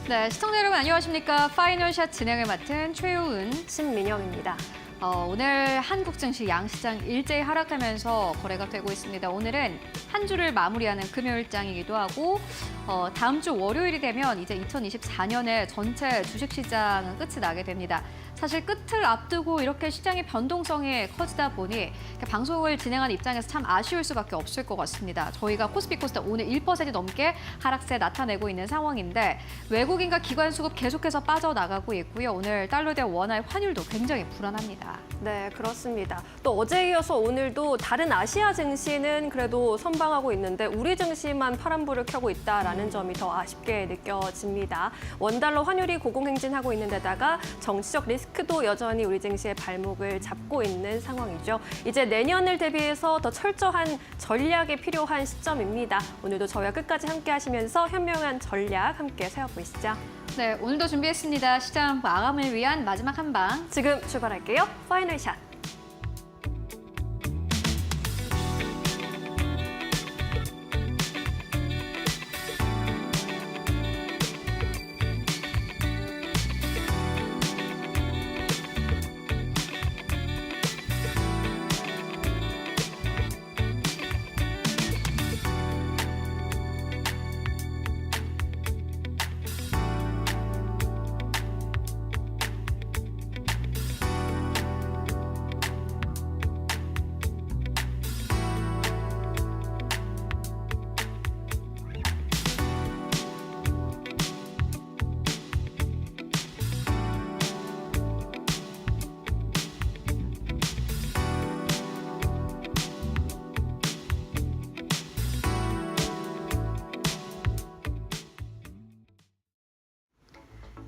네, 시청자 여러분 안녕하십니까? 파이널샷 진행을 맡은 최효은, 신민영입니다. 오늘 한국 증시 양시장 일제히 하락하면서 거래가 되고 있습니다. 오늘은 한 주를 마무리하는 금요일장이기도 하고 다음 주 월요일이 되면 이제 2024년의 전체 주식시장은 끝이 나게 됩니다. 사실 끝을 앞두고 이렇게 시장의 변동성이 커지다 보니 방송을 진행하는 입장에서 참 아쉬울 수밖에 없을 것 같습니다. 저희가 코스피 코스닥 오늘 1% 넘게 하락세 나타내고 있는 상황인데 외국인과 기관 수급 계속해서 빠져나가고 있고요. 오늘 달러 대 원화의 환율도 굉장히 불안합니다. 네, 그렇습니다. 또 어제에 이어서 오늘도 다른 아시아 증시는 그래도 선방하고 있는데 우리 증시만 파란불을 켜고 있다라는 점이 더 아쉽게 느껴집니다. 원달러 환율이 고공행진하고 있는 데다가 정치적 리스크도 여전히 우리 증시의 발목을 잡고 있는 상황이죠. 이제 내년을 대비해서 더 철저한 전략이 필요한 시점입니다. 오늘도 저희와 끝까지 함께 하시면서 현명한 전략 함께 세워보시죠. 네, 오늘도 준비했습니다. 시장 마감을 위한 마지막 한 방. 지금 출발할게요. 파이널샷.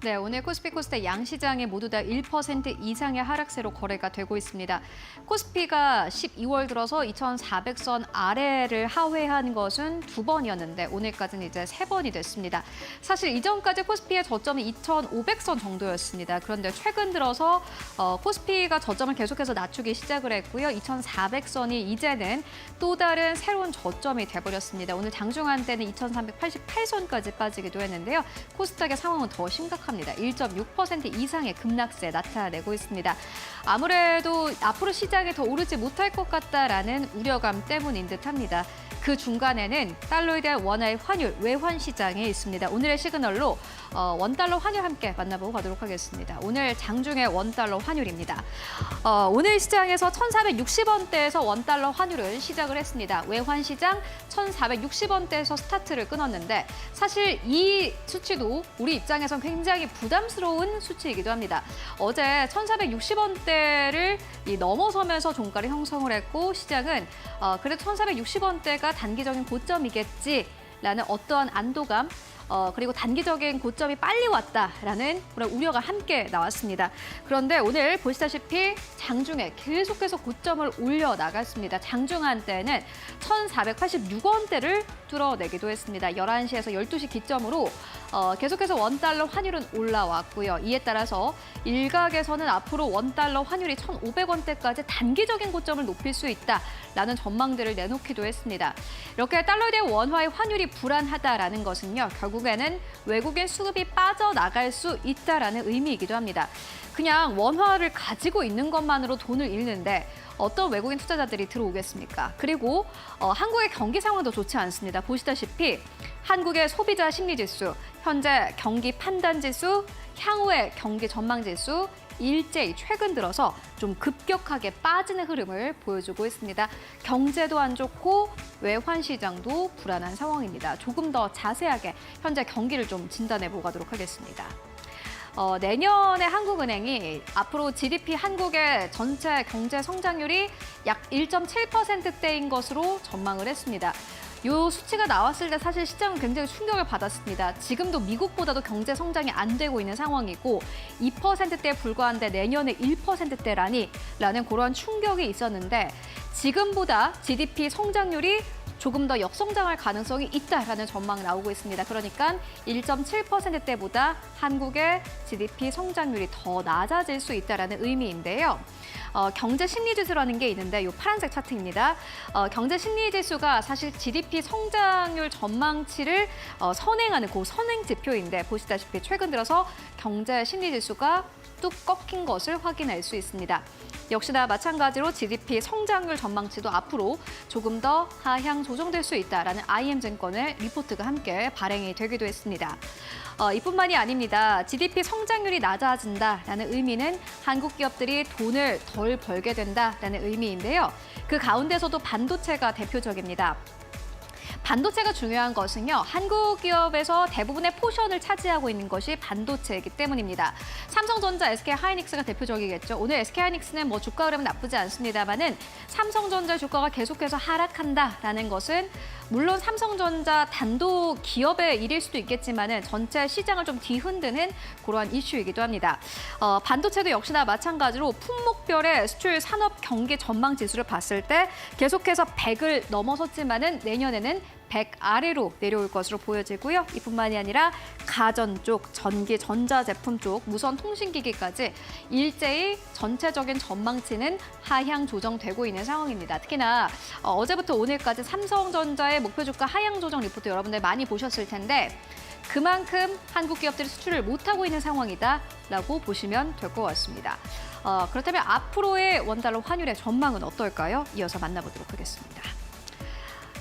네, 오늘 코스피 코스닥 양시장에 모두 다 1% 이상의 하락세로 거래가 되고 있습니다. 코스피가 12월 들어서 2,400선 아래를 하회한 것은 2번이었는데 오늘까지는 이제 3번이 됐습니다. 사실 이전까지 코스피의 저점이 2,500선 정도였습니다. 그런데 최근 들어서 코스피가 저점을 계속해서 낮추기 시작을 했고요. 2,400선이 이제는 또 다른 새로운 저점이 돼버렸습니다. 오늘 장중한 때는 2,388선까지 빠지기도 했는데요. 코스닥의 상황은 더 심각합니다. 1.6% 이상의 급락세 나타내고 있습니다. 아무래도 앞으로 시장이 더 오르지 못할 것 같다라는 우려감 때문인 듯합니다. 그 중간에는 달러에 대한 원화의 환율, 외환 시장에 있습니다. 오늘의 시그널로 원달러 환율 함께 만나보고 가도록 하겠습니다. 오늘 장중의 원달러 환율입니다. 오늘 시장에서 1,460원대에서 원달러 환율은 시작을 했습니다. 외환 시장 1,460원대에서 스타트를 끊었는데 사실 이 수치도 우리 입장에선 굉장히 부담스러운 수치이기도 합니다. 어제 1,460원대를 넘어서면서 종가를 형성을 했고 시장은 그래도 1,460원대가 단기적인 고점이겠지라는 어떠한 안도감 그리고 단기적인 고점이 빨리 왔다라는 그런 우려가 함께 나왔습니다. 그런데 오늘 보시다시피 장중에 계속해서 고점을 올려나갔습니다. 장중한 때는 1,486원대를 뚫어내기도 했습니다. 11시에서 12시 기점으로 계속해서 원달러 환율은 올라왔고요. 이에 따라서 일각에서는 앞으로 원달러 환율이 1,500원대까지 단기적인 고점을 높일 수 있다라는 전망들을 내놓기도 했습니다. 이렇게 달러에 대한 원화의 환율이 불안하다라는 것은요. 결국에는 외국인 수급이 빠져나갈 수 있다라는 의미이기도 합니다. 그냥 원화를 가지고 있는 것만으로 돈을 잃는데 어떤 외국인 투자자들이 들어오겠습니까? 그리고 한국의 경기 상황도 좋지 않습니다. 보시다시피 한국의 소비자 심리지수, 현재 경기 판단지수, 향후의 경기 전망지수 일제히 최근 들어서 좀 급격하게 빠지는 흐름을 보여주고 있습니다. 경제도 안 좋고 외환 시장도 불안한 상황입니다. 조금 더 자세하게 현재 경기를 좀 진단해 보도록 하겠습니다. 내년에 한국은행이 앞으로 GDP 한국의 전체 경제 성장률이 약 1.7%대인 것으로 전망을 했습니다. 이 수치가 나왔을 때 사실 시장은 굉장히 충격을 받았습니다. 지금도 미국보다도 경제 성장이 안 되고 있는 상황이고 2%대에 불과한데 내년에 1%대라는 그런 충격이 있었는데 지금보다 GDP 성장률이 조금 더 역성장할 가능성이 있다라는 전망 나오고 있습니다. 그러니까 1.7%대보다 한국의 GDP 성장률이 더 낮아질 수 있다라는 의미인데요. 경제 심리 지수라는 게 있는데 이 파란색 차트입니다. 경제 심리 지수가 사실 GDP 성장률 전망치를 선행하는 그 선행 지표인데 보시다시피 최근 들어서 경제 심리 지수가 뚝 꺾인 것을 확인할 수 있습니다. 역시나 마찬가지로 GDP 성장률 전망치도 앞으로 조금 더 하향 조정될 수 있다라는 IM증권의 리포트가 함께 발행이 되기도 했습니다. 이뿐만이 아닙니다. GDP 성장률이 낮아진다라는 의미는 한국 기업들이 돈을 덜 벌게 된다라는 의미인데요. 그 가운데서도 반도체가 대표적입니다. 반도체가 중요한 것은요. 한국 기업에서 대부분의 포션을 차지하고 있는 것이 반도체이기 때문입니다. 삼성전자, SK하이닉스가 대표적이겠죠. 오늘 SK하이닉스는 뭐 주가 흐름은 나쁘지 않습니다만은 삼성전자 주가가 계속해서 하락한다라는 것은 물론 삼성전자 단독 기업의 일일 수도 있겠지만은 전체 시장을 좀 뒤흔드는 그러한 이슈이기도 합니다. 반도체도 역시나 마찬가지로 품목별의 수출 산업 경기 전망 지수를 봤을 때 계속해서 100을 넘어섰지만은 내년에는 100 아래로 내려올 것으로 보여지고요. 이뿐만이 아니라 가전 쪽, 전기, 전자제품 쪽, 무선 통신기기까지 일제히 전체적인 전망치는 하향 조정되고 있는 상황입니다. 특히나 어제부터 오늘까지 삼성전자의 목표 주가 하향 조정 리포트 여러분들 많이 보셨을 텐데 그만큼 한국 기업들이 수출을 못하고 있는 상황이다라고 보시면 될 것 같습니다. 그렇다면 앞으로의 원달러 환율의 전망은 어떨까요? 이어서 만나보도록 하겠습니다.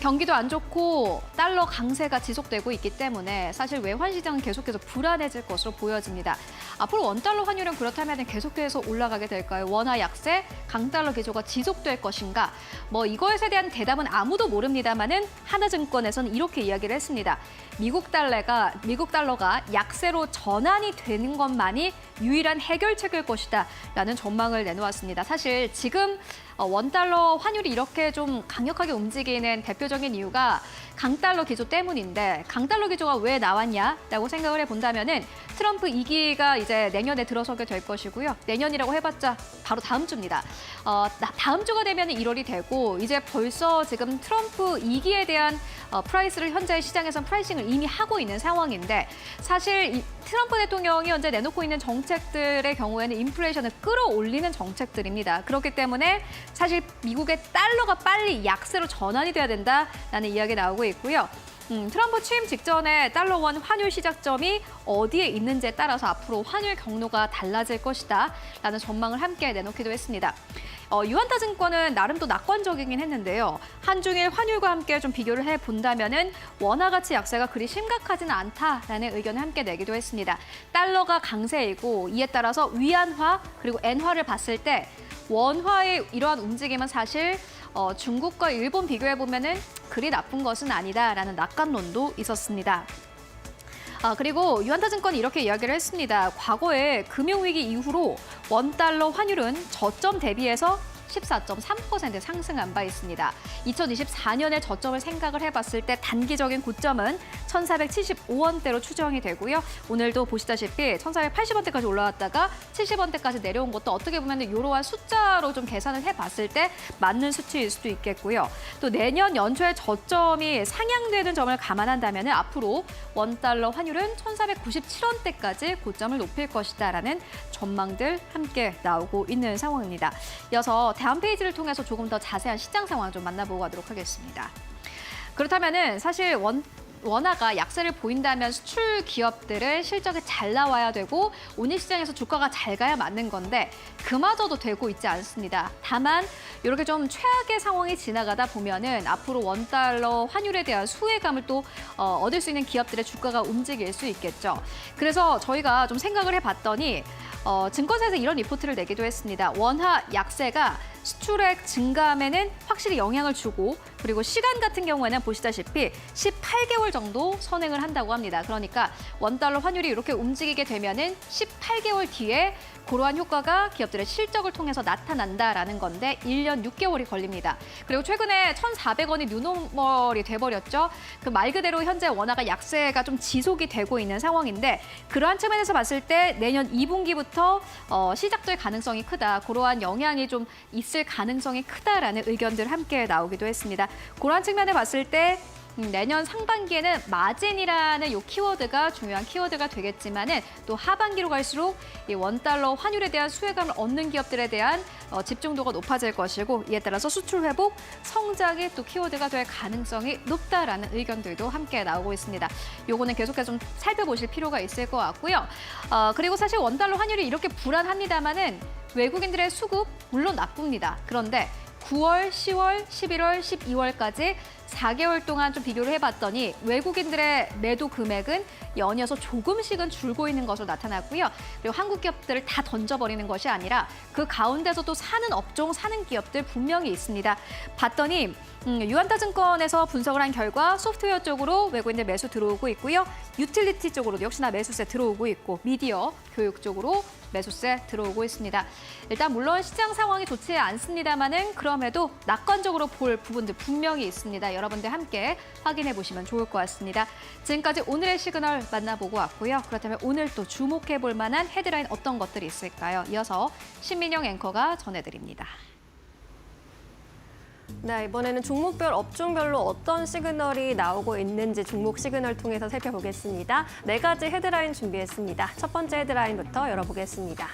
경기도 안 좋고 달러 강세가 지속되고 있기 때문에 사실 외환 시장은 계속해서 불안해질 것으로 보여집니다. 앞으로 원달러 환율은 그렇다면 계속해서 올라가게 될까요? 원화 약세, 강달러 기조가 지속될 것인가? 뭐 이것에 대한 대답은 아무도 모릅니다만은 하나증권에서는 이렇게 이야기를 했습니다. 미국 달러가 약세로 전환이 되는 것만이 유일한 해결책일 것이다 라는 전망을 내놓았습니다. 사실 지금 원달러 환율이 이렇게 좀 강력하게 움직이는 대표적인 이유가 강달러 기조 때문인데 강달러 기조가 왜 나왔냐라고 생각을 해본다면은 트럼프 2기가 이제 내년에 들어서게 될 것이고요. 내년이라고 해봤자 바로 다음 주입니다. 다음 주가 되면 1월이 되고 이제 벌써 지금 트럼프 2기에 대한 프라이스를 현재 시장에선 프라이싱을 이미 하고 있는 상황인데 사실 이 트럼프 대통령이 현재 내놓고 있는 정책들의 경우에는 인플레이션을 끌어올리는 정책들입니다. 그렇기 때문에 사실 미국의 달러가 빨리 약세로 전환이 돼야 된다라는 이야기 나오고 있고요. 트럼프 취임 직전에 달러 원 환율 시작점이 어디에 있는지에 따라서 앞으로 환율 경로가 달라질 것이다 라는 전망을 함께 내놓기도 했습니다. 유한타증권은 나름 또 낙관적이긴 했는데요. 한중일 환율과 함께 좀 비교를 해본다면은 원화 가치 약세가 그리 심각하지는 않다라는 의견을 함께 내기도 했습니다. 달러가 강세이고 이에 따라서 위안화 그리고 엔화를 봤을 때 원화의 이러한 움직임은 사실 중국과 일본 비교해보면은 그리 나쁜 것은 아니다라는 낙관론도 있었습니다. 그리고 유한타증권이 이렇게 이야기를 했습니다. 과거에 금융위기 이후로 원달러 환율은 저점 대비해서 14.3% 상승한 바 있습니다. 2024년의 저점을 생각을 해봤을 때 단기적인 고점은 1,475원대로 추정이 되고요. 오늘도 보시다시피 1,480원대까지 올라왔다가 70원대까지 내려온 것도 어떻게 보면 이러한 숫자로 좀 계산을 해봤을 때 맞는 수치일 수도 있겠고요. 또 내년 연초에 저점이 상향되는 점을 감안한다면 앞으로 원달러 환율은 1,497원대까지 고점을 높일 것이다라는 전망들 함께 나오고 있는 상황입니다. 이어서 다음 페이지를 통해서 조금 더 자세한 시장 상황 좀 만나보고 가도록 하겠습니다. 그렇다면은 사실 원화가 약세를 보인다면 수출 기업들은 실적이 잘 나와야 되고 오늘 시장에서 주가가 잘 가야 맞는 건데 그마저도 되고 있지 않습니다. 다만 이렇게 좀 최악의 상황이 지나가다 보면은 앞으로 원달러 환율에 대한 수혜감을 또 얻을 수 있는 기업들의 주가가 움직일 수 있겠죠. 그래서 저희가 좀 생각을 해봤더니 증권사에서 이런 리포트를 내기도 했습니다. 원화 약세가 수출액 증감에는 확실히 영향을 주고 그리고 시간 같은 경우에는 보시다시피 18개월 정도 선행을 한다고 합니다. 그러니까 원달러 환율이 이렇게 움직이게 되면은 18개월 뒤에 그러한 효과가 기업들의 실적을 통해서 나타난다라는 건데 1년 6개월이 걸립니다. 그리고 최근에 1,400원이 뉴노멀이 돼버렸죠. 그 말 그대로 현재 원화가 약세가 좀 지속이 되고 있는 상황인데 그러한 측면에서 봤을 때 내년 2분기부터 시작될 가능성이 크다. 그러한 영향이 좀 있을 있을 가능성이 크다라는 의견들 함께 나오기도 했습니다. 그런 측면에 봤을 때 내년 상반기에는 마진이라는 이 키워드가 중요한 키워드가 되겠지만은 또 하반기로 갈수록 이 원달러 환율에 대한 수혜감을 얻는 기업들에 대한 집중도가 높아질 것이고 이에 따라서 수출 회복, 성장이 또 키워드가 될 가능성이 높다라는 의견들도 함께 나오고 있습니다. 요거는 계속해서 좀 살펴보실 필요가 있을 것 같고요. 그리고 사실 원달러 환율이 이렇게 불안합니다만은 외국인들의 수급 물론 나쁩니다. 그런데 9월, 10월, 11월, 12월까지 4개월 동안 좀 비교를 해봤더니 외국인들의 매도 금액은 연이어서 조금씩은 줄고 있는 것으로 나타났고요. 그리고 한국 기업들을 다 던져버리는 것이 아니라 그 가운데서도 사는 업종, 사는 기업들 분명히 있습니다. 봤더니 유한타증권에서 분석을 한 결과 소프트웨어 쪽으로 외국인들 매수 들어오고 있고요. 유틸리티 쪽으로도 역시나 매수세 들어오고 있고 미디어, 교육 쪽으로 매수세 들어오고 있습니다. 일단 물론 시장 상황이 좋지 않습니다만은 그럼에도 낙관적으로 볼 부분들 분명히 있습니다. 여러분들 함께 확인해 보시면 좋을 것 같습니다. 지금까지 오늘의 시그널 만나보고 왔고요. 그렇다면 오늘 또 주목해 볼 만한 헤드라인 어떤 것들이 있을까요? 이어서 신민영 앵커가 전해드립니다. 네, 이번에는 종목별, 업종별로 어떤 시그널이 나오고 있는지 종목 시그널 통해서 살펴보겠습니다. 4가지 헤드라인 준비했습니다. 첫 번째 헤드라인부터 열어보겠습니다.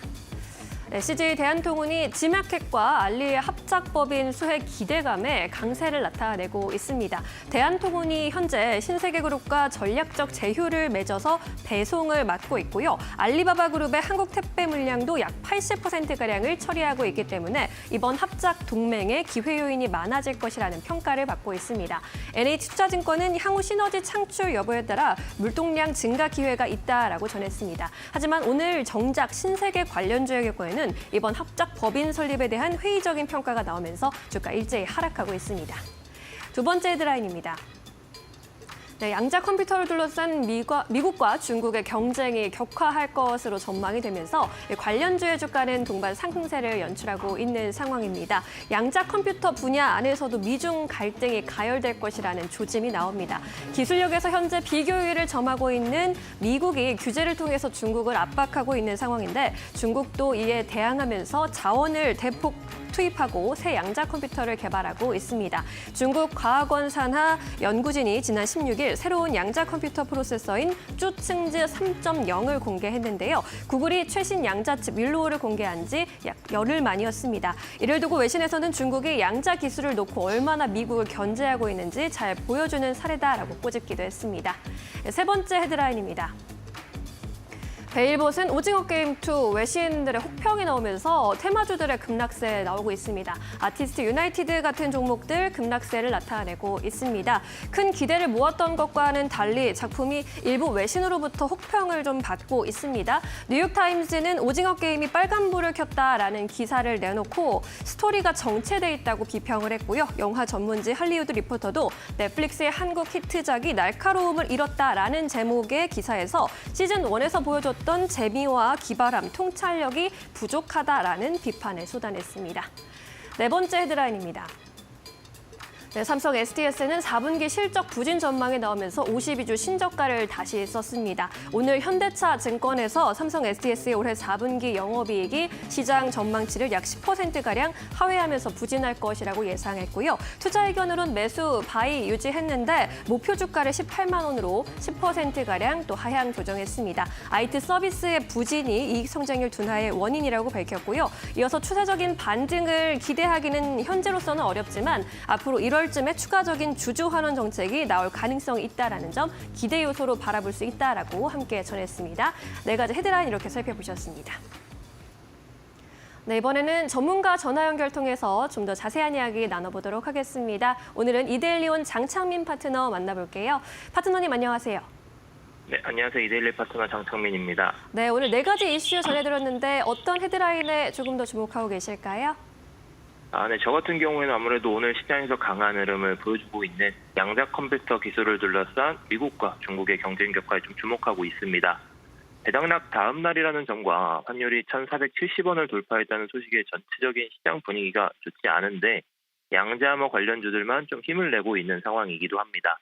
네, CJ 대한통운이 지마켓과 알리의 합작법인 수혜 기대감에 강세를 나타내고 있습니다. 대한통운이 현재 신세계그룹과 전략적 제휴를 맺어서 배송을 맡고 있고요. 알리바바그룹의 한국 택배 물량도 약 80%가량을 처리하고 있기 때문에 이번 합작 동맹의 기회 요인이 많아질 것이라는 평가를 받고 있습니다. NH투자증권은 향후 시너지 창출 여부에 따라 물동량 증가 기회가 있다라고 전했습니다. 하지만 오늘 정작 신세계 관련주의 경우에는 이번 합작 법인 설립에 대한 회의적인 평가가 나오면서 주가 일제히 하락하고 있습니다. 두 번째 헤드라인입니다. 네, 양자 컴퓨터를 둘러싼 미국과 중국의 경쟁이 격화할 것으로 전망이 되면서 관련주의 주가는 동반 상승세를 연출하고 있는 상황입니다. 양자 컴퓨터 분야 안에서도 미중 갈등이 가열될 것이라는 조짐이 나옵니다. 기술력에서 현재 비교율을 점하고 있는 미국이 규제를 통해서 중국을 압박하고 있는 상황인데 중국도 이에 대항하면서 자원을 대폭 투입하고 새 양자 컴퓨터를 개발하고 있습니다. 중국 과학원 산하 연구진이 지난 16일 새로운 양자 컴퓨터 프로세서인 쭈층즈 3.0을 공개했는데요. 구글이 최신 양자칩 윌로우를 공개한 지 약 열흘 만이었습니다. 이를 두고 외신에서는 중국이 양자 기술을 놓고 얼마나 미국을 견제하고 있는지 잘 보여주는 사례다라고 꼬집기도 했습니다. 세 번째 헤드라인입니다. 베일봇은 오징어 게임 2 외신들의 혹평이 나오면서 테마주들의 급락세 나오고 있습니다. 아티스트 유나이티드 같은 종목들 급락세를 나타내고 있습니다. 큰 기대를 모았던 것과는 달리 작품이 일부 외신으로부터 혹평을 좀 받고 있습니다. 뉴욕타임즈는 오징어 게임이 빨간불을 켰다라는 기사를 내놓고 스토리가 정체돼 있다고 비평을 했고요. 영화 전문지 할리우드 리포터도 넷플릭스의 한국 히트작이 날카로움을 잃었다라는 제목의 기사에서 시즌 1에서 보여줬던 재미와 기발함, 통찰력이 부족하다라는 비판을 쏟아냈습니다. 네 번째 헤드라인입니다. 네, 삼성 SDS는 4분기 실적 부진 전망이 나오면서 52주 신저가를 다시 썼습니다. 오늘 현대차 증권에서 삼성 SDS의 올해 4분기 영업이익이 시장 전망치를 약 10%가량 하회하면서 부진할 것이라고 예상했고요. 투자 의견으로는 매수 바이 유지했는데 목표 주가를 18만 원으로 10%가량 또 하향 조정했습니다. IT 서비스의 부진이 이익 성장률 둔화의 원인이라고 밝혔고요. 이어서 추세적인 반등을 기대하기는 현재로서는 어렵지만 앞으로 1월쯤에 추가적인 주주 환원 정책이 나올 가능성이 있다라는 점 기대 요소로 바라볼 수 있다라고 함께 전했습니다. 4가지 헤드라인 이렇게 살펴보셨습니다. 네, 이번에는 전문가 전화 연결 통해서 좀 더 자세한 이야기 나눠보도록 하겠습니다. 오늘은 이데일리온 장창민 파트너 만나볼게요. 파트너님 안녕하세요. 네, 안녕하세요. 이데일리 파트너 장창민입니다. 네, 오늘 4가지 이슈 전해드렸는데 어떤 헤드라인에 조금 더 주목하고 계실까요? 네, 저 같은 경우에는 아무래도 오늘 시장에서 강한 흐름을 보여주고 있는 양자 컴퓨터 기술을 둘러싼 미국과 중국의 경쟁 격화에 좀 주목하고 있습니다. 배당락 다음 날이라는 점과 환율이 1,470원을 돌파했다는 소식에 전체적인 시장 분위기가 좋지 않은데 양자암호 관련주들만 좀 힘을 내고 있는 상황이기도 합니다.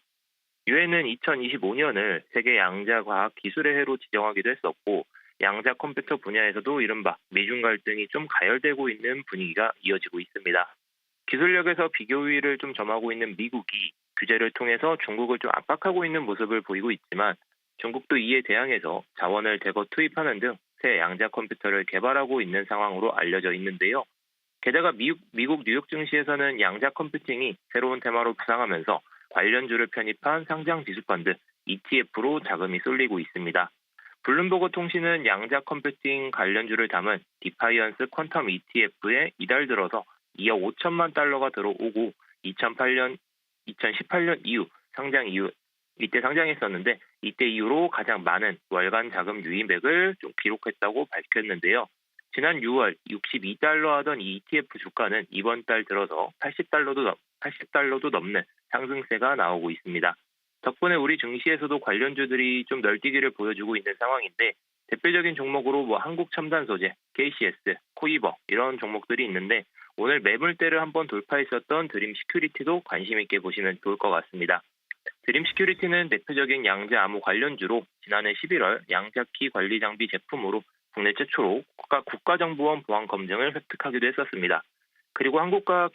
유엔은 2025년을 세계 양자 과학 기술의 해로 지정하기도 했었고 양자 컴퓨터 분야에서도 이른바 미중 갈등이 좀 가열되고 있는 분위기가 이어지고 있습니다. 기술력에서 비교 우위를 좀 점하고 있는 미국이 규제를 통해서 중국을 좀 압박하고 있는 모습을 보이고 있지만 중국도 이에 대항해서 자원을 대거 투입하는 등 새 양자 컴퓨터를 개발하고 있는 상황으로 알려져 있는데요. 게다가 미국 뉴욕 증시에서는 양자 컴퓨팅이 새로운 테마로 부상하면서 관련주를 편입한 상장 지수펀드 ETF로 자금이 쏠리고 있습니다. 블룸버그 통신은 양자 컴퓨팅 관련주를 담은 디파이언스 퀀텀 ETF에 이달 들어서 2억 5천만 달러가 들어오고 2018년 이후 이때 상장했었는데 이때 이후로 가장 많은 월간 자금 유입액을 좀 기록했다고 밝혔는데요. 지난 6월 62달러 하던 이 ETF 주가는 이번 달 들어서 80달러도 넘는 상승세가 나오고 있습니다. 덕분에 우리 증시에서도 관련주들이 좀 널뛰기를 보여주고 있는 상황인데 대표적인 종목으로 한국첨단소재, KCS, 코이버 이런 종목들이 있는데 오늘 매물대를 한번 돌파했었던 드림 시큐리티도 관심 있게 보시면 좋을 것 같습니다. 드림 시큐리티는 대표적인 양자 암호 관련주로 지난해 11월 양자키 관리 장비 제품으로 국내 최초로 국가정보원 보안 검증을 획득하기도 했었습니다. 그리고 한국과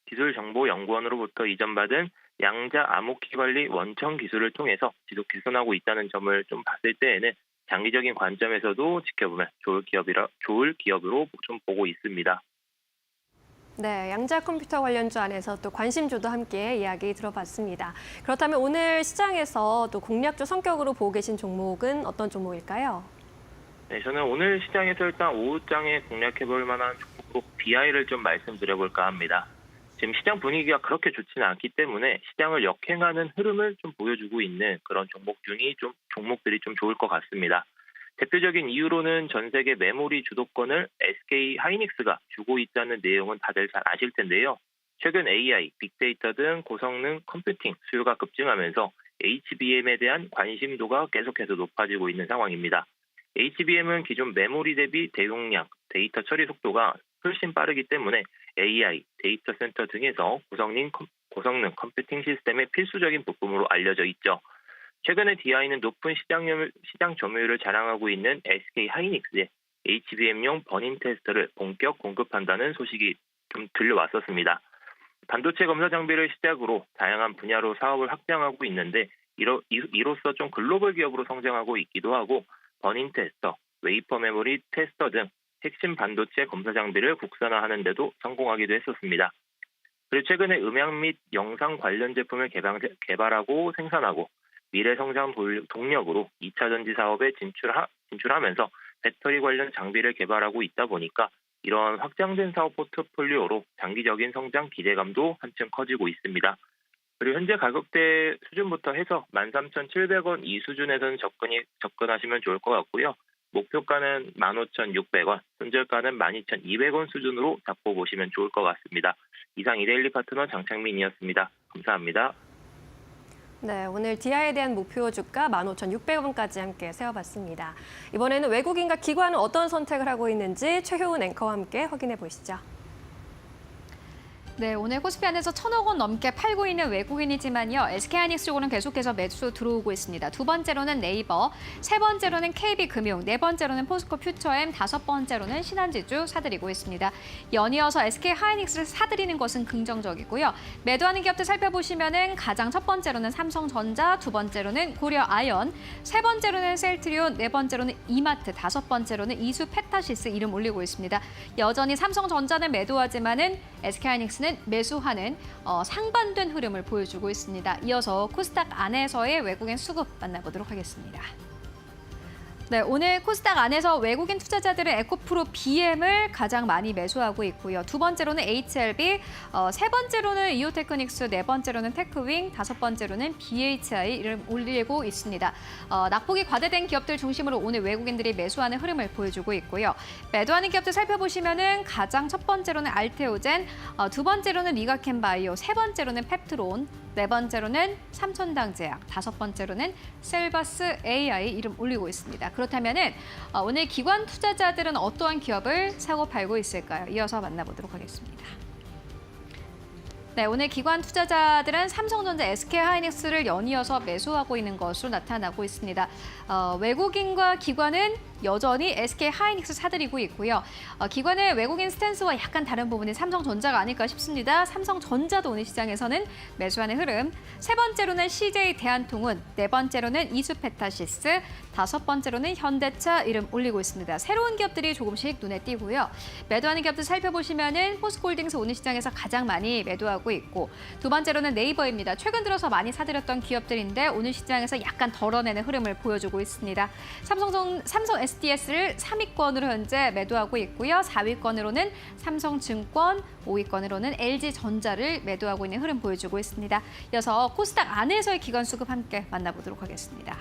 기술정보연구원으로부터 이전받은 양자 암호키 관리 원청 기술을 통해서 지속 개선하고 있다는 점을 좀 봤을 때에는 장기적인 관점에서도 지켜보면 좋을 기업으로 좀 보고 있습니다. 네, 양자 컴퓨터 관련주 안에서 또 관심주도 함께 이야기 들어봤습니다. 그렇다면 오늘 시장에서 또 공략주 성격으로 보고 계신 종목은 어떤 종목일까요? 네, 저는 오늘 시장에서 일단 오후장에 공략해볼 만한 종목으로 BI를 좀 말씀드려볼까 합니다. 지금 시장 분위기가 그렇게 좋지는 않기 때문에 시장을 역행하는 흐름을 좀 보여주고 있는 그런 종목들이 좀 좋을 것 같습니다. 대표적인 이유로는 전 세계 메모리 주도권을 SK 하이닉스가 주고 있다는 내용은 다들 잘 아실 텐데요. 최근 AI, 빅데이터 등 고성능 컴퓨팅 수요가 급증하면서 HBM에 대한 관심도가 계속해서 높아지고 있는 상황입니다. HBM은 기존 메모리 대비 대용량, 데이터 처리 속도가 훨씬 빠르기 때문에 AI, 데이터 센터 등에서 고성능 컴퓨팅 시스템의 필수적인 부품으로 알려져 있죠. 최근에 DI는 높은 시장 점유율을 자랑하고 있는 SK 하이닉스의 HBM용 버닝 테스터를 본격 공급한다는 소식이 좀 들려왔었습니다. 반도체 검사 장비를 시작으로 다양한 분야로 사업을 확장하고 있는데 이로써 좀 글로벌 기업으로 성장하고 있기도 하고 버닝 테스터, 웨이퍼 메모리 테스터 등 핵심 반도체 검사 장비를 국산화하는 데도 성공하기도 했었습니다. 그리고 최근에 음향 및 영상 관련 제품을 개발하고 생산하고 미래 성장 동력으로 2차 전지 사업에 진출하면서 배터리 관련 장비를 개발하고 있다 보니까 이런 확장된 사업 포트폴리오로 장기적인 성장 기대감도 한층 커지고 있습니다. 그리고 현재 가격대 수준부터 해서 13,700원 이 수준에서는 접근하시면 좋을 것 같고요. 목표가는 15,600원, 손절가는 12,200원 수준으로 잡고 보시면 좋을 것 같습니다. 이상 이데일리 파트너 장창민이었습니다. 감사합니다. 네, 오늘 DI에 대한 목표 주가 15,600원까지 함께 세워봤습니다. 이번에는 외국인과 기관은 어떤 선택을 하고 있는지 최효은 앵커와 함께 확인해 보시죠. 네, 오늘 코스피 안에서 1,000억 원 넘게 팔고 있는 외국인이지만요. SK하이닉스 쪽으로는 계속해서 매수 들어오고 있습니다. 두 번째로는 네이버, 세 번째로는 KB금융, 네 번째로는 포스코 퓨처엠, 다섯 번째로는 신한지주 사들이고 있습니다. 연이어서 SK하이닉스를 사들이는 것은 긍정적이고요. 매도하는 기업들 살펴보시면은 가장 첫 번째로는 삼성전자, 두 번째로는 고려아연, 세 번째로는 셀트리온, 네 번째로는 이마트, 다섯 번째로는 이수페타시스 이름 올리고 있습니다. 여전히 삼성전자는 매도하지만은 SK하이닉스는 매수하는 상반된 흐름을 보여주고 있습니다. 이어서 코스닥 안에서의 외국인 수급 만나보도록 하겠습니다. 네, 오늘 코스닥 안에서 외국인 투자자들은 에코프로 BM을 가장 많이 매수하고 있고요. 두 번째로는 HLB, 세 번째로는 이오테크닉스, 네 번째로는 테크윙, 다섯 번째로는 BHI를 올리고 있습니다. 낙폭이 과대된 기업들 중심으로 오늘 외국인들이 매수하는 흐름을 보여주고 있고요. 매도하는 기업들 살펴보시면은 가장 첫 번째로는 알테오젠, 두 번째로는 리가켄바이오, 세 번째로는 펩트론, 네 번째로는 삼천당제약, 다섯 번째로는 셀바스 AI 이름 올리고 있습니다. 그렇다면은 오늘 기관 투자자들은 어떠한 기업을 사고 팔고 있을까요? 이어서 만나보도록 하겠습니다. 네, 오늘 기관 투자자들은 삼성전자, SK하이닉스를 연이어서 매수하고 있는 것으로 나타나고 있습니다. 외국인과 기관은 여전히 SK하이닉스 사들이고 있고요. 기관의 외국인 스탠스와 약간 다른 부분이 삼성전자가 아닐까 싶습니다. 삼성전자도 오늘 시장에서는 매수하는 흐름. 세 번째로는 CJ 대한통운, 네 번째로는 이수페타시스, 다섯 번째로는 현대차 이름 올리고 있습니다. 새로운 기업들이 조금씩 눈에 띄고요. 매도하는 기업들 살펴보시면은 포스코홀딩스 오늘 시장에서 가장 많이 매도하고 있고, 두 번째로는 네이버입니다. 최근 들어서 많이 사들였던 기업들인데 오늘 시장에서 약간 덜어내는 흐름을 보여주고 있습니다. 삼성 SDS를 3위권으로 현재 매도하고 있고요. 4위권으로는 삼성증권, 5위권으로는 LG전자를 매도하고 있는 흐름 보여주고 있습니다. 이어서 코스닥 안에서의 기관 수급 함께 만나보도록 하겠습니다.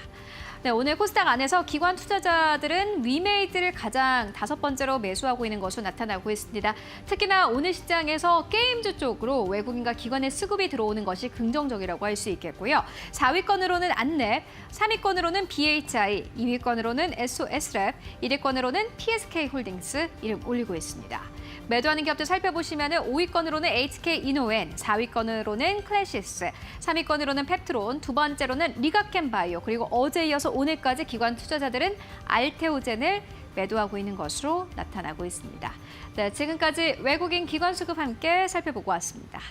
네, 오늘 코스닥 안에서 기관 투자자들은 위메이드를 가장 다섯 번째로 매수하고 있는 것으로 나타나고 있습니다. 특히나 오늘 시장에서 게임주 쪽으로 외국인과 기관의 수급이 들어오는 것이 긍정적이라고 할 수 있겠고요. 4위권으로는 안랩, 3위권으로는 BHI, 2위권으로는 SOS랩, 1위권으로는 PSK홀딩스 이름 올리고 있습니다. 매도하는 기업들 살펴보시면 5위권으로는 HK이노엔, 4위권으로는 클래시스, 3위권으로는 펩트론, 두 번째로는 리가켄바이오, 그리고 어제 이어서 오늘까지 기관 투자자들은 알테오젠을 매도하고 있는 것으로 나타나고 있습니다. 네, 지금까지 외국인 기관 수급 함께 살펴보고 왔습니다.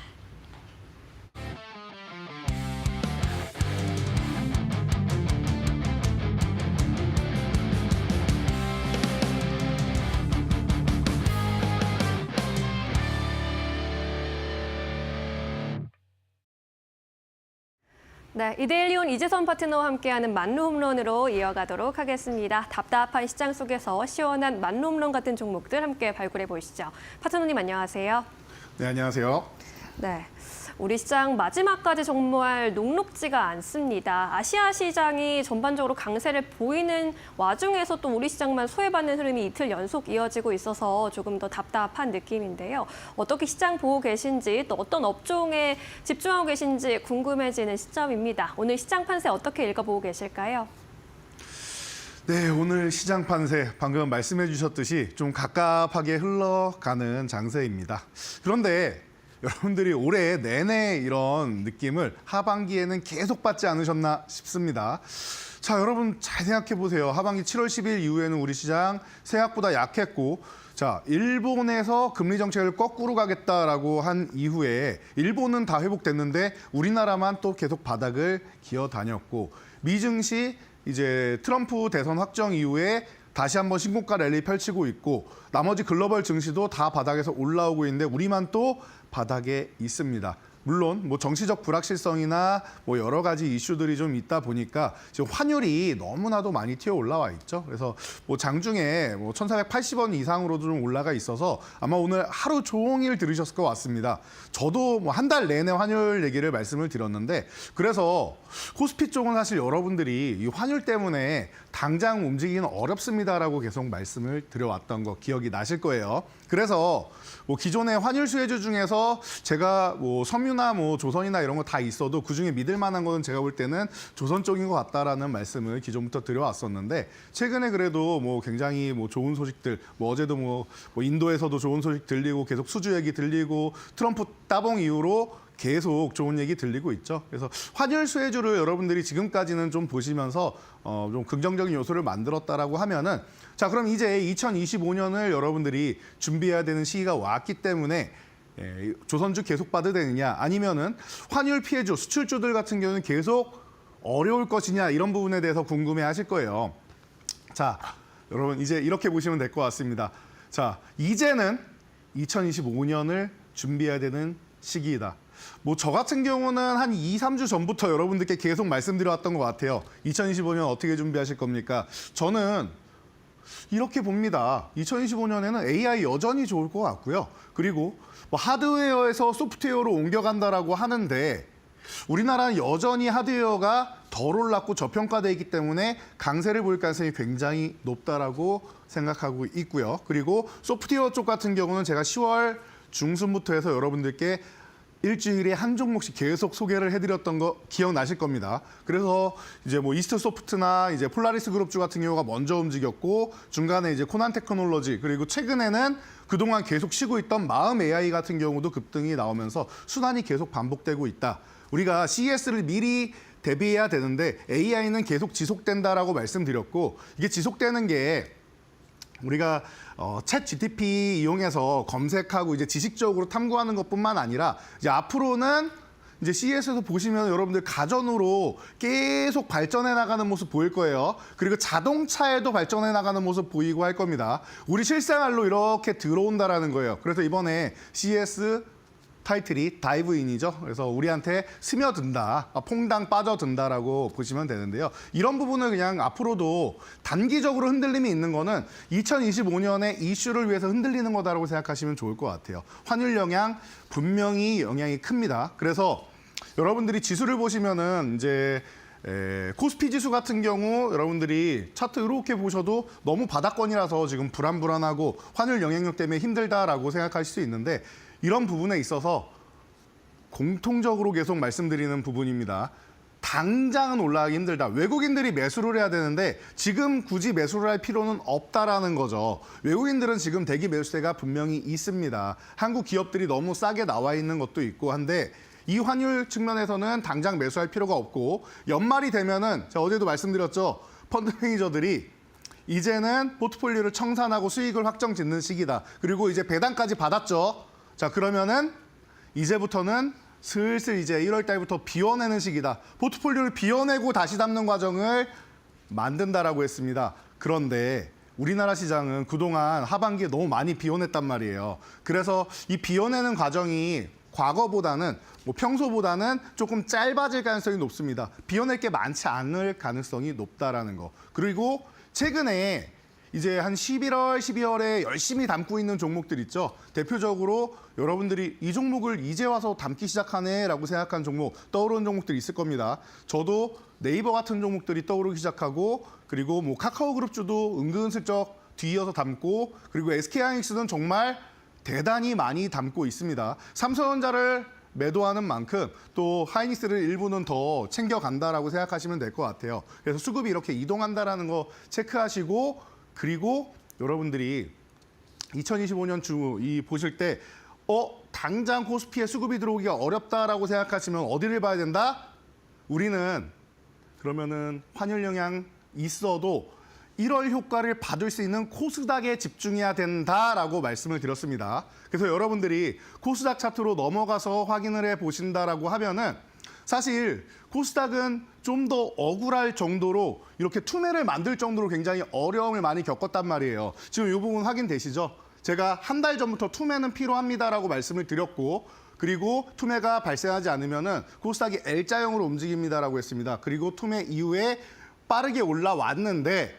네, 이데일리온 이재선 파트너와 함께하는 만루 홈런으로 이어가도록 하겠습니다. 답답한 시장 속에서 시원한 만루 홈런 같은 종목들 함께 발굴해 보시죠. 파트너님 안녕하세요. 네, 안녕하세요. 네, 우리 시장 마지막까지 정말 녹록지가 않습니다. 아시아 시장이 전반적으로 강세를 보이는 와중에서 또 우리 시장만 소외받는 흐름이 이틀 연속 이어지고 있어서 조금 더 답답한 느낌인데요. 어떻게 시장 보고 계신지 또 어떤 업종에 집중하고 계신지 궁금해지는 시점입니다. 오늘 시장 판세 어떻게 읽어보고 계실까요? 네, 오늘 시장 판세 방금 말씀해 주셨듯이 좀 갑갑하게 흘러가는 장세입니다. 그런데 여러분들이 올해 내내 이런 느낌을 하반기에는 계속 받지 않으셨나 싶습니다. 자, 여러분 잘 생각해 보세요. 하반기 7월 10일 이후에는 우리 시장 생각보다 약했고, 자, 일본에서 금리 정책을 거꾸로 가겠다라고 한 이후에 일본은 다 회복됐는데 우리나라만 또 계속 바닥을 기어다녔고, 미증시 이제 트럼프 대선 확정 이후에 다시 한번 신고가 랠리 펼치고 있고, 나머지 글로벌 증시도 다 바닥에서 올라오고 있는데 우리만 또 바닥에 있습니다. 물론 뭐 정치적 불확실성이나 뭐 여러 가지 이슈들이 좀 있다 보니까 지금 환율이 너무나도 많이 튀어 올라와 있죠. 그래서 뭐 장중에 뭐 1,480원 이상으로도 좀 올라가 있어서 아마 오늘 하루 종일 들으셨을 것 같습니다. 저도 뭐 한 달 내내 환율 얘기를 말씀을 드렸는데, 그래서 코스피 쪽은 사실 여러분들이 이 환율 때문에 당장 움직이기는 어렵습니다라고 계속 말씀을 드려왔던 거 기억이 나실 거예요. 그래서 뭐 기존의 환율 수혜주 중에서 제가 뭐 섬유나 뭐 조선이나 이런 거 다 있어도 그중에 믿을 만한 거는 제가 볼 때는 조선 쪽인 것 같다라는 말씀을 기존부터 드려왔었는데, 최근에 그래도 뭐 굉장히 뭐 좋은 소식들, 뭐 어제도 뭐 인도에서도 좋은 소식 들리고 계속 수주 얘기 들리고 트럼프 따봉 이후로 계속 좋은 얘기 들리고 있죠. 그래서 환율 수혜주를 여러분들이 지금까지는 좀 보시면서 좀 긍정적인 요소를 만들었다라고 하면은, 자, 그럼 이제 2025년을 여러분들이 준비해야 되는 시기가 왔기 때문에 조선주 계속 봐도 되느냐, 아니면은 환율 피해주, 수출주들 같은 경우는 계속 어려울 것이냐, 이런 부분에 대해서 궁금해하실 거예요. 자, 여러분 이제 이렇게 보시면 될 것 같습니다. 자, 이제는 2025년을 준비해야 되는 시기이다. 뭐 저 같은 경우는 한 2, 3주 전부터 여러분들께 계속 말씀드려왔던 것 같아요. 2025년 어떻게 준비하실 겁니까? 저는 이렇게 봅니다. 2025년에는 AI 여전히 좋을 것 같고요. 그리고 뭐 하드웨어에서 소프트웨어로 옮겨간다라고 하는데, 우리나라는 여전히 하드웨어가 덜 올랐고 저평가돼 있기 때문에 강세를 보일 가능성이 굉장히 높다라고 생각하고 있고요. 그리고 소프트웨어 쪽 같은 경우는 제가 10월 중순부터 해서 여러분들께 일주일에 한 종목씩 계속 소개를 해드렸던 거 기억나실 겁니다. 그래서 이제 뭐 이스트 소프트나 이제 폴라리스 그룹주 같은 경우가 먼저 움직였고 중간에 이제 코난 테크놀로지 그리고 최근에는 그동안 계속 쉬고 있던 마음 AI 같은 경우도 급등이 나오면서 순환이 계속 반복되고 있다. 우리가 CES를 미리 대비해야 되는데 AI는 계속 지속된다라고 말씀드렸고 이게 지속되는 게 우리가 챗 GTP 이용해서 검색하고 이제 지식적으로 탐구하는 것뿐만 아니라 이제 앞으로는 이제 CES에서 보시면 여러분들 가전으로 계속 발전해 나가는 모습 보일 거예요. 그리고 자동차에도 발전해 나가는 모습 보이고 할 겁니다. 우리 실생활로 이렇게 들어온다라는 거예요. 그래서 이번에 CES 타이틀이 다이브인이죠. 그래서 우리한테 스며든다, 퐁당 빠져든다라고 보시면 되는데요. 이런 부분을 그냥 앞으로도 단기적으로 흔들림이 있는 거는 2025년에 이슈를 위해서 흔들리는 거다라고 생각하시면 좋을 것 같아요. 환율 영향 분명히 영향이 큽니다. 그래서 여러분들이 지수를 보시면은 이제 코스피 지수 같은 경우 여러분들이 차트 이렇게 보셔도 너무 바닥권이라서 지금 불안불안하고 환율 영향력 때문에 힘들다라고 생각하실 수 있는데 이런 부분에 있어서 공통적으로 계속 말씀드리는 부분입니다. 당장은 올라가기 힘들다. 외국인들이 매수를 해야 되는데 지금 굳이 매수를 할 필요는 없다라는 거죠. 외국인들은 지금 대기 매수세가 분명히 있습니다. 한국 기업들이 너무 싸게 나와 있는 것도 있고 한데 이 환율 측면에서는 당장 매수할 필요가 없고 연말이 되면은 제가 어제도 말씀드렸죠. 펀드 매니저들이 이제는 포트폴리오를 청산하고 수익을 확정 짓는 시기다. 그리고 이제 배당까지 받았죠. 자, 그러면은 이제부터는 슬슬 이제 1월 달부터 비워내는 시기다. 포트폴리오를 비워내고 다시 담는 과정을 만든다라고 했습니다. 그런데 우리나라 시장은 그동안 하반기에 너무 많이 비워냈단 말이에요. 그래서 이 비워내는 과정이 과거보다는 평소보다는 조금 짧아질 가능성이 높습니다. 비워낼 게 많지 않을 가능성이 높다라는 거. 그리고 최근에 이제 한 11월, 12월에 열심히 담고 있는 종목들 있죠. 대표적으로 여러분들이 이 종목을 이제 와서 담기 시작하네라고 생각한 종목, 떠오르는 종목들이 있을 겁니다. 저도 네이버 같은 종목들이 떠오르기 시작하고 그리고 뭐 카카오그룹주도 은근슬쩍 뒤이어서 담고 그리고 SK하이닉스는 정말 대단히 많이 담고 있습니다. 삼성전자를 매도하는 만큼 또 하이닉스를 일부는 더 챙겨간다라고 생각하시면 될 것 같아요. 그래서 수급이 이렇게 이동한다라는 거 체크하시고 그리고 여러분들이 2025년 이 보실 때 당장 코스피에 수급이 들어오기가 어렵다라고 생각하시면 어디를 봐야 된다? 우리는 그러면은 환율 영향 있어도 1월 효과를 받을 수 있는 코스닥에 집중해야 된다라고 말씀을 드렸습니다. 그래서 여러분들이 코스닥 차트로 넘어가서 확인을 해 보신다라고 하면은 사실 코스닥은 좀 더 억울할 정도로 이렇게 투매를 만들 정도로 굉장히 어려움을 많이 겪었단 말이에요. 지금 이 부분 확인되시죠? 제가 한 달 전부터 투매는 필요합니다라고 말씀을 드렸고 그리고 투매가 발생하지 않으면은 코스닥이 L자형으로 움직입니다라고 했습니다. 그리고 투매 이후에 빠르게 올라왔는데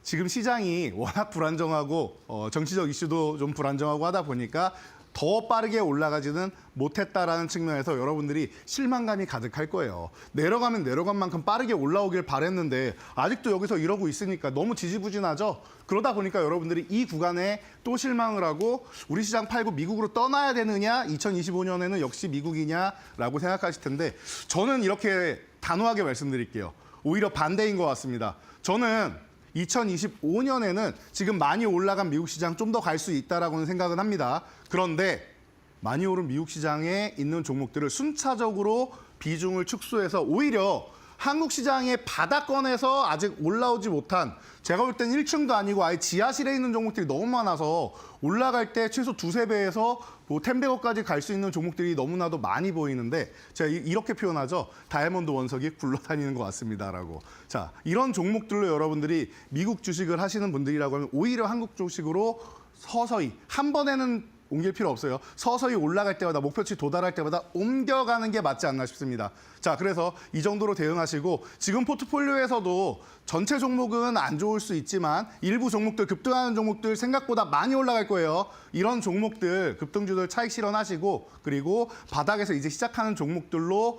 지금 시장이 워낙 불안정하고 정치적 이슈도 좀 불안정하고 하다 보니까 더 빠르게 올라가지는 못했다라는 측면에서 여러분들이 실망감이 가득할 거예요. 내려가면 내려간 만큼 빠르게 올라오길 바랬는데 아직도 여기서 이러고 있으니까 너무 지지부진하죠. 그러다 보니까 여러분들이 이 구간에 또 실망을 하고 우리 시장 팔고 미국으로 떠나야 되느냐 2025년에는 역시 미국이냐라고 생각하실 텐데 저는 이렇게 단호하게 말씀드릴게요. 오히려 반대인 것 같습니다. 저는 2025년에는 지금 많이 올라간 미국 시장 좀 더 갈 수 있다라고는 생각은 합니다. 그런데 많이 오른 미국 시장에 있는 종목들을 순차적으로 비중을 축소해서 오히려 한국 시장의 바닥권에서 아직 올라오지 못한 제가 볼 땐 1층도 아니고 아예 지하실에 있는 종목들이 너무 많아서 올라갈 때 최소 두세 배에서 뭐 10배어까지 갈 수 있는 종목들이 너무나도 많이 보이는데 제가 이렇게 표현하죠. 다이아몬드 원석이 굴러다니는 것 같습니다라고. 자, 이런 종목들로 여러분들이 미국 주식을 하시는 분들이라고 하면 오히려 한국 주식으로 서서히 한 번에는 옮길 필요 없어요. 서서히 올라갈 때마다 목표치 도달할 때마다 옮겨가는 게 맞지 않나 싶습니다. 자, 그래서 이 정도로 대응하시고 지금 포트폴리오에서도 전체 종목은 안 좋을 수 있지만 일부 종목들 급등하는 종목들 생각보다 많이 올라갈 거예요. 이런 종목들 급등주들 차익 실현하시고 그리고 바닥에서 이제 시작하는 종목들로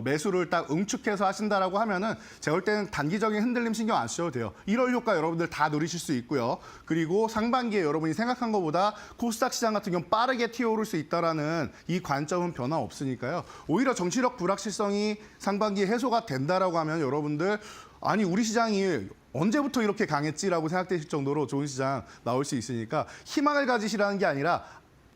매수를 딱 응축해서 하신다라고 하면은 제가 볼 때는 단기적인 흔들림 신경 안 쓰셔도 돼요. 1월 효과 여러분들 다 누리실 수 있고요. 그리고 상반기에 여러분이 생각한 것보다 코스닥 시장 같은 경우 빠르게 튀어오를 수 있다라는 이 관점은 변화 없으니까요. 오히려 정치력 불확실성이 상반기에 해소가 된다라고 하면 여러분들 아니 우리 시장이 언제부터 이렇게 강했지라고 생각되실 정도로 좋은 시장 나올 수 있으니까 희망을 가지시라는 게 아니라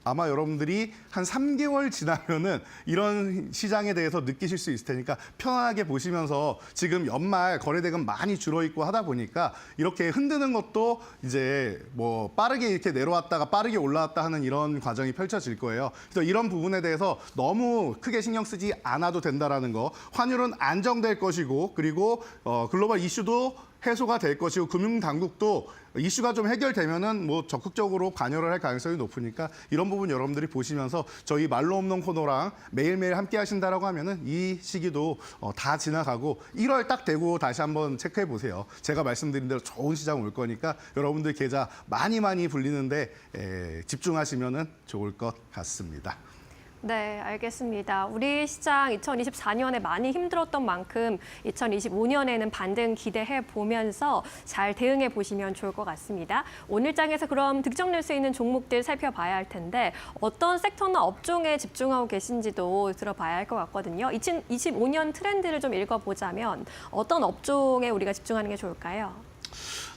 아마 여러분들이 한 3개월 지나면은 이런 시장에 대해서 느끼실 수 있을 테니까 편안하게 보시면서 지금 연말 거래대금 많이 줄어있고 하다 보니까 이렇게 흔드는 것도 이제 뭐 빠르게 이렇게 내려왔다가 빠르게 올라왔다 하는 이런 과정이 펼쳐질 거예요. 그래서 이런 부분에 대해서 너무 크게 신경 쓰지 않아도 된다라는 거. 환율은 안정될 것이고 그리고 글로벌 이슈도 해소가 될 것이고 금융당국도 이슈가 좀 해결되면은 뭐 적극적으로 관여를 할 가능성이 높으니까 이런 부분 여러분들이 보시면서 저희 말로 없는 코너랑 매일매일 함께 하신다라고 하면은 이 시기도 다 지나가고 1월 딱 되고 다시 한번 체크해 보세요. 제가 말씀드린 대로 좋은 시장 올 거니까 여러분들 계좌 많이 불리는데 집중하시면은 좋을 것 같습니다. 네, 알겠습니다. 우리 시장 2024년에 많이 힘들었던 만큼 2025년에는 반등 기대해 보면서 잘 대응해 보시면 좋을 것 같습니다. 오늘 장에서 그럼 득점낼 수 있는 종목들 살펴봐야 할 텐데 어떤 섹터나 업종에 집중하고 계신지도 들어봐야 할 것 같거든요. 2025년 트렌드를 좀 읽어보자면 어떤 업종에 우리가 집중하는 게 좋을까요?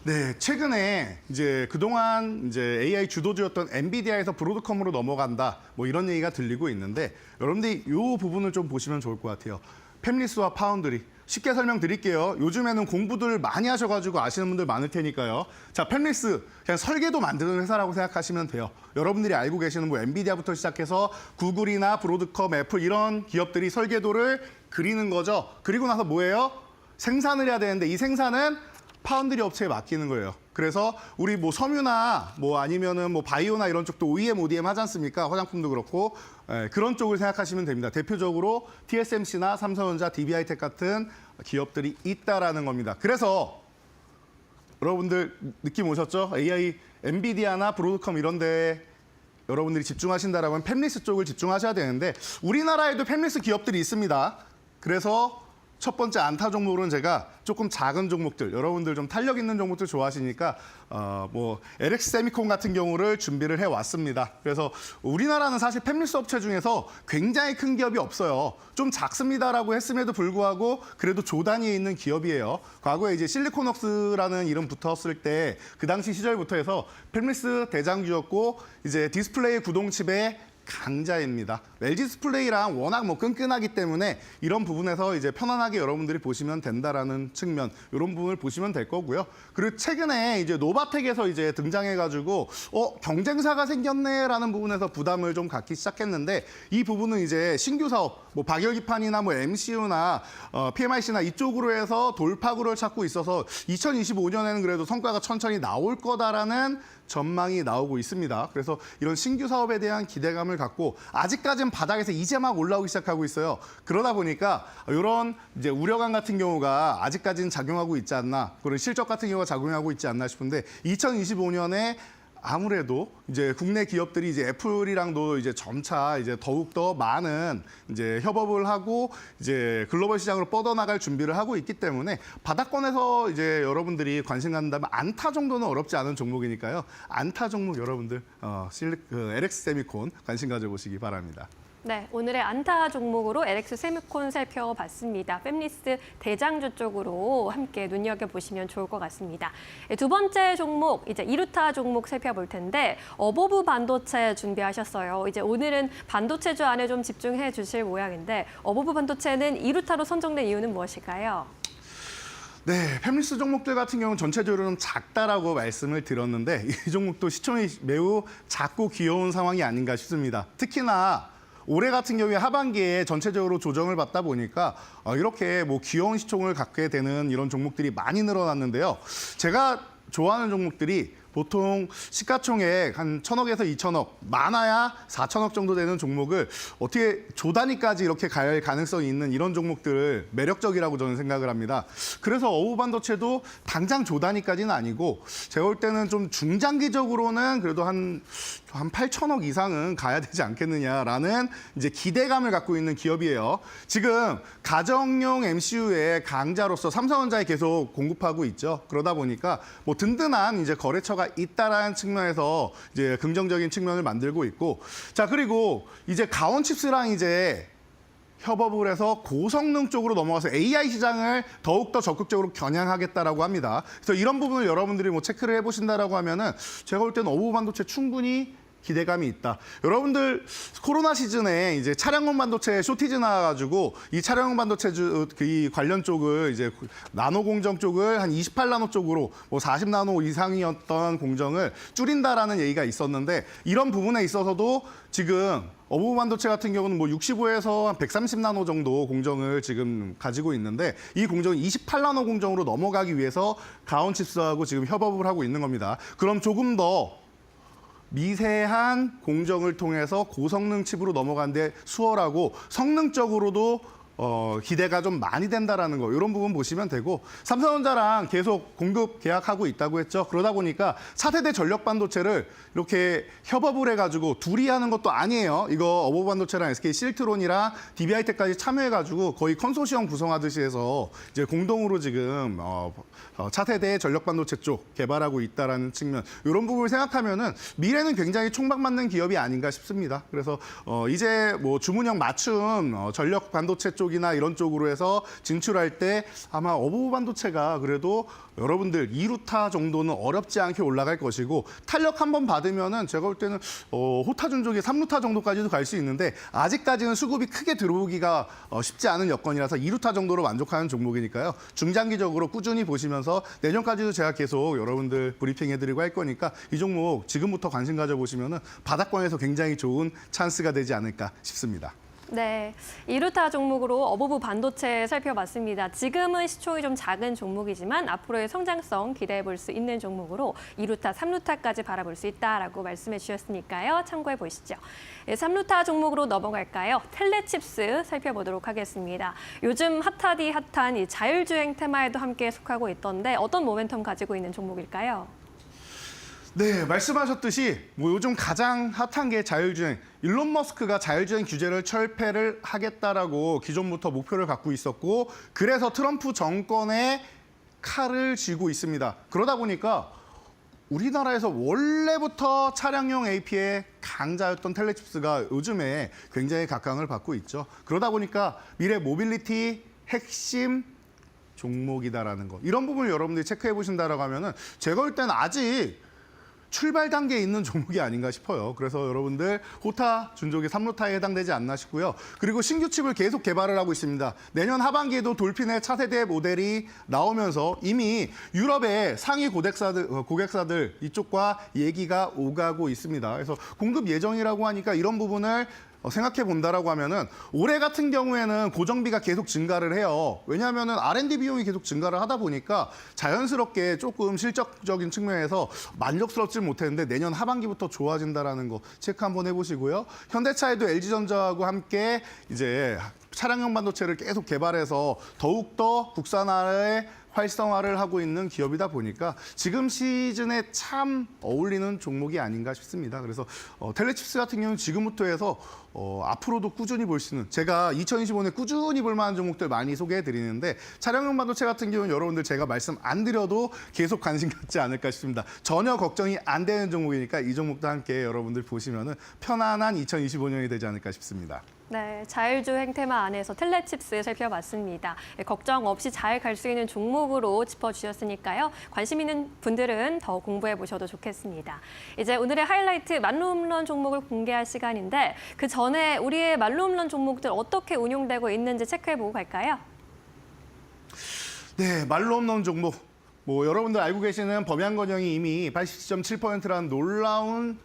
네, 최근에 이제 그동안 이제 AI 주도주였던 엔비디아에서 브로드컴으로 넘어간다. 뭐 이런 얘기가 들리고 있는데 여러분들이 이 부분을 좀 보시면 좋을 것 같아요. 팹리스와 파운드리. 쉽게 설명드릴게요. 요즘에는 공부들 많이 하셔가지고 아시는 분들 많을 테니까요. 자, 팹리스 그냥 설계도 만드는 회사라고 생각하시면 돼요. 여러분들이 알고 계시는 뭐 엔비디아부터 시작해서 구글이나 브로드컴, 애플 이런 기업들이 설계도를 그리는 거죠. 그리고 나서 뭐예요? 생산을 해야 되는데 이 생산은 파운드리 업체에 맡기는 거예요. 그래서 우리 뭐 섬유나 뭐 아니면은 뭐 바이오나 이런 쪽도 OEM, ODM 하지 않습니까? 화장품도 그렇고 그런 쪽을 생각하시면 됩니다. 대표적으로 TSMC나 삼성전자, DB하이텍 같은 기업들이 있다라는 겁니다. 그래서 여러분들 느낌 오셨죠? AI, 엔비디아나 브로드컴 이런 데 여러분들이 집중하신다라면 팹리스 쪽을 집중하셔야 되는데 우리나라에도 팹리스 기업들이 있습니다. 그래서 첫 번째 안타 종목으로는 제가 조금 작은 종목들, 여러분들 좀 탄력 있는 종목들 좋아하시니까 뭐 LX 세미콘 같은 경우를 준비를 해왔습니다. 그래서 우리나라는 사실 팹리스 업체 중에서 굉장히 큰 기업이 없어요. 좀 작습니다라고 했음에도 불구하고 그래도 조단위에 있는 기업이에요. 과거에 이제 실리콘웍스라는 이름 붙었을 때 그 당시 시절부터 해서 팹리스 대장주였고 이제 디스플레이 구동칩의 강자입니다. LG 디스플레이랑 워낙 뭐 끈끈하기 때문에 이런 부분에서 이제 편안하게 여러분들이 보시면 된다라는 측면 이런 부분을 보시면 될 거고요. 그리고 최근에 이제 노바텍에서 이제 등장해가지고 경쟁사가 생겼네라는 부분에서 부담을 좀 갖기 시작했는데 이 부분은 이제 신규 사업 뭐 박열기판이나 뭐 MCU나 PMIC나 이쪽으로 해서 돌파구를 찾고 있어서 2025년에는 그래도 성과가 천천히 나올 거다라는 전망이 나오고 있습니다. 그래서 이런 신규 사업에 대한 기대감을 갖고 아직까지는 바닥에서 이제 막 올라오기 시작하고 있어요. 그러다 보니까 이런 이제 우려감 같은 경우가 아직까지는 작용하고 있지 않나, 그리고 실적 같은 경우가 작용하고 있지 않나 싶은데 2025년에 아무래도 이제 국내 기업들이 이제 애플이랑도 이제 점차 이제 더욱더 많은 이제 협업을 하고 이제 글로벌 시장으로 뻗어나갈 준비를 하고 있기 때문에 바닥권에서 이제 여러분들이 관심 갖는다면 안타 정도는 어렵지 않은 종목이니까요. 안타 종목 여러분들 LX 세미콘 관심 가져보시기 바랍니다. 네, 오늘의 안타 종목으로 LX 세미콘 살펴봤습니다. 팹리스 대장주 쪽으로 함께 눈여겨보시면 좋을 것 같습니다. 두 번째 종목, 이제 이루타 종목 살펴볼 텐데 어보브 반도체 준비하셨어요. 이제 오늘은 반도체주 안에 좀 집중해 주실 모양인데 어보브 반도체는 이루타로 선정된 이유는 무엇일까요? 네, 팹리스 종목들 같은 경우는 전체적으로는 작다라고 말씀을 드렸는데 이 종목도 시총이 매우 작고 귀여운 상황이 아닌가 싶습니다. 특히나 올해 같은 경우에 하반기에 전체적으로 조정을 받다 보니까 이렇게 뭐 귀여운 시총을 갖게 되는 이런 종목들이 많이 늘어났는데요. 제가 좋아하는 종목들이 보통 시가총액 한 1,000억에서 2,000억, 많아야 4,000억 정도 되는 종목을 어떻게 조 단위까지 이렇게 갈 가능성이 있는 이런 종목들을 매력적이라고 저는 생각을 합니다. 그래서 어부 반도체도 당장 조 단위까지는 아니고 제가 볼 때는 좀 중장기적으로는 그래도 한 8,000억 이상은 가야 되지 않겠느냐라는 이제 기대감을 갖고 있는 기업이에요. 지금 가정용 MCU의 강자로서 삼성전자에 계속 공급하고 있죠. 그러다 보니까 뭐 든든한 이제 거래처가 있다라는 측면에서 이제 긍정적인 측면을 만들고 있고, 자 그리고 이제 가온칩스랑 이제 협업을 해서 고성능 쪽으로 넘어가서 AI 시장을 더욱더 적극적으로 겨냥하겠다라고 합니다. 그래서 이런 부분을 여러분들이 뭐 체크를 해보신다라고 하면은 제가 볼 때는 어부 반도체 충분히 기대감이 있다. 여러분들 코로나 시즌에 이제 차량용 반도체 쇼티지 나와가지고 이 차량용 반도체 이 관련 쪽을 이제 나노 공정 쪽을 한 28나노 쪽으로 뭐 40나노 이상이었던 공정을 줄인다라는 얘기가 있었는데, 이런 부분에 있어서도 지금 어부 반도체 같은 경우는 뭐 65에서 한 130나노 정도 공정을 지금 가지고 있는데, 이 공정은 28나노 공정으로 넘어가기 위해서 가온칩스하고 지금 협업을 하고 있는 겁니다. 그럼 조금 더 미세한 공정을 통해서 고성능 칩으로 넘어가는데 수월하고 성능적으로도 기대가 좀 많이 된다라는 거, 이런 부분 보시면 되고, 삼성전자랑 계속 공급 계약하고 있다고 했죠. 그러다 보니까 4세대 전력 반도체를 이렇게 협업을 해가지고 둘이 하는 것도 아니에요. 이거 어보 반도체랑 SK 실트론이랑 DB하이텍까지 참여해가지고 거의 컨소시엄 구성하듯이 해서 이제 공동으로 지금 차세대 전력 반도체 쪽 개발하고 있다라는 측면, 이런 부분을 생각하면은 미래는 굉장히 촉망받는 기업이 아닌가 싶습니다. 그래서 이제 뭐 주문형 맞춤 전력 반도체 쪽이나 이런 쪽으로 해서 진출할 때 아마 어부 반도체가 그래도 여러분들 2루타 정도는 어렵지 않게 올라갈 것이고, 탄력 한번 받으면은 제가 볼 때는 호타 준족이 3루타 정도까지도 갈 수 있는데, 아직까지는 수급이 크게 들어오기가 쉽지 않은 여건이라서 2루타 정도로 만족하는 종목이니까요. 중장기적으로 꾸준히 보시면서 내년까지도 제가 계속 여러분들 브리핑해드리고 할 거니까 이 종목 지금부터 관심 가져보시면은 바닥권에서 굉장히 좋은 찬스가 되지 않을까 싶습니다. 네, 2루타 종목으로 어부부 반도체 살펴봤습니다. 지금은 시총이 좀 작은 종목이지만 앞으로의 성장성 기대해 볼 수 있는 종목으로 2루타, 3루타까지 바라볼 수 있다라고 말씀해 주셨으니까요. 참고해 보시죠. 3루타 종목으로 넘어갈까요? 텔레칩스 살펴보도록 하겠습니다. 요즘 핫하디 핫한 이 자율주행 테마에도 함께 속하고 있던데 어떤 모멘텀 가지고 있는 종목일까요? 네, 말씀하셨듯이 뭐 요즘 가장 핫한 게 자율주행. 일론 머스크가 자율주행 규제를 철폐를 하겠다라고 기존부터 목표를 갖고 있었고, 그래서 트럼프 정권의 칼을 쥐고 있습니다. 그러다 보니까 우리나라에서 원래부터 차량용 AP의 강자였던 텔레칩스가 요즘에 굉장히 각광을 받고 있죠. 그러다 보니까 미래 모빌리티 핵심 종목이다라는 거, 이런 부분을 여러분들이 체크해 보신다라고 하면은 제가 볼 때는 아직 출발 단계에 있는 종목이 아닌가 싶어요. 그래서 여러분들 호타, 준족이 3루타에 해당되지 않나 싶고요. 그리고 신규 칩을 계속 개발을 하고 있습니다. 내년 하반기에도 돌핀의 차세대 모델이 나오면서 이미 유럽의 상위 고객사들 이쪽과 얘기가 오가고 있습니다. 그래서 공급 예정이라고 하니까 이런 부분을 생각해 본다라고 하면은 올해 같은 경우에는 고정비가 계속 증가를 해요. 왜냐하면은 R&D 비용이 계속 증가를 하다 보니까 자연스럽게 조금 실적적인 측면에서 만족스럽지 못했는데 내년 하반기부터 좋아진다라는 거 체크 한번 해보시고요. 현대차에도 LG전자하고 함께 이제 차량용 반도체를 계속 개발해서 더욱더 국산화에 활성화를 하고 있는 기업이다 보니까 지금 시즌에 참 어울리는 종목이 아닌가 싶습니다. 그래서 텔레칩스 같은 경우는 지금부터 해서 앞으로도 꾸준히 볼 수 있는, 제가 2025년에 꾸준히 볼 만한 종목들 많이 소개해 드리는데, 차량용 반도체 같은 경우는 여러분들 제가 말씀 안 드려도 계속 관심 갖지 않을까 싶습니다. 전혀 걱정이 안 되는 종목이니까 이 종목도 함께 여러분들 보시면은 편안한 2025년이 되지 않을까 싶습니다. 네, 자율주행 테마 안에서 텔레칩스 살펴봤습니다. 걱정 없이 잘 갈 수 있는 종목으로 짚어주셨으니까요. 관심 있는 분들은 더 공부해 보셔도 좋겠습니다. 이제 오늘의 하이라이트 만루 홈런 종목을 공개할 시간인데, 그 전에 우리의 만루 홈런 종목들 어떻게 운용되고 있는지 체크해 보고 갈까요? 네, 말로 없는 종목. 뭐 여러분들 알고 계시는 범양건영이 이미 80.7%라는 놀라운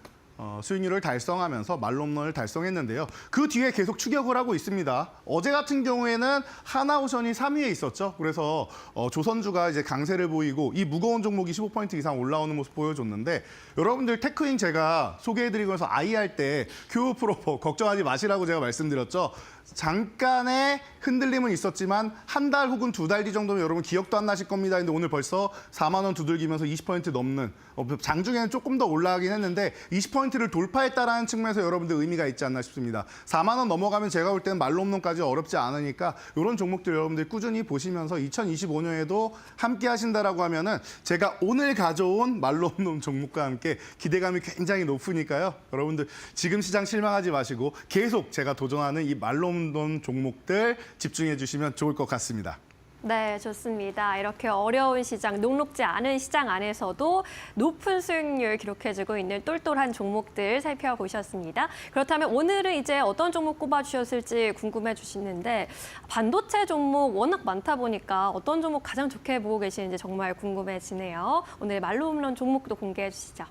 수익률을 달성하면서 말홈런을 달성했는데요. 그 뒤에 계속 추격을 하고 있습니다. 어제 같은 경우에는 하나오션이 3위에 있었죠. 그래서 조선주가 이제 강세를 보이고 이 무거운 종목이 15포인트 이상 올라오는 모습 보여줬는데 여러분들 테크인 제가 소개해드리고 나서 아이할 때 교육 프로 걱정하지 마시라고 제가 말씀드렸죠. 잠깐의 흔들림은 있었지만 한 달 혹은 2달 뒤 정도면 여러분 기억도 안 나실 겁니다. 근데 오늘 벌써 4만 원 두들기면서 20% 넘는 장중에는 조금 더 올라가긴 했는데 20%를 돌파했다라는 측면에서 여러분들 의미가 있지 않나 싶습니다. 4만 원 넘어가면 제가 볼 때는 말홈런까지 어렵지 않으니까 이런 종목들 여러분들 꾸준히 보시면서 2025년에도 함께 하신다라고 하면은 제가 오늘 가져온 말홈런 종목과 함께 기대감이 굉장히 높으니까요. 여러분들 지금 시장 실망하지 마시고 계속 제가 도전하는 이 말홈런 종목들 집중해 주시면 좋을 것 같습니다. 네, 좋습니다. 이렇게 어려운 시장, 녹록지 않은 시장 안에서도 높은 수익률 기록해주고 있는 똘똘한 종목들 살펴보셨습니다. 그렇다면 오늘은 이제 어떤 종목 꼽아주셨을지 궁금해 주시는데 반도체 종목 워낙 많다 보니까 어떤 종목 가장 좋게 보고 계시는지 정말 궁금해지네요. 오늘 말홈런 종목도 공개해 주시죠.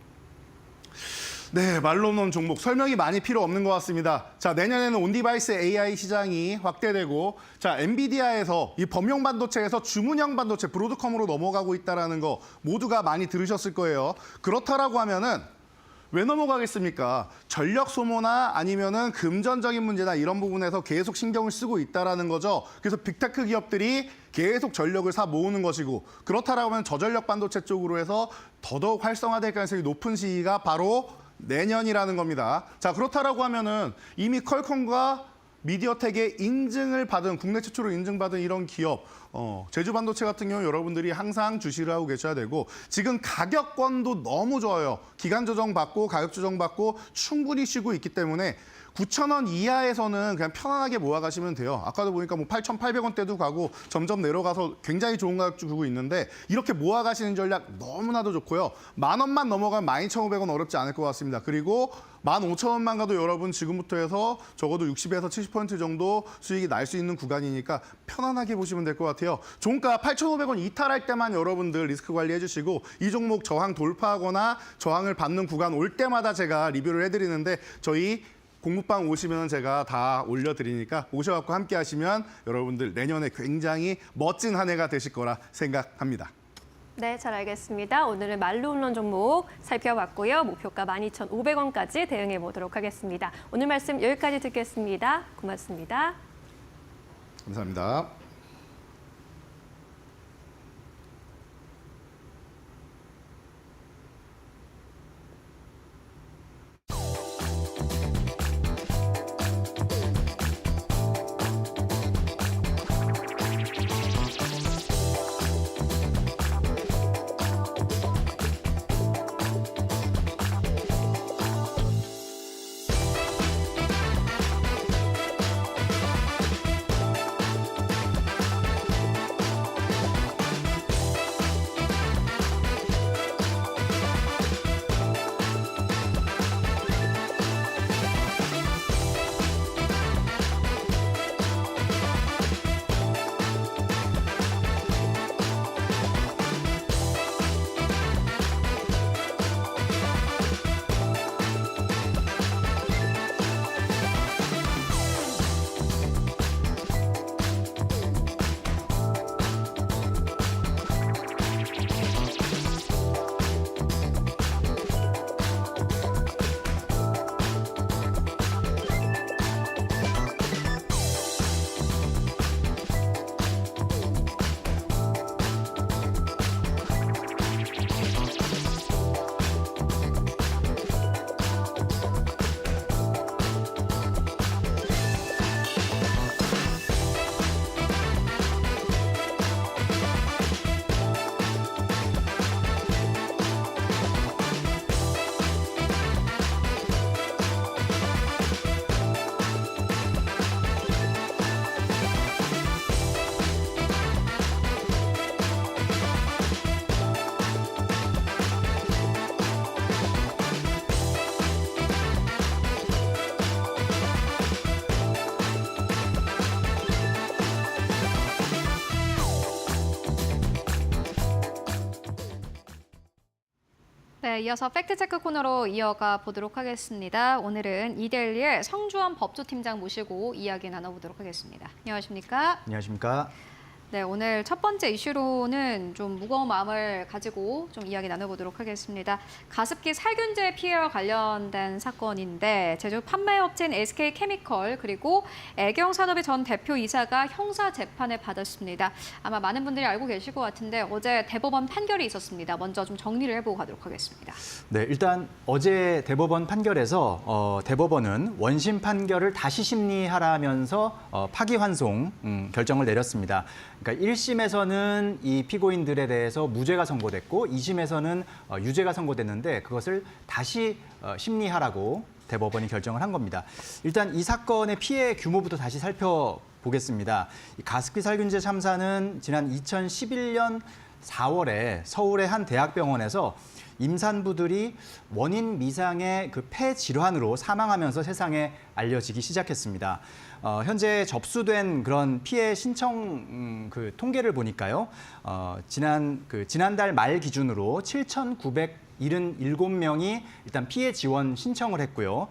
네, 말홈런 종목 설명이 많이 필요 없는 것 같습니다. 자, 내년에는 온디바이스 AI 시장이 확대되고 자, 엔비디아에서 이 범용 반도체에서 주문형 반도체 브로드컴으로 넘어가고 있다는 거 모두가 많이 들으셨을 거예요. 그렇다라고 하면은 왜 넘어가겠습니까? 전력 소모나 아니면은 금전적인 문제나 이런 부분에서 계속 신경을 쓰고 있다라는 거죠. 그래서 빅테크 기업들이 계속 전력을 사 모으는 것이고 그렇다라고 하면 저전력 반도체 쪽으로 해서 더더욱 활성화될 가능성이 높은 시기가 바로 내년이라는 겁니다. 자, 그렇다라고 하면은 이미 퀄컴과 미디어텍의 인증을 받은 국내 최초로 인증받은 이런 기업 제주반도체 같은 경우 여러분들이 항상 주시를 하고 계셔야 되고 지금 가격권도 너무 좋아요. 기간 조정 받고 가격 조정 받고 충분히 쉬고 있기 때문에 9,000원 이하에서는 그냥 편안하게 모아가시면 돼요. 아까도 보니까 뭐 8,800원대도 가고 점점 내려가서 굉장히 좋은 가격 주고 있는데 이렇게 모아가시는 전략 너무나도 좋고요. 10,000원만 넘어가면 12,500원 어렵지 않을 것 같습니다. 그리고 15,000원만 가도 여러분 지금부터 해서 적어도 60에서 70% 정도 수익이 날 수 있는 구간이니까 편안하게 보시면 될 것 같아요. 종가 8,500원 이탈할 때만 여러분들 리스크 관리해 주시고 이 종목 저항 돌파하거나 저항을 받는 구간 올 때마다 제가 리뷰를 해드리는데 저희 공부방 오시면 제가 다 올려드리니까 오셔갖고 함께 하시면 여러분들 내년에 굉장히 멋진 한 해가 되실 거라 생각합니다. 네, 잘 알겠습니다. 오늘은 말홈런 종목 살펴봤고요. 목표가 12,500원까지 대응해 보도록 하겠습니다. 오늘 말씀 여기까지 듣겠습니다. 고맙습니다. 감사합니다. 네, 이어서 팩트체크 코너로 이어가 보도록 하겠습니다. 오늘은 이데일리의 성주환 법조팀장 모시고 이야기 나눠보도록 하겠습니다. 안녕하십니까? 안녕하십니까? 네, 오늘 첫 번째 이슈로는 좀 무거운 마음을 가지고 좀 이야기 나눠보도록 하겠습니다. 가습기 살균제 피해와 관련된 사건인데 제조 판매업체인 SK케미컬 그리고 애경산업의 전 대표이사가 형사 재판을 받았습니다. 아마 많은 분들이 알고 계실 것 같은데 어제 대법원 판결이 있었습니다. 먼저 좀 정리를 해보고 가도록 하겠습니다. 네, 일단 어제 대법원 판결에서 대법원은 원심 판결을 다시 심리하라면서 파기환송 결정을 내렸습니다. 그러니까 1심에서는 이 피고인들에 대해서 무죄가 선고됐고 2심에서는 유죄가 선고됐는데 그것을 다시 심리하라고 대법원이 결정을 한 겁니다. 일단 이 사건의 피해 규모부터 다시 살펴보겠습니다. 이 가습기 살균제 참사는 지난 2011년 4월에 서울의 한 대학병원에서 임산부들이 원인 미상의 그 폐 질환으로 사망하면서 세상에 알려지기 시작했습니다. 현재 접수된 그런 피해 신청 그 통계를 보니까요. 지난달 말 기준으로 7,977명이 일단 피해 지원 신청을 했고요.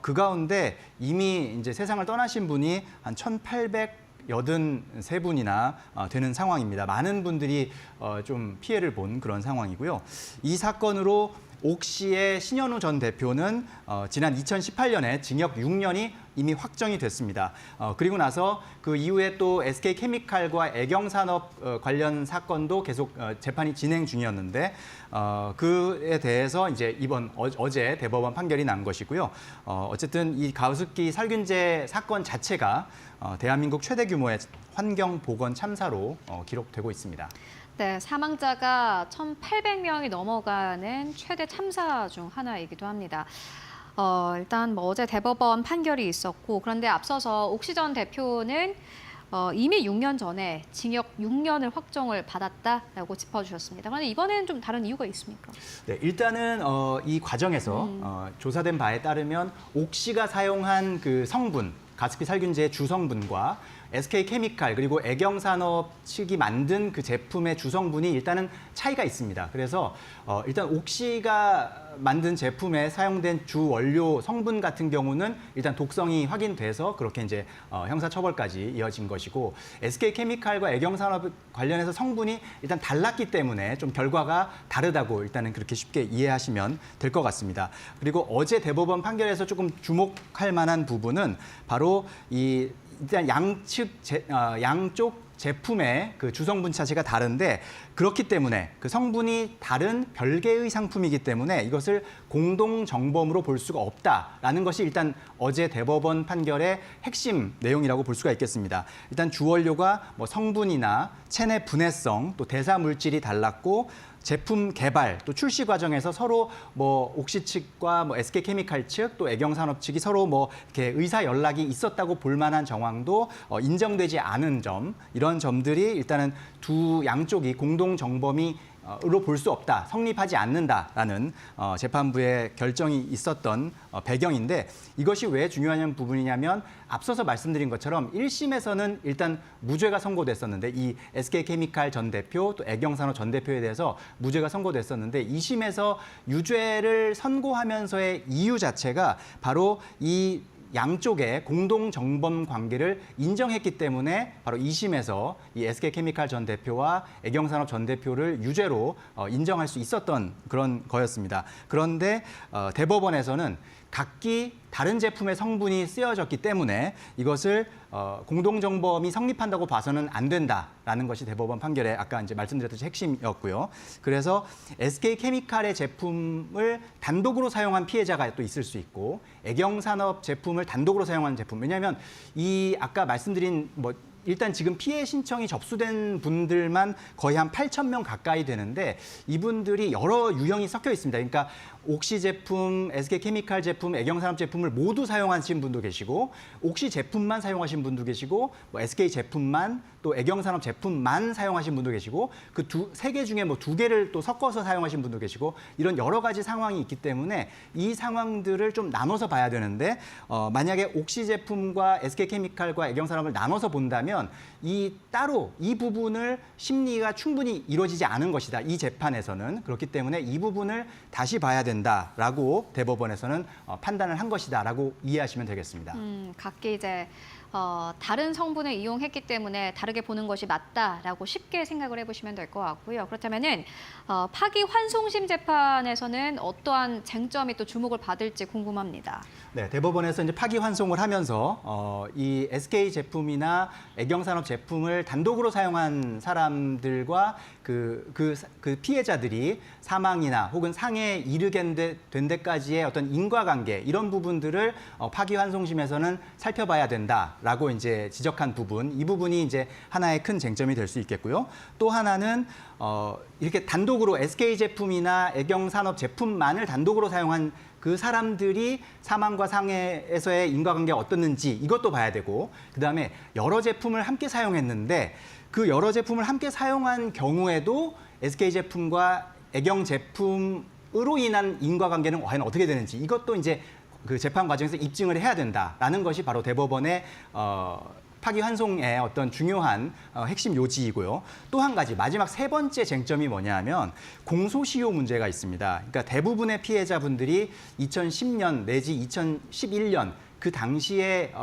그 가운데 이미 이제 세상을 떠나신 분이 한 1,883분이나 되는 상황입니다. 많은 분들이 좀 피해를 본 그런 상황이고요. 이 사건으로 옥시의 신현우 전 대표는 지난 2018년에 징역 6년이 이미 확정이 됐습니다. 그리고 나서 그 이후에 또 SK케미칼과 애경산업 관련 사건도 계속 재판이 진행 중이었는데 그에 대해서 이제 어제 대법원 판결이 난 것이고요. 어쨌든 이 가습기 살균제 사건 자체가 대한민국 최대 규모의 환경 보건 참사로 기록되고 있습니다. 네, 사망자가 1,800명이 넘어가는 최대 참사 중 하나이기도 합니다. 일단 뭐 어제 대법원 판결이 있었고 그런데 앞서서 옥시 전 대표는 이미 6년 전에 징역 6년을 확정을 받았다라고 짚어주셨습니다. 그런데 이번에는 좀 다른 이유가 있습니까? 네, 일단은 이 과정에서 조사된 바에 따르면 옥시가 사용한 그 성분, 가습기 살균제의 주성분과 SK케미칼 그리고 애경산업 측이 만든 그 제품의 주성분이 일단은 차이가 있습니다. 그래서 일단 옥시가 만든 제품에 사용된 주 원료 성분 같은 경우는 일단 독성이 확인돼서 그렇게 이제 형사처벌까지 이어진 것이고 SK케미칼과 애경산업 관련해서 성분이 일단 달랐기 때문에 좀 결과가 다르다고 일단은 그렇게 쉽게 이해하시면 될 것 같습니다. 그리고 어제 대법원 판결에서 조금 주목할 만한 부분은 바로 일단 양쪽 제품의 그 주성분 차지가 다른데 그렇기 때문에 그 성분이 다른 별개의 상품이기 때문에 이것을 공동 정범으로 볼 수가 없다라는 것이 일단 어제 대법원 판결의 핵심 내용이라고 볼 수가 있겠습니다. 일단 주원료가 뭐 성분이나 체내 분해성 또 대사 물질이 달랐고 제품 개발 또 출시 과정에서 서로 뭐 옥시 측과 뭐 SK케미칼 측 또 애경산업 측이 서로 뭐 이렇게 의사 연락이 있었다고 볼 만한 정황도 인정되지 않은 점 이런 점들이 일단은 두 양쪽이 공동 정범이 으로 볼 수 없다, 성립하지 않는다라는 재판부의 결정이 있었던 배경인데 이것이 왜 중요한 부분이냐면 앞서서 말씀드린 것처럼 1심에서는 일단 무죄가 선고됐었는데 이 SK케미칼 전 대표 또 애경산업 전 대표에 대해서 무죄가 선고됐었는데 2심에서 유죄를 선고하면서의 이유 자체가 바로 이 양쪽의 공동 정범 관계를 인정했기 때문에 바로 2심에서 이 SK케미칼 전 대표와 애경산업 전 대표를 유죄로 인정할 수 있었던 그런 거였습니다. 그런데 대법원에서는 각기 다른 제품의 성분이 쓰여졌기 때문에 이것을 공동정범이 성립한다고 봐서는 안 된다라는 것이 대법원 판결의 아까 이제 말씀드렸듯이 핵심이었고요. 그래서 SK케미칼의 제품을 단독으로 사용한 피해자가 또 있을 수 있고 애경산업 제품을 단독으로 사용한 제품. 왜냐하면 이 아까 말씀드린 일단 지금 피해 신청이 접수된 분들만 거의 한 8,000명 가까이 되는데 이분들이 여러 유형이 섞여 있습니다. 그러니까 옥시 제품, SK케미칼 제품, 애경산업 제품을 모두 사용하신 분도 계시고 옥시 제품만 사용하신 분도 계시고 뭐 SK 제품만 또 애경산업 제품만 사용하신 분도 계시고 그 세 개 중에 뭐 2개를 또 섞어서 사용하신 분도 계시고 이런 여러 가지 상황이 있기 때문에 이 상황들을 좀 나눠서 봐야 되는데 만약에 옥시 제품과 SK케미칼과 애경산업을 나눠서 본다면 왜냐하면 따로 이 부분을 심리가 충분히 이루어지지 않은 것이다. 이 재판에서는. 그렇기 때문에 이 부분을 다시 봐야 된다라고 대법원에서는 판단을 한 것이다라고 이해하시면 되겠습니다. 각기 이제 다른 성분을 이용했기 때문에 다르게 보는 것이 맞다라고 쉽게 생각을 해보시면 될 것 같고요. 그렇다면은 파기환송심 재판에서는 어떠한 쟁점이 또 주목을 받을지 궁금합니다. 네, 대법원에서 이제 파기환송을 하면서 이 SK 제품이나 애경산업 제품을 단독으로 사용한 사람들과 그 피해자들이 사망이나 혹은 상해에 이르게 된 데까지의 어떤 인과관계 이런 부분들을 파기환송심에서는 살펴봐야 된다라고 이제 지적한 부분, 이 부분이 이제 하나의 큰 쟁점이 될 수 있겠고요. 또 하나는 이렇게 단독으로 SK 제품이나 애경산업 제품만을 단독으로 사용한 그 사람들이 사망과 상해에서의 인과관계가 어떻는지 이것도 봐야 되고, 그다음에 여러 제품을 함께 사용했는데 그 여러 제품을 함께 사용한 경우에도 SK 제품과 애경 제품으로 인한 인과관계는 과연 어떻게 되는지 이것도 이제 그 재판 과정에서 입증을 해야 된다라는 것이 바로 대법원의 파기환송의 어떤 중요한 핵심 요지이고요. 또 한 가지 마지막 세 번째 쟁점이 뭐냐면 공소시효 문제가 있습니다. 그러니까 대부분의 피해자분들이 2010년 내지 2011년 그 당시에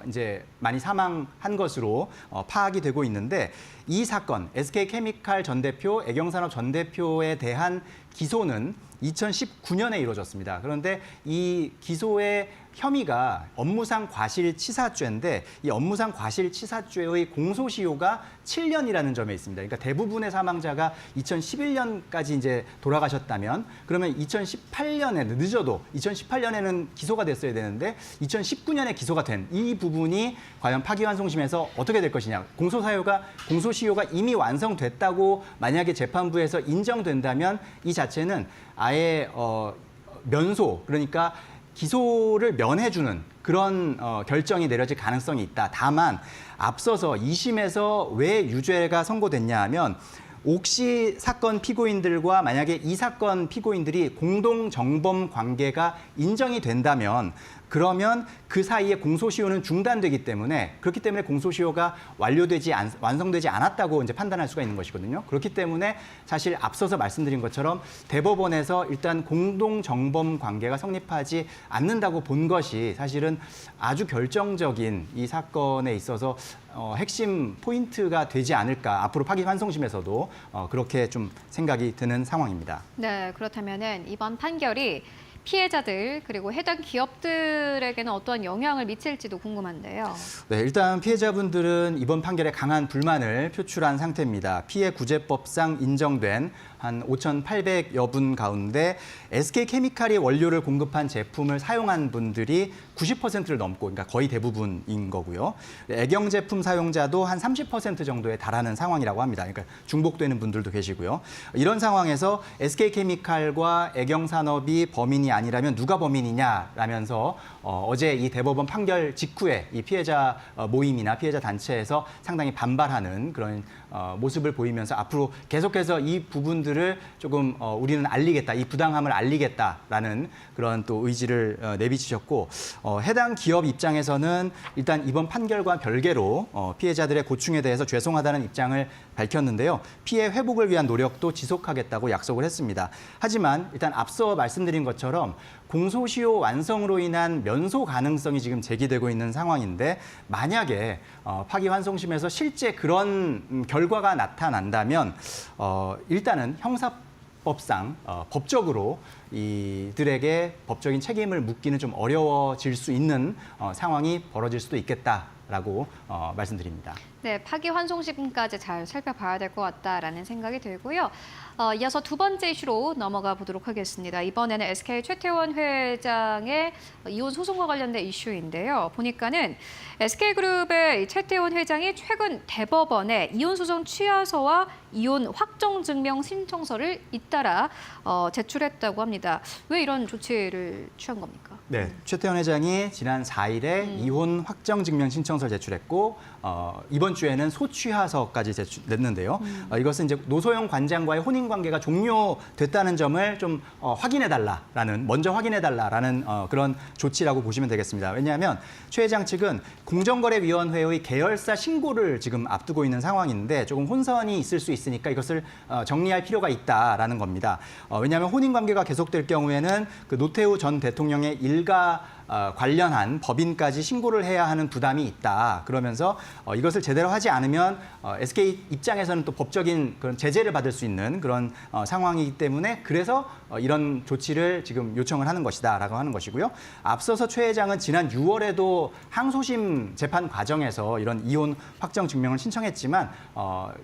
이제 많이 사망한 것으로 파악이 되고 있는데, 이 사건 SK케미칼 전 대표, 애경산업 전 대표에 대한 기소는 2019년에 이루어졌습니다. 그런데 이 기소의 혐의가 업무상 과실치사죄인데 이 업무상 과실치사죄의 공소시효가 7년이라는 점에 있습니다. 그러니까 대부분의 사망자가 2011년까지 이제 돌아가셨다면 그러면 2018년에 늦어도 2018년에는 기소가 됐어야 되는데 2019년에 기소가 된 이 부분이 과연 파기환송심에서 어떻게 될 것이냐. 공소시효가 이미 완성됐다고 만약에 재판부에서 인정된다면 이 자체는 아예 면소, 그러니까 기소를 면해주는 그런 결정이 내려질 가능성이 있다. 다만 앞서서 2심에서 왜 유죄가 선고됐냐 하면 옥시 사건 피고인들과 만약에 이 사건 피고인들이 공동 정범 관계가 인정이 된다면 그러면 그 사이에 공소시효는 중단되기 때문에, 그렇기 때문에 공소시효가 완성되지 않았다고 이제 판단할 수가 있는 것이거든요. 그렇기 때문에 사실 앞서서 말씀드린 것처럼 대법원에서 일단 공동 정범 관계가 성립하지 않는다고 본 것이 사실은 아주 결정적인 이 사건에 있어서 핵심 포인트가 되지 않을까. 앞으로 파기환송심에서도 그렇게 좀 생각이 드는 상황입니다. 네, 그렇다면은 이번 판결이 피해자들 그리고 해당 기업들에게는 어떠한 영향을 미칠지도 궁금한데요. 네, 일단 피해자분들은 이번 판결에 강한 불만을 표출한 상태입니다. 피해구제법상 인정된 한 5,800여 분 가운데 SK케미칼이 원료를 공급한 제품을 사용한 분들이 90%를 넘고, 그러니까 거의 대부분인 거고요. 애경 제품 사용자도 한 30% 정도에 달하는 상황이라고 합니다. 그러니까 중복되는 분들도 계시고요. 이런 상황에서 SK케미칼과 애경산업이 범인이 아니라면 누가 범인이냐라면서 어제 이 대법원 판결 직후에 이 피해자 모임이나 피해자 단체에서 상당히 반발하는 그런 모습을 보이면서 앞으로 계속해서 이 부분들을 조금 우리는 알리겠다, 이 부당함을 알리겠다라는 그런 또 의지를 내비치셨고, 해당 기업 입장에서는 일단 이번 판결과 별개로 피해자들의 고충에 대해서 죄송하다는 입장을 밝혔는데요. 피해 회복을 위한 노력도 지속하겠다고 약속을 했습니다. 하지만 일단 앞서 말씀드린 것처럼 공소시효 완성으로 인한 면소 가능성이 지금 제기되고 있는 상황인데, 만약에 파기환송심에서 실제 그런 결과가 나타난다면 일단은 형사법상 법적으로 이들에게 법적인 책임을 묻기는 좀 어려워질 수 있는 상황이 벌어질 수도 있겠다라고 말씀드립니다. 네, 파기환송심까지 잘 살펴봐야 될 것 같다라는 생각이 들고요. 이어서 두 번째 이슈로 넘어가 보도록 하겠습니다. 이번에는 SK 최태원 회장의 이혼 소송과 관련된 이슈인데요. 보니까는 SK그룹의 최태원 회장이 최근 대법원에 이혼 소송 취하서와 이혼 확정 증명 신청서를 잇따라 제출했다고 합니다. 왜 이런 조치를 취한 겁니까? 네, 최태원 회장이 지난 4일에 이혼 확정 증명 신청서를 제출했고 이번 이번 주에는 소취하서까지 냈는데요. 이것은 이제 노소영 관장과의 혼인 관계가 종료됐다는 점을 좀 먼저 확인해달라라는 그런 조치라고 보시면 되겠습니다. 왜냐하면 최 회장 측은 공정거래위원회의 계열사 신고를 지금 앞두고 있는 상황인데 조금 혼선이 있을 수 있으니까 이것을 정리할 필요가 있다라는 겁니다. 왜냐하면 혼인 관계가 계속될 경우에는 그 노태우 전 대통령의 일가 관련한 법인까지 신고를 해야 하는 부담이 있다. 그러면서 이것을 제대로 하지 않으면 SK 입장에서는 또 법적인 그런 제재를 받을 수 있는 그런 상황이기 때문에 그래서 이런 조치를 지금 요청을 하는 것이다라고 하는 것이고요. 앞서서 최 회장은 지난 6월에도 항소심 재판 과정에서 이런 이혼 확정 증명을 신청했지만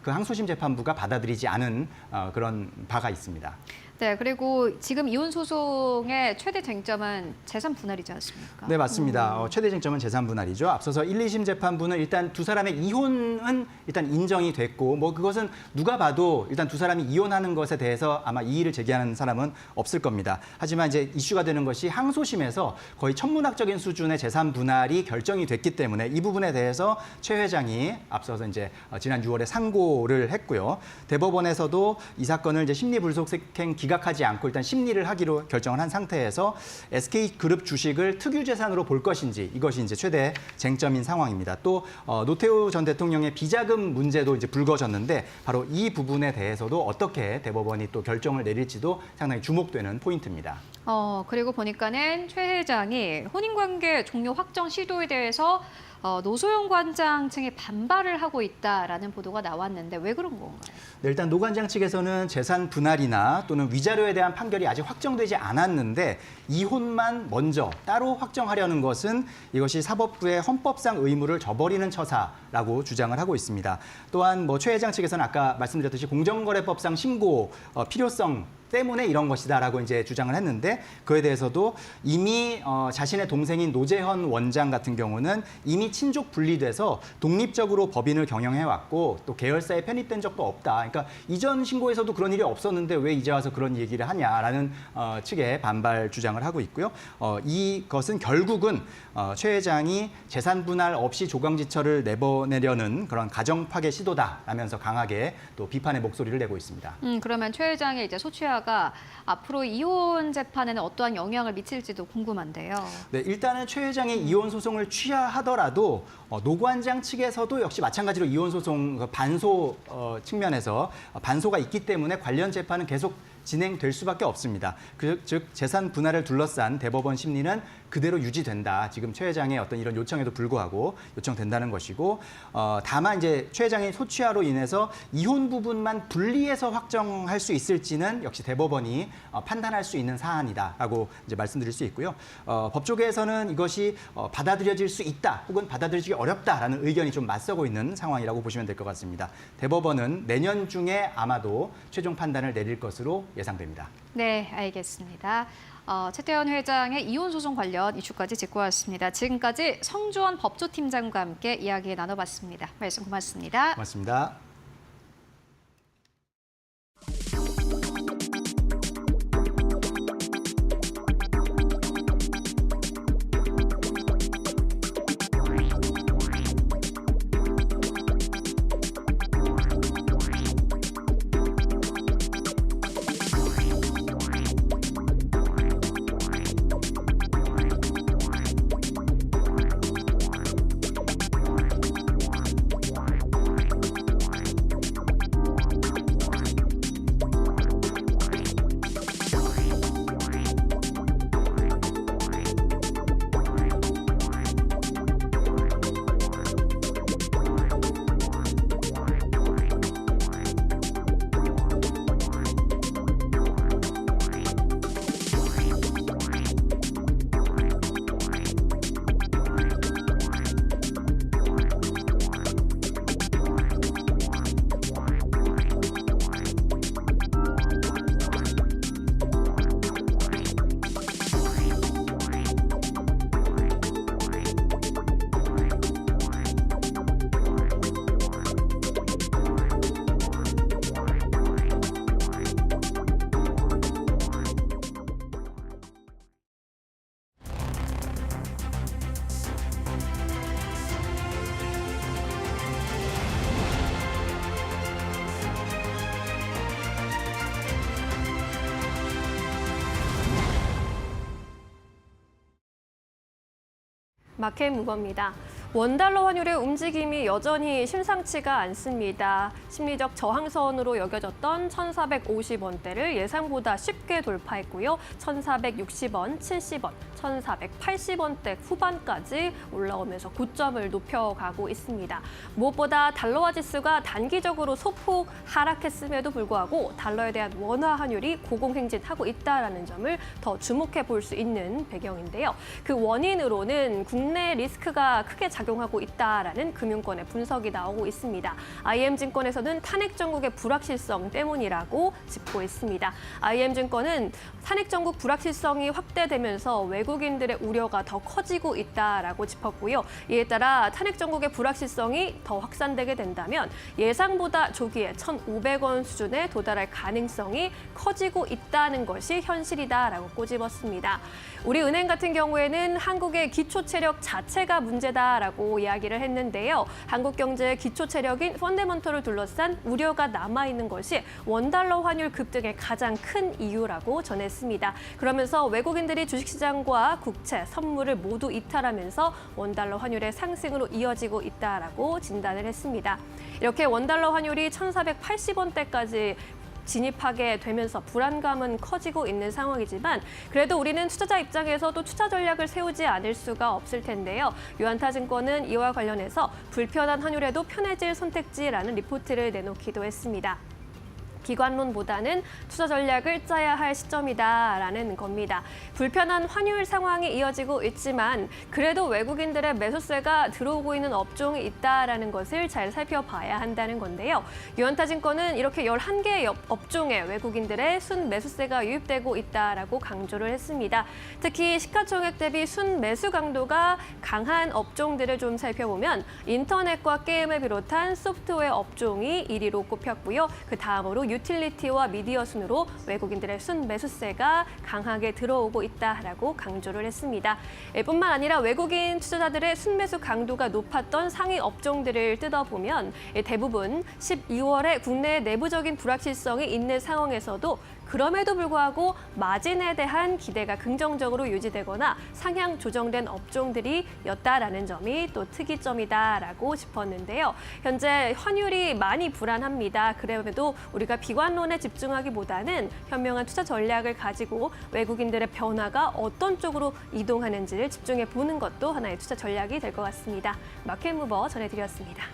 그 항소심 재판부가 받아들이지 않은 그런 바가 있습니다. 네, 그리고 지금 이혼 소송의 최대 쟁점은 재산 분할이지 않습니까? 네, 맞습니다. 최대 쟁점은 재산 분할이죠. 앞서서 1, 2심 재판부는 일단 두 사람의 이혼은 일단 인정이 됐고 뭐 그것은 누가 봐도 일단 두 사람이 이혼하는 것에 대해서 아마 이의를 제기하는 사람은 없을 겁니다. 하지만 이제 이슈가 되는 것이 항소심에서 거의 천문학적인 수준의 재산 분할이 결정이 됐기 때문에 이 부분에 대해서 최 회장이 앞서서 이제 지난 6월에 상고를 했고요. 대법원에서도 이 사건을 이제 심리불속행 기각하지 않고 일단 심리를 하기로 결정을 한 상태에서 SK그룹 주식을 특유재산으로 볼 것인지 이것이 이제 최대 쟁점인 상황입니다. 또 노태우 전 대통령의 비자금 문제도 이제 불거졌는데 바로 이 부분에 대해서도 어떻게 대법원이 또 결정을 내릴지도 상당히 주목되는 포인트입니다. 그리고 보니까는 최 회장이 혼인관계 종료 확정 시도에 대해서 노소영 관장 측이 반발을 하고 있다라는 보도가 나왔는데 왜 그런 건가요? 네, 일단 노 관장 측에서는 재산 분할이나 또는 위자료에 대한 판결이 아직 확정되지 않았는데 이혼만 먼저 따로 확정하려는 것은 이것이 사법부의 헌법상 의무를 저버리는 처사라고 주장을 하고 있습니다. 또한 최 회장 측에서는 아까 말씀드렸듯이 공정거래법상 신고 필요성 때문에 이런 것이다라고 이제 주장을 했는데 그에 대해서도 이미 자신의 동생인 노재현 원장 같은 경우는 이미 친족 분리돼서 독립적으로 법인을 경영해왔고 또 계열사에 편입된 적도 없다. 그러니까 이전 신고에서도 그런 일이 없었는데 왜 이제 와서 그런 얘기를 하냐라는 측의 반발 주장을 하고 있고요. 이것은 결국은 최 회장이 재산 분할 없이 조강지처를 내보내려는 그런 가정 파괴 시도다라면서 강하게 또 비판의 목소리를 내고 있습니다. 그러면 최 회장의 이제 소취하가 앞으로 이혼 재판에는 어떠한 영향을 미칠지도 궁금한데요. 네, 일단은 최 회장이 이혼 소송을 취하하더라도 노 관장 측에서도 역시 마찬가지로 이혼 소송 반소 측면에서 반소가 있기 때문에 관련 재판은 계속 진행될 수밖에 없습니다. 즉 재산 분할을 둘러싼 대법원 심리는 그대로 유지된다. 지금 최 회장의 어떤 이런 요청에도 불구하고 요청된다는 것이고 다만 이제 최 회장의 소취하로 인해서 이혼 부분만 분리해서 확정할 수 있을지는 역시 대법원이 판단할 수 있는 사안이다라고 이제 말씀드릴 수 있고요. 법조계에서는 이것이 받아들여질 수 있다 혹은 받아들이기 어렵다라는 의견이 좀 맞서고 있는 상황이라고 보시면 될 것 같습니다. 대법원은 내년 중에 아마도 최종 판단을 내릴 것으로 예상됩니다. 네, 알겠습니다. 최태원 회장의 이혼 소송 관련 이슈까지 짚고 왔습니다. 지금까지 성주원 법조팀장과 함께 이야기 나눠봤습니다. 말씀 고맙습니다. 고맙습니다. 마켓 무버입니다. 원달러 환율의 움직임이 여전히 심상치가 않습니다. 심리적 저항선으로 여겨졌던 1,450원대를 예상보다 쉽게 돌파했고요. 1,460원, 70원, 1,480원대 후반까지 올라오면서 고점을 높여가고 있습니다. 무엇보다 달러화 지수가 단기적으로 소폭 하락했음에도 불구하고 달러에 대한 원화 환율이 고공행진하고 있다는 점을 더 주목해 볼 수 있는 배경인데요. 그 원인으로는 국내 리스크가 크게 작용하고 있다라는 금융권의 분석이 나오고 있습니다. IM증권에서는 탄핵 정국의 불확실성 때문이라고 짚고 있습니다. IM증권은 탄핵 정국 불확실성이 확대되면서 외국인들의 우려가 더 커지고 있다라고 짚었고요. 이에 따라 탄핵 정국의 불확실성이 더 확산되게 된다면 예상보다 조기에 1,500원 수준에 도달할 가능성이 커지고 있다는 것이 현실이다라고 꼬집었습니다. 우리 은행 같은 경우에는 한국의 기초 체력 자체가 문제다라고 이야기를 했는데요. 한국 경제의 기초 체력인 펀더먼털을 둘러싼 우려가 남아있는 것이 원달러 환율 급등의 가장 큰 이유라고 전했습니다. 그러면서 외국인들이 주식시장과 국채, 선물을 모두 이탈하면서 원달러 환율의 상승으로 이어지고 있다라고 진단을 했습니다. 이렇게 원달러 환율이 1,480원대까지 진입하게 되면서 불안감은 커지고 있는 상황이지만 그래도 우리는 투자자 입장에서 또 투자 전략을 세우지 않을 수가 없을 텐데요. 유한타증권은 이와 관련해서 불편한 환율에도 편해질 선택지라는 리포트를 내놓기도 했습니다. 기관론보다는 투자 전략을 짜야 할 시점이다라는 겁니다. 불편한 환율 상황이 이어지고 있지만 그래도 외국인들의 매수세가 들어오고 있는 업종이 있다라는 것을 잘 살펴봐야 한다는 건데요. 유한타증권은 이렇게 11개의 업종에 외국인들의 순매수세가 유입되고 있다라고 강조를 했습니다. 특히 시가총액 대비 순매수 강도가 강한 업종들을 좀 살펴보면 인터넷과 게임을 비롯한 소프트웨어 업종이 1위로 꼽혔고요. 그 다음으로 유틸리티와 미디어 순으로 외국인들의 순매수세가 강하게 들어오고 있다라고 강조를 했습니다. 뿐만 아니라 외국인 투자자들의 순매수 강도가 높았던 상위 업종들을 뜯어보면 대부분 12월에 국내 내부적인 불확실성이 있는 상황에서도 그럼에도 불구하고 마진에 대한 기대가 긍정적으로 유지되거나 상향 조정된 업종들이었다라는 점이 또 특이점이다라고 짚었는데요. 현재 환율이 많이 불안합니다. 그럼에도 우리가 비관론에 집중하기보다는 현명한 투자 전략을 가지고 외국인들의 변화가 어떤 쪽으로 이동하는지를 집중해 보는 것도 하나의 투자 전략이 될 것 같습니다. 마켓무버 전해드렸습니다.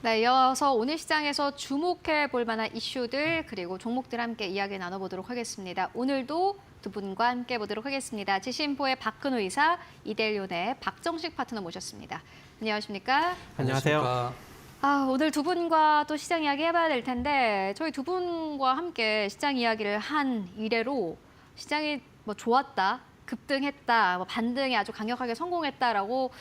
네, 이어서 오늘 시장에서 주목해 볼 만한 이슈들 그리고 종목들 함께 이야기 나눠보도록 하겠습니다. 오늘도 두 분과 함께 보도록 하겠습니다. 지신포의 박근호 이사, 이델리온의 박정식 파트너 모셨습니다. 안녕하십니까? 안녕하세요. 오늘 두 분과 또 시장 이야기 해봐야 될 텐데 저희 두 분과 함께 시장 이야기를 한 이래로 시장이 뭐 좋았다, 급등했다, 뭐 반등에 아주 강력하게 성공했다라고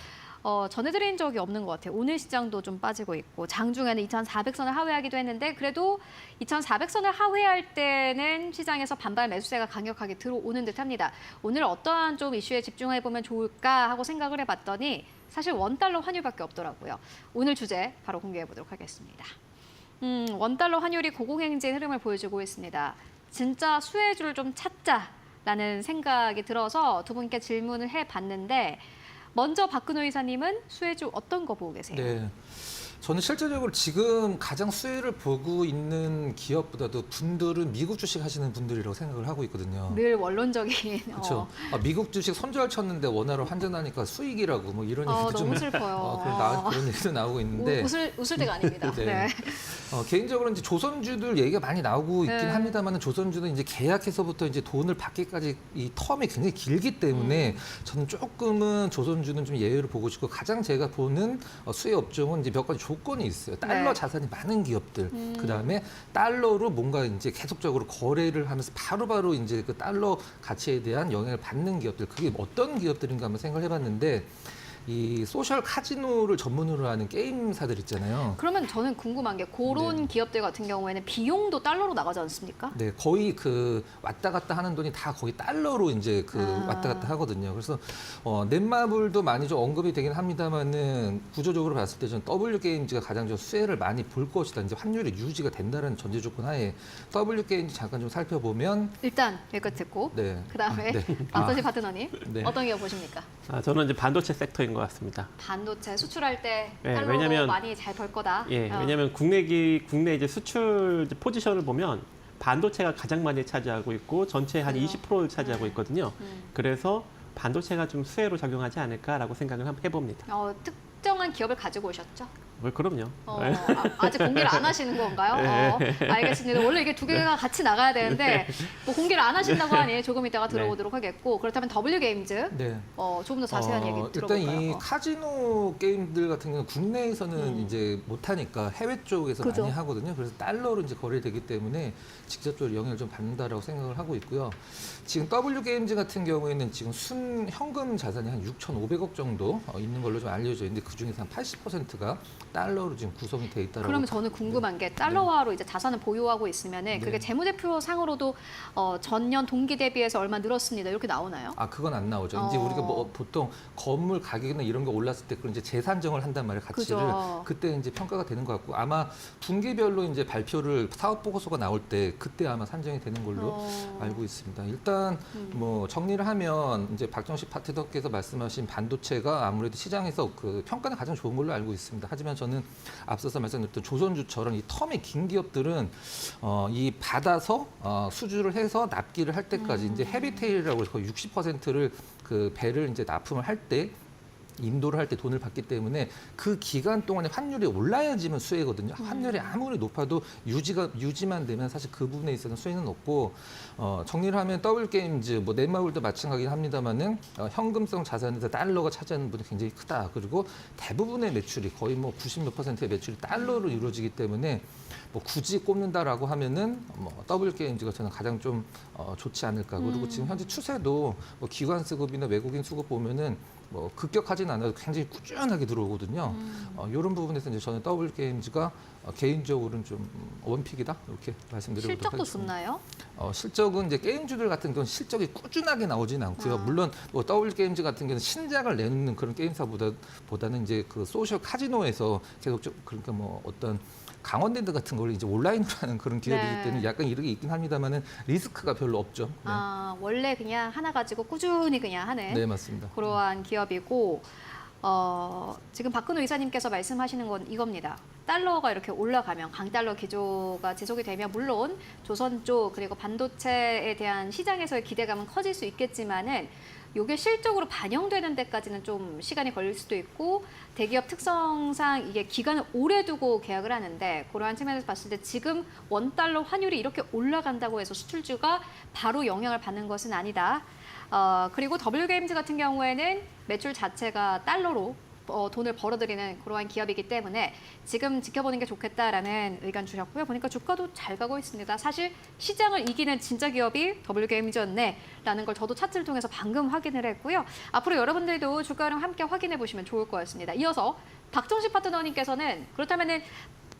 전해드린 적이 없는 것 같아요. 오늘 시장도 좀 빠지고 있고 장중에는 2,400선을 하회하기도 했는데 그래도 2,400선을 하회할 때는 시장에서 반발 매수세가 강력하게 들어오는 듯합니다. 오늘 어떠한 좀 이슈에 집중해보면 좋을까 하고 생각을 해봤더니 사실 원달러 환율밖에 없더라고요. 오늘 주제 바로 공개해보도록 하겠습니다. 원달러 환율이 고공행진 흐름을 보여주고 있습니다. 진짜 수혜주를 좀 찾자라는 생각이 들어서 두 분께 질문을 해봤는데 먼저 박근호 이사님은 수혜주 어떤 거 보고 계세요? 네. 저는 실질적으로 지금 가장 수혜를 보고 있는 기업보다도 분들은 미국 주식 하시는 분들이라고 생각을 하고 있거든요. 늘 원론적인. 그렇죠. 미국 주식 손절 쳤는데 원화로 환전하니까 수익이라고 뭐 이런 얘기도 좀 너무 슬퍼요. 그런 얘기도 나오고 있는데 웃을 때가 아닙니다. 네. 네. 개인적으로 이제 조선주들 얘기가 많이 나오고 있긴 네. 합니다만 조선주는 이제 계약해서부터 이제 돈을 받기까지 이 텀이 굉장히 길기 때문에 저는 조금은 조선주는 좀 예외를 보고 싶고 가장 제가 보는 수혜 업종은 이제 몇 가지 조건이 있어요. 달러 네. 자산이 많은 기업들, 그다음에 달러로 뭔가 이제 계속적으로 거래를 하면서 바로바로 이제 그 달러 가치에 대한 영향을 받는 기업들, 그게 어떤 기업들인가 한번 생각을 해봤는데 이 소셜 카지노를 전문으로 하는 게임사들 있잖아요. 그러면 저는 궁금한 게 그런 기업들 같은 경우에는 비용도 달러로 나가지 않습니까? 네, 거의 그 왔다 갔다 하는 돈이 다 거의 달러로 이제 그 아. 왔다 갔다 하거든요. 그래서 넷마블도 많이 좀 언급이 되긴 합니다만은 구조적으로 봤을 때 저는 W 게임즈가 가장 좀 수혜를 많이 볼 것이다. 이제 환율이 유지가 된다는 전제 조건 하에 W 게임즈 잠깐 좀 살펴보면 일단 여기까지 듣고 네. 그다음에 네. 박선식 파트너님 네. 어떤 기업 보십니까? 저는 이제 반도체 섹터인 것 같습니다. 반도체 수출할 때 네, 달러로 왜냐면- 많이 잘 벌 거다. 예, 어. 왜냐하면 국내 이제 수출 이제 포지션을 보면 반도체가 가장 많이 차지하고 있고 전체 한 그래요? 20%를 차지하고 있거든요. 음. 그래서 반도체가 좀 수혜로 작용하지 않을까라고 생각을 한번 해봅니다. 특정한 기업을 가지고 오셨죠? 그럼요. 아직 공개를 안 하시는 건가요? 알겠습니다. 원래 이게 두 개가 같이 나가야 되는데 뭐 공개를 안 하신다고 하니 조금 이따가 들어보도록 하겠고 그렇다면 W 게임즈 네. 조금 더 자세한 얘기 일단 들어볼까요? 이 카지노 게임들 같은 경우는 국내에서는 이제 못하니까 해외 쪽에서 그죠. 많이 하거든요. 그래서 달러로 이제 거래되기 때문에 직접적으로 영향을 좀 받는다라고 생각을 하고 있고요. 지금 W 게임즈 같은 경우에는 지금 순 현금 자산이 한 6,500억 정도 있는 걸로 좀 알려져 있는데 그 중에서 한 80%가 달러로 지금 구성이 돼 있다라고. 그러면 저는 궁금한 게 달러화로 이제 자산을 보유하고 있으면은 그게 네. 재무제표 상으로도 전년 동기 대비해서 얼마 늘었습니다. 이렇게 나오나요? 아, 그건 안 나오죠. 이제 우리가 뭐 보통 건물 가격이나 이런 거 올랐을 때 그런 이제 재산정을 한단 말이에요. 가치를. 그죠. 그때 이제 평가가 되는 것 같고 아마 분기별로 이제 발표를 사업 보고서가 나올 때 그때 아마 산정이 되는 걸로 알고 있습니다. 일단 뭐 정리를 하면 이제 박정식 파트너께서 말씀하신 반도체가 아무래도 시장에서 그 평가는 가장 좋은 걸로 알고 있습니다. 하지만 저는 앞서서 말씀드렸던 조선주처럼 이 텀이 긴 기업들은 이 받아서 수주를 해서 납기를 할 때까지 이제 헤비테일이라고 해서 거의 60%를 그 배를 이제 납품을 할 때 인도를 할 때 돈을 받기 때문에 그 기간 동안에 환율이 올라야지만 수혜거든요. 환율이 아무리 높아도 유지만 되면 사실 그 부분에 있어서는 수혜는 없고 정리를 하면 더블 게임즈 뭐 넷마블도 마찬가지긴 합니다만은 현금성 자산에서 달러가 차지하는 부분이 굉장히 크다. 그리고 대부분의 매출이 거의 뭐 90몇 %의 매출이 달러로 이루어지기 때문에 뭐 굳이 꼽는다라고 하면은 뭐 더블 게임즈가 저는 가장 좀 좋지 않을까. 그리고 지금 현재 추세도 뭐 기관 수급이나 외국인 수급 보면은 뭐 급격하진 않아도 굉장히 꾸준하게 들어오거든요. 이런 부분에서 이제 저는 더블 게임즈가 개인적으로는 좀 원픽이다 이렇게 말씀드리도록 실적도 하겠습니다. 좋나요? 실적은 이제 게임주들 같은 경우는 실적이 꾸준하게 나오진 않고요. 물론 뭐 더블 게임즈 같은 경우는 신작을 내놓는 그런 게임사보다는 이제 그 소셜 카지노에서 계속 그러니까 뭐 어떤 강원랜드 같은 걸 이제 온라인으로 하는 그런 기업이기 네. 때문에 약간 이런 게 있긴 합니다만은 리스크가 별로 없죠. 네, 원래 그냥 하나 가지고 꾸준히 그냥 하는 네 맞습니다. 그러한 기업이고 지금 박근호 이사님께서 말씀하시는 건 이겁니다. 달러가 이렇게 올라가면 강달러 기조가 지속이 되면 물론 조선 쪽 그리고 반도체에 대한 시장에서의 기대감은 커질 수 있겠지만은 이게 실적으로 반영되는 데까지는 좀 시간이 걸릴 수도 있고 대기업 특성상 이게 기간을 오래 두고 계약을 하는데 그러한 측면에서 봤을 때 지금 원달러 환율이 이렇게 올라간다고 해서 수출주가 바로 영향을 받는 것은 아니다. 그리고 W게임즈 같은 경우에는 매출 자체가 달러로 돈을 벌어들이는 그러한 기업이기 때문에 지금 지켜보는 게 좋겠다라는 의견 주셨고요. 보니까 주가도 잘 가고 있습니다. 사실 시장을 이기는 진짜 기업이 W게임즈였네라는 걸 저도 차트를 통해서 방금 확인을 했고요. 앞으로 여러분들도 주가 흐름 함께 확인해 보시면 좋을 것 같습니다. 이어서 박정식 파트너님께서는 그렇다면은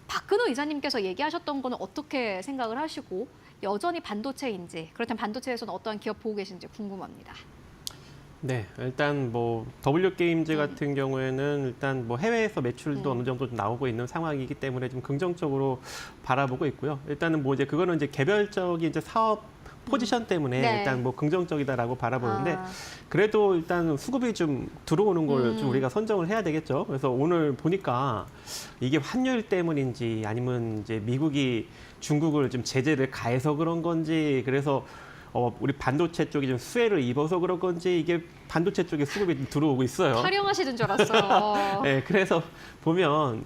박근호 이사님께서 얘기하셨던 거는 어떻게 생각을 하시고 여전히 반도체인지 그렇다면 반도체에서는 어떠한 기업 보고 계신지 궁금합니다. 네, 일단 뭐 W 게임즈 같은 경우에는 일단 뭐 해외에서 매출도 어느 정도 좀 나오고 있는 상황이기 때문에 좀 긍정적으로 바라보고 있고요. 일단은 뭐 이제 그거는 이제 개별적인 이제 사업 포지션 때문에 네. 일단 뭐 긍정적이다라고 바라보는데 그래도 일단 수급이 좀 들어오는 걸 좀 우리가 선정을 해야 되겠죠. 그래서 오늘 보니까 이게 환율 때문인지 아니면 이제 미국이 중국을 좀 제재를 가해서 그런 건지 그래서 우리 반도체 쪽이 좀 수혜를 입어서 그런 건지 이게 반도체 쪽에 수급이 좀 들어오고 있어요. 촬영하시는 줄 알았어요. 네, 그래서 보면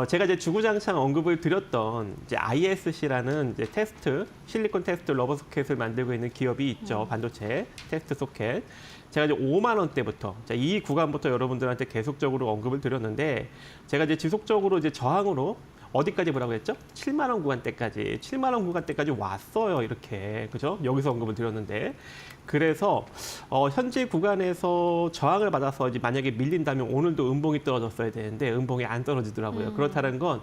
제가 이제 주구장창 언급을 드렸던 이제 ISC라는 이제 테스트 실리콘 테스트 러버 소켓을 만들고 있는 기업이 있죠. 반도체 테스트 소켓. 제가 이제 5만 원대부터 이 구간부터 여러분들한테 계속적으로 언급을 드렸는데 제가 이제 지속적으로 이제 저항으로 어디까지 뭐라고 했죠? 7만 원 구간대까지, 7만 원 구간대까지 왔어요. 이렇게. 그죠? 여기서 언급을 드렸는데. 그래서 현재 구간에서 저항을 받아서 이제 만약에 밀린다면 오늘도 음봉이 떨어졌어야 되는데 음봉이 안 떨어지더라고요. 그렇다는 건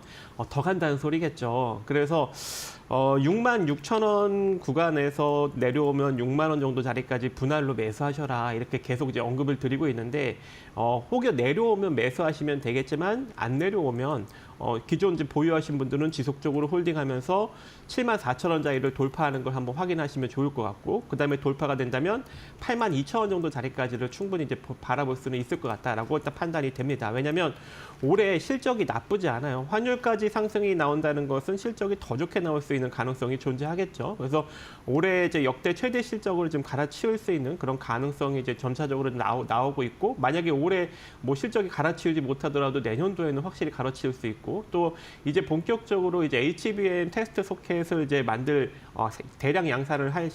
더 간다는 소리겠죠. 그래서 6만 6천 원 구간에서 내려오면 6만 원 정도 자리까지 분할로 매수하셔라 이렇게 계속 이제 언급을 드리고 있는데 혹여 내려오면 매수하시면 되겠지만 안 내려오면 기존 이제 보유하신 분들은 지속적으로 홀딩하면서 7만 4천 원짜리를 돌파하는 걸 한번 확인하시면 좋을 것 같고 그다음에 돌파가 된다면 8만 2천 원 정도 자리까지를 충분히 이제 바라볼 수는 있을 것 같다라고 일단 판단이 됩니다. 왜냐하면 올해 실적이 나쁘지 않아요. 환율까지 상승이 나온다는 것은 실적이 더 좋게 나올 수 있는 가능성이 존재하겠죠. 그래서 올해 이제 역대 최대 실적을 좀 갈아치울 수 있는 그런 가능성이 이제 전차적으로 나오고 있고 만약에 올해 뭐 실적이 갈아치우지 못하더라도 내년도에는 확실히 갈아치울 수 있고 또 이제 본격적으로 이제 HBM 테스트 소켓을 이제 만들 대량 양산을 할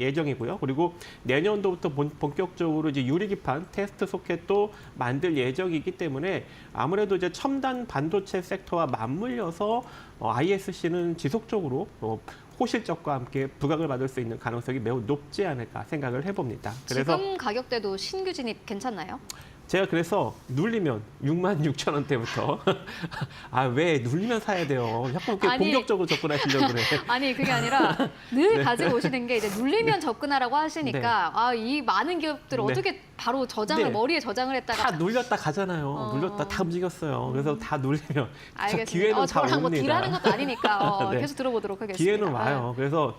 예정이고요. 그리고 내년도부터 본격적으로 이제 유리기판 테스트 소켓도 만들 예정이기 때문에 아무래도 이제 첨단 반도체 섹터와 맞물려서 ISC는 지속적으로 호실적과 함께 부각을 받을 수 있는 가능성이 매우 높지 않을까 생각을 해봅니다. 그래서 지금 가격대도 신규 진입 괜찮나요? 제가 그래서 눌리면 6만 6천 원대부터 왜 눌리면 사야 돼요. 자꾸 이렇게 아니, 공격적으로 접근하시려고 그래. 아니 그게 아니라 늘 가지고 오시는 게 이제 눌리면 접근하라고 하시니까 네. 이 많은 기업들 네. 어떻게 바로 저장을 네. 머리에 저장을 했다가 다 눌렸다 가잖아요. 눌렸다 다 움직였어요. 그래서 다 눌리면 알겠습니다. 기회는 다 저랑 뭐 옵니다. 딜하는 것도 아니니까 네. 계속 들어보도록 하겠습니다. 기회는 와요. 그래서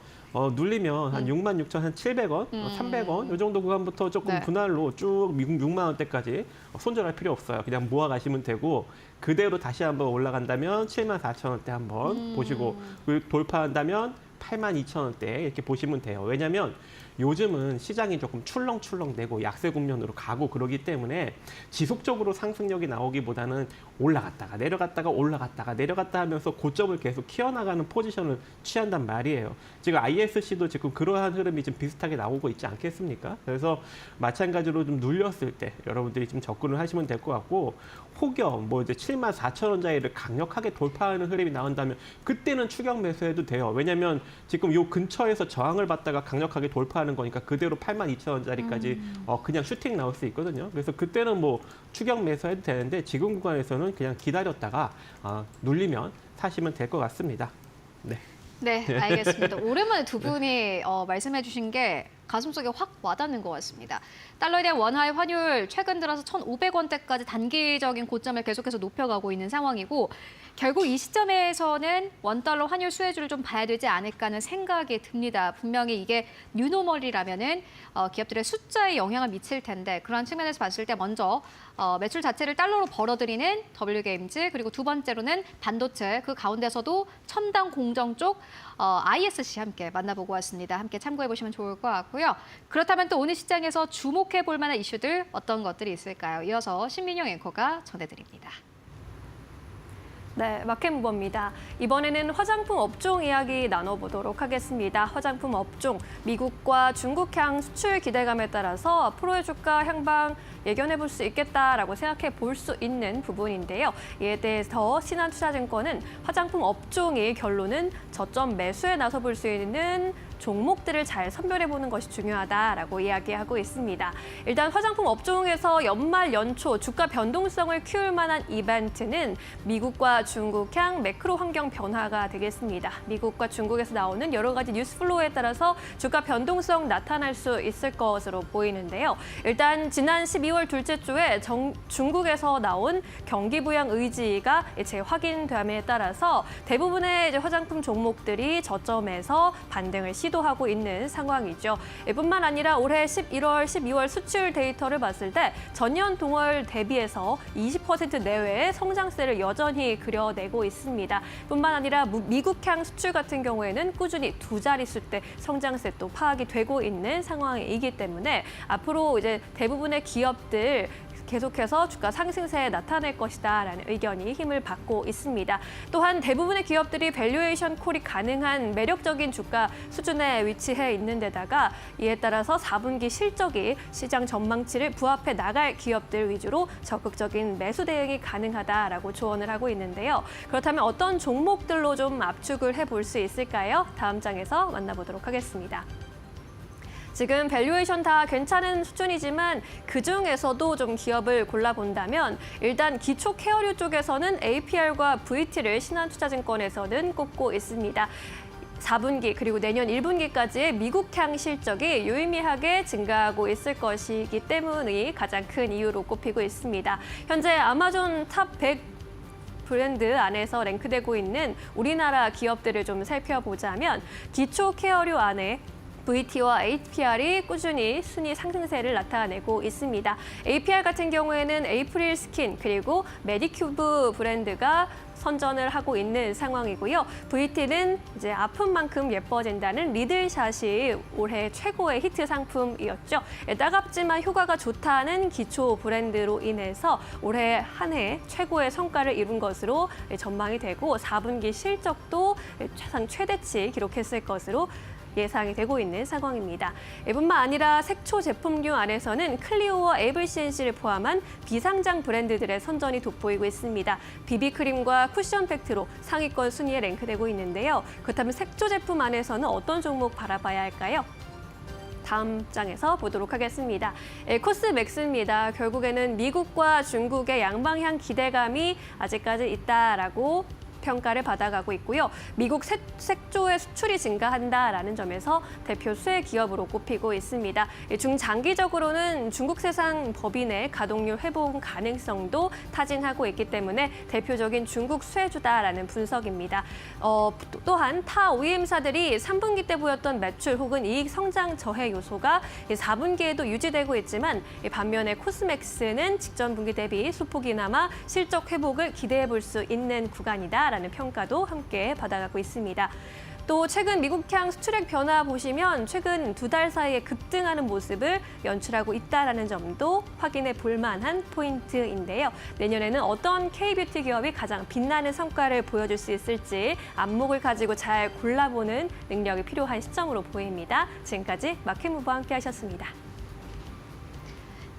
눌리면 한 6만 6천, 한 700원, 300원 이 정도 구간부터 조금 네. 분할로 쭉 6만 원대까지 손절할 필요 없어요. 그냥 모아가시면 되고 그대로 다시 한번 올라간다면 7만 4천 원대 한번 보시고 그리고 돌파한다면 8만 2천 원대 이렇게 보시면 돼요. 왜냐하면 요즘은 시장이 조금 출렁출렁대고 약세 국면으로 가고 그러기 때문에 지속적으로 상승력이 나오기보다는 올라갔다가 내려갔다가 올라갔다가 내려갔다 하면서 고점을 계속 키워나가는 포지션을 취한단 말이에요. 지금 ISC도 지금 그러한 흐름이 좀 비슷하게 나오고 있지 않겠습니까? 그래서 마찬가지로 좀 눌렸을 때 여러분들이 좀 접근을 하시면 될 것 같고 혹여 뭐 이제 7만 4천 원짜리를 강력하게 돌파하는 흐름이 나온다면 그때는 추격 매수해도 돼요. 왜냐하면 지금 요 근처에서 저항을 받다가 강력하게 돌파하는 거니까 그대로 8만 2천 원짜리까지 그냥 슈팅 나올 수 있거든요. 그래서 그때는 뭐 추격 매수해도 되는데 지금 구간에서는 그냥 기다렸다가 눌리면 사시면 될 것 같습니다. 네. 네, 알겠습니다. 오랜만에 두 분이 말씀해 주신 게 가슴속에 확 와닿는 것 같습니다. 달러에 대한 원화의 환율 최근 들어서 1,500원대까지 단기적인 고점을 계속해서 높여가고 있는 상황이고 결국 이 시점에서는 원달러 환율 수혜주를 좀 봐야 되지 않을까 하는 생각이 듭니다. 분명히 이게 뉴노멀이라면은 기업들의 숫자에 영향을 미칠 텐데 그런 측면에서 봤을 때 먼저 매출 자체를 달러로 벌어들이는 WGMZ 그리고 두 번째로는 반도체 그 가운데서도 첨단 공정 쪽 ISC 함께 만나보고 왔습니다. 함께 참고해 보시면 좋을 것 같고요. 그렇다면 또 오늘 시장에서 주목해 볼 만한 이슈들 어떤 것들이 있을까요? 이어서 신민영 앵커가 전해드립니다. 네, 마켓무버입니다. 이번에는 화장품 업종 이야기 나눠보도록 하겠습니다. 화장품 업종, 미국과 중국향 수출 기대감에 따라서 앞으로의 주가 향방 예견해볼 수 있겠다라고 생각해 볼 수 있는 부분인데요. 이에 대해서 신한투자증권은 화장품 업종의 결론은 저점 매수에 나서볼 수 있는 종목들을 잘 선별해보는 것이 중요하다라고 이야기하고 있습니다. 일단 화장품 업종에서 연말 연초 주가 변동성을 키울 만한 이벤트는 미국과 중국향 매크로 환경 변화가 되겠습니다. 미국과 중국에서 나오는 여러 가지 뉴스 플로우에 따라서 주가 변동성 나타날 수 있을 것으로 보이는데요. 일단 지난 12월 둘째 주에 중국에서 나온 경기 부양 의지가 재확인됨에 따라서 대부분의 이제 화장품 종목들이 저점에서 반등을 시도하고 있는 상황이죠. 뿐만 아니라 올해 11월, 12월 수출 데이터를 봤을 때 전년 동월 대비해서 20% 내외의 성장세를 여전히 그려내고 있습니다. 뿐만 아니라 미국향 수출 같은 경우에는 꾸준히 두 자릿수대 성장세 또 파악이 되고 있는 상황이기 때문에 앞으로 이제 대부분의 기업들 계속해서 주가 상승세 나타낼 것이다라는 의견이 힘을 받고 있습니다. 또한 대부분의 기업들이 밸류에이션 콜이 가능한 매력적인 주가 수준에 위치해 있는 데다가 이에 따라서 4분기 실적이 시장 전망치를 부합해 나갈 기업들 위주로 적극적인 매수 대응이 가능하다라고 조언을 하고 있는데요. 그렇다면 어떤 종목들로 좀 압축을 해볼 수 있을까요? 다음 장에서 만나보도록 하겠습니다. 지금 밸류에이션 다 괜찮은 수준이지만 그중에서도 좀 기업을 골라본다면 일단 기초 케어류 쪽에서는 APR과 VT를 신한투자증권에서는 꼽고 있습니다. 4분기 그리고 내년 1분기까지의 미국향 실적이 유의미하게 증가하고 있을 것이기 때문이 가장 큰 이유로 꼽히고 있습니다. 현재 아마존 탑 100 브랜드 안에서 랭크되고 있는 우리나라 기업들을 좀 살펴보자면 기초 케어류 안에 VT와 APR이 꾸준히 순위 상승세를 나타내고 있습니다. APR 같은 경우에는 에이프릴 스킨 그리고 메디큐브 브랜드가 선전을 하고 있는 상황이고요. VT는 이제 아픈 만큼 예뻐진다는 리들샷이 올해 최고의 히트 상품이었죠. 따갑지만 효과가 좋다는 기초 브랜드로 인해서 올해 한 해 최고의 성과를 이룬 것으로 전망이 되고 4분기 실적도 사상 최대치 기록했을 것으로 예상이 되고 있는 상황입니다. 이뿐만 아니라 색초 제품류 안에서는 클리오와 에이블CNC를 포함한 비상장 브랜드들의 선전이 돋보이고 있습니다. 비비크림과 쿠션 팩트로 상위권 순위에 랭크되고 있는데요. 그렇다면 색조 제품 안에서는 어떤 종목 바라봐야 할까요? 다음 장에서 보도록 하겠습니다. 코스맥스입니다. 결국에는 미국과 중국의 양방향 기대감이 아직까지 있다라고 평가를 받아가고 있고요. 미국 색조의 수출이 증가한다라는 점에서 대표 수혜 기업으로 꼽히고 있습니다. 중장기적으로는 중국 세상 법인의 가동률 회복 가능성도 타진하고 있기 때문에 대표적인 중국 수혜주다라는 분석입니다. 또한 타 OEM사들이 3분기 때 보였던 매출 혹은 이익 성장 저해 요소가 4분기에도 유지되고 있지만 반면에 코스맥스는 직전 분기 대비 소폭이나마 실적 회복을 기대해 볼 수 있는 구간이다. 라는 평가도 함께 받아가고 있습니다. 또 최근 미국향 수출액 변화 보시면 최근 2달 사이에 급등하는 모습을 연출하고 있다는 점도 확인해 볼 만한 포인트인데요. 내년에는 어떤 K뷰티 기업이 가장 빛나는 성과를 보여줄 수 있을지 안목을 가지고 잘 골라보는 능력이 필요한 시점으로 보입니다. 지금까지 마켓무브와 함께 하셨습니다.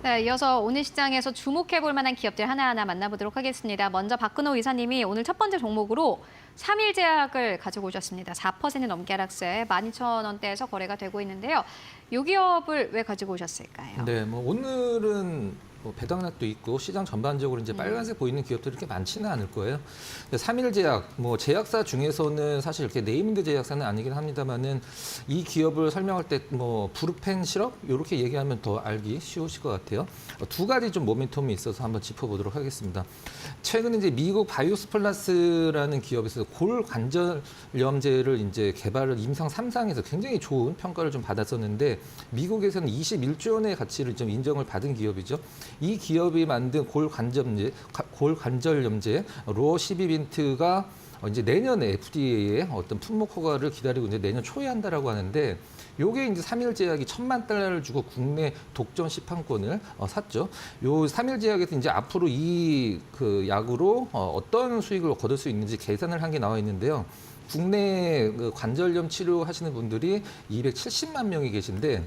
네, 이어서 오늘 시장에서 주목해볼 만한 기업들 하나하나 만나보도록 하겠습니다. 먼저 박근호 이사님이 오늘 첫 번째 종목으로 3일제약을 가지고 오셨습니다. 4% 넘게 하락세 12,000원대에서 거래가 되고 있는데요. 이 기업을 왜 가지고 오셨을까요? 네, 뭐 오늘은 배당락도 있고 시장 전반적으로 이제 빨간색 보이는 기업들이 이렇게 많지는 않을 거예요. 3일제약, 뭐 제약사 중에서는 사실 이렇게 네임드 제약사는 아니긴 합니다만은 이 기업을 설명할 때 뭐 부르펜 시럽 이렇게 얘기하면 더 알기 쉬우실 것 같아요. 두 가지 좀 모멘텀이 있어서 한번 짚어보도록 하겠습니다. 최근에 이제 미국 바이오스 플러스라는 기업에서 골관절염제를 이제 개발을 임상 3상에서 굉장히 좋은 평가를 좀 받았었는데 미국에서는 21조 원의 가치를 좀 인정을 받은 기업이죠. 이 기업이 만든 골관절염제 로시비빈트가 이제 내년에 FDA의 어떤 품목 허가를 기다리고 이제 내년 초에 한다라고 하는데 요게 이제 3일제약이 $10,000,000를 주고 국내 독점 시판권을 샀죠. 요 3일제약에서 이제 앞으로 이 그 약으로 어떤 수익을 거둘 수 있는지 계산을 한 게 나와 있는데요. 국내 그 관절염 치료하시는 분들이 270만 명이 계신데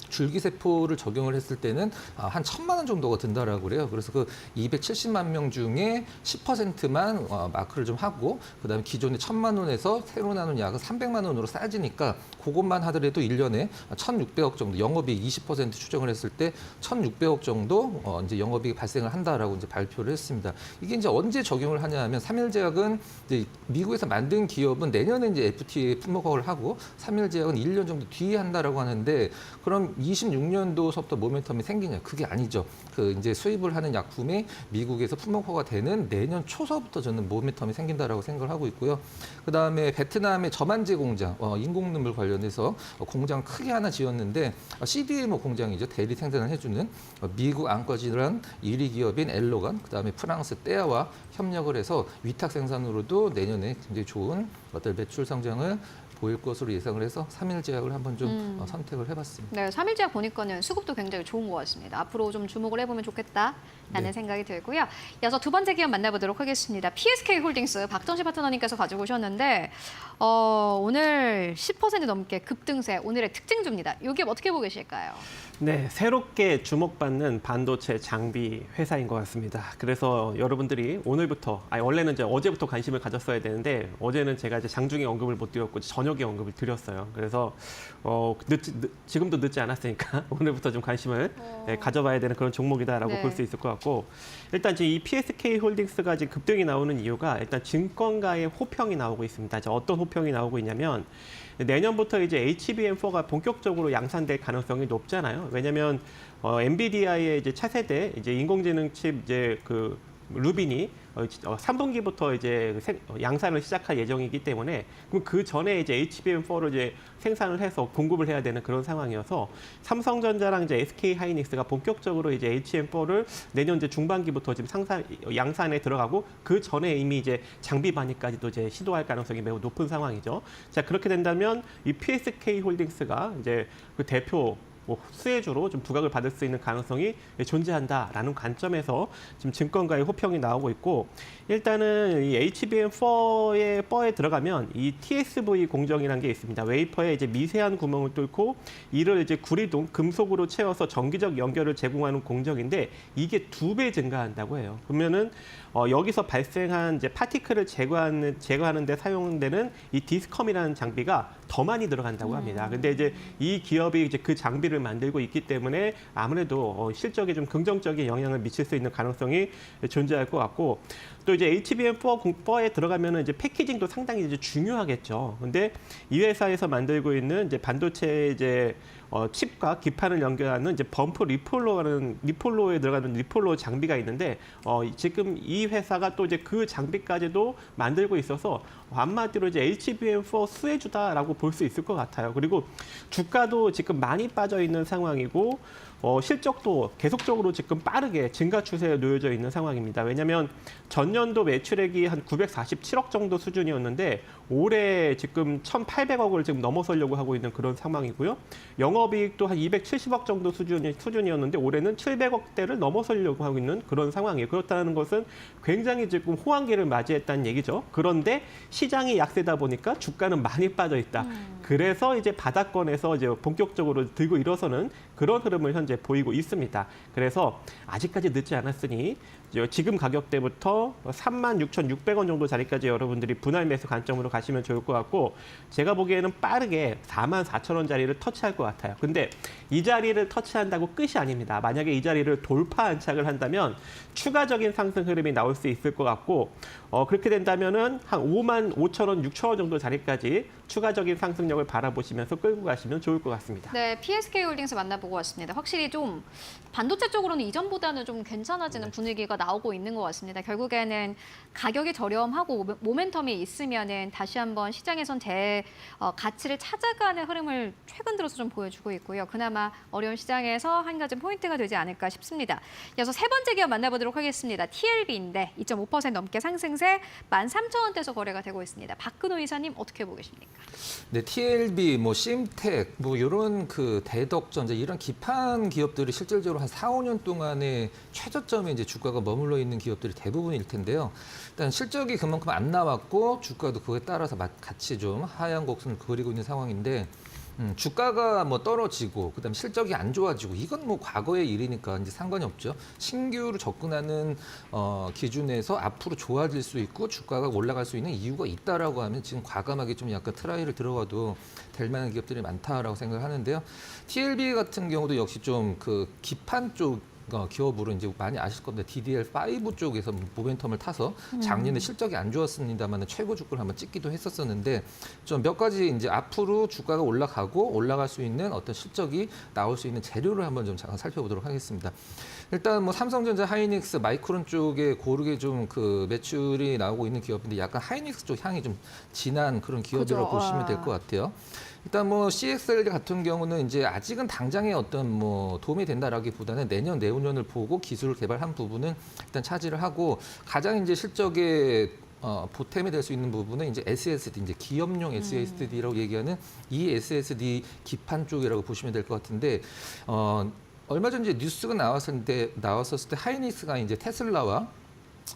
줄기세포를 적용을 했을 때는 한 1,000만 원 정도가 든다라고 그래요. 그래서 그 270만 명 중에 10%만 마크를 좀 하고 그다음에 기존의 1,000만 원에서 새로 나눈 약은 300만 원으로 싸지니까 그것만 하더라도 1년에 1,600억 정도 영업이익 20% 추정을 했을 때 1,600억 정도 이제 영업이익이 발생을 한다라고 이제 발표를 했습니다. 이게 이제 언제 적용을 하냐면 3일제약은 이제 미국에서 만든 기업은 내년에 이제 FDA 품목허가를 하고 3일제약은 1년 정도 뒤에 한다라고 하는데 그럼 26년도서부터 모멘텀이 생기냐? 그게 아니죠. 그 이제 수입을 하는 약품이 미국에서 품목허가 되는 내년 초서부터 저는 모멘텀이 생긴다라고 생각을 하고 있고요. 그 다음에 베트남의 저만제 공장, 인공눈물 관련해서 공장 크게 하나 지었는데 CDMO 공장이죠. 대리 생산을 해주는 미국 안과질환 1위 기업인 엘로간, 그 다음에 프랑스 떼아와 협력을 해서 위탁 생산으로도 내년에 굉장히 좋은 어떤 매출 성장을 보일 것으로 예상을 해서 3일 제약을 한번 좀 선택을 해봤습니다. 네, 3일 제약 보니까는 수급도 굉장히 좋은 것 같습니다. 앞으로 좀 주목을 해보면 좋겠다라는 네. 생각이 들고요. 이어서 두 번째 기업 만나보도록 하겠습니다. PSK 홀딩스 박정식 파트너님께서 가지고 오셨는데 오늘 10% 넘게 급등세, 오늘의 특징주입니다. 이 기업 어떻게 보고 계실까요? 네, 새롭게 주목받는 반도체 장비 회사인 것 같습니다. 그래서 여러분들이 오늘부터, 원래는 이제 어제부터 관심을 가졌어야 되는데 어제는 제가 이제 장중에 언급을 못 드렸고 저녁에 언급을 드렸어요. 그래서 지금도 늦지 않았으니까 오늘부터 좀 관심을 가져봐야 되는 그런 종목이다라고 네. 볼 수 있을 것 같고, 일단 이제 이 PSK 홀딩스가 지금 급등이 나오는 이유가 일단 증권가의 호평이 나오고 있습니다. 이제 어떤 호평이 나오고 있냐면 내년부터 이제 HBM4가 본격적으로 양산될 가능성이 높잖아요. 왜냐하면 엔비디아의 이제 차세대 이제 인공지능 칩 이제 그 루빈이 3분기부터 이제 양산을 시작할 예정이기 때문에 그럼 그 전에 이제 HBM4를 이제 생산을 해서 공급을 해야 되는 그런 상황이어서 삼성전자랑 이제 SK 하이닉스가 본격적으로 이제 HBM4를 내년 이제 중반기부터 지금 양산에 들어가고 그 전에 이미 이제 장비 반입까지도 이제 시도할 가능성이 매우 높은 상황이죠. 자, 그렇게 된다면 이 PSK 홀딩스가 이제 그 대표 수혜주로 좀 부각을 받을 수 있는 가능성이 존재한다라는 관점에서 지금 증권가의 호평이 나오고 있고, 일단은 이 HBM4에 들어가면 이 TSV 공정이라는 게 있습니다. 웨이퍼에 이제 미세한 구멍을 뚫고 이를 이제 구리동 금속으로 채워서 정기적 연결을 제공하는 공정인데 이게 2배 증가한다고 해요. 그러면은 여기서 발생한 이제 파티클을 제거하는 데 사용되는 이 디스컴이라는 장비가 더 많이 들어간다고 합니다. 근데 이제 이 기업이 이제 그 장비를 만들고 있기 때문에 아무래도 실적에 좀 긍정적인 영향을 미칠 수 있는 가능성이 존재할 것 같고, 또 이제 HBM4에 들어가면은 이제 패키징도 상당히 이제 중요하겠죠. 근데 이 회사에서 만들고 있는 이제 반도체 이제 칩과 기판을 연결하는 이제 범프 리폴로에 들어가는 리폴로 장비가 있는데 지금 이 회사가 또 이제 그 장비까지도 만들고 있어서 한마디로 이제 HBM4 수혜주다라고 볼 수 있을 것 같아요. 그리고 주가도 지금 많이 빠져 있는 상황이고 실적도 계속적으로 지금 빠르게 증가 추세에 놓여져 있는 상황입니다. 왜냐하면 전년도 매출액이 한 947억 정도 수준이었는데 올해 지금 1,800억을 지금 넘어서려고 하고 있는 그런 상황이고요. 영업이익도 한 270억 정도 수준이었는데 올해는 700억대를 넘어서려고 하고 있는 그런 상황이에요. 그렇다는 것은 굉장히 지금 호황기를 맞이했다는 얘기죠. 그런데 시장이 약세다 보니까 주가는 많이 빠져 있다. 그래서 이제 바닥권에서 이제 본격적으로 들고 일어서는 그런 흐름을 현재 보이고 있습니다. 그래서 아직까지 늦지 않았으니 지금 가격대부터 36,600원 정도 자리까지 여러분들이 분할 매수 관점으로 가시면 좋을 것 같고, 제가 보기에는 빠르게 44,000원 자리를 터치할 것 같아요. 근데 이 자리를 터치한다고 끝이 아닙니다. 만약에 이 자리를 돌파 안착을 한다면 추가적인 상승 흐름이 나올 수 있을 것 같고, 그렇게 된다면은 한 55,000원, 6,000원 정도 자리까지 추가적인 상승력을 바라보시면서 끌고 가시면 좋을 것 같습니다. 네, PSK 홀딩스 만나보고 왔습니다. 확실히 좀 반도체 쪽으로는 이전보다는 좀 괜찮아지는 분위기가 나오고 있는 것 같습니다. 결국에는 가격이 저렴하고 모멘텀이 있으면은 다시 한번 시장에선 가치를 찾아가는 흐름을 최근 들어서 좀 보여주고 있고요. 그나마 어려운 시장에서 한 가지 포인트가 되지 않을까 싶습니다. 이어서 세 번째 기업 만나보도록 하겠습니다. TLB인데 2.5% 넘게 상승세 13,000원대에서 거래가 되고 있습니다. 박근호 이사님 어떻게 보고 계십니까? 네, TLB, 심텍, 이런 그 대덕전자 이런 기판 기업들이 실질적으로 한 4, 5년 동안에 최저점에 이제 주가가 머물러 있는 기업들이 대부분일 텐데요. 일단 실적이 그만큼 안 나왔고 주가도 그에 따라서 같이 좀 하향 곡선을 그리고 있는 상황인데, 주가가 떨어지고 그다음 실적이 안 좋아지고 이건 과거의 일이니까 이제 상관이 없죠. 신규로 접근하는 기준에서 앞으로 좋아질 수 있고 주가가 올라갈 수 있는 이유가 있다라고 하면 지금 과감하게 좀 약간 트라이를 들어가도 될 만한 기업들이 많다라고 생각을 하는데요. TLB 같은 경우도 역시 좀 그 기판 쪽 기업으로 이제 많이 아실 건데 DDR5 쪽에서 모멘텀을 타서 작년에 실적이 안 좋았습니다만 최고 주가를 한번 찍기도 했었었는데, 좀 몇 가지 이제 앞으로 주가가 올라가고 올라갈 수 있는 어떤 실적이 나올 수 있는 재료를 한번 좀 잠깐 살펴보도록 하겠습니다. 일단 삼성전자, 하이닉스, 마이크론 쪽에 고르게 좀 그 매출이 나오고 있는 기업인데 약간 하이닉스 쪽 향이 좀 진한 그런 기업이라고 그죠. 보시면 될 것 같아요. 일단 CXL 같은 경우는 이제 아직은 당장의 어떤 도움이 된다라기보다는 내년을 보고 기술을 개발한 부분은 일단 차지를 하고, 가장 이제 실적에 보탬이 될 수 있는 부분은 이제 SSD, 이제 기업용 SSD라고 얘기하는 이 SSD 기판 쪽이라고 보시면 될 것 같은데, 얼마 전 이제 뉴스가 나왔었을 때 하이닉스가 이제 테슬라와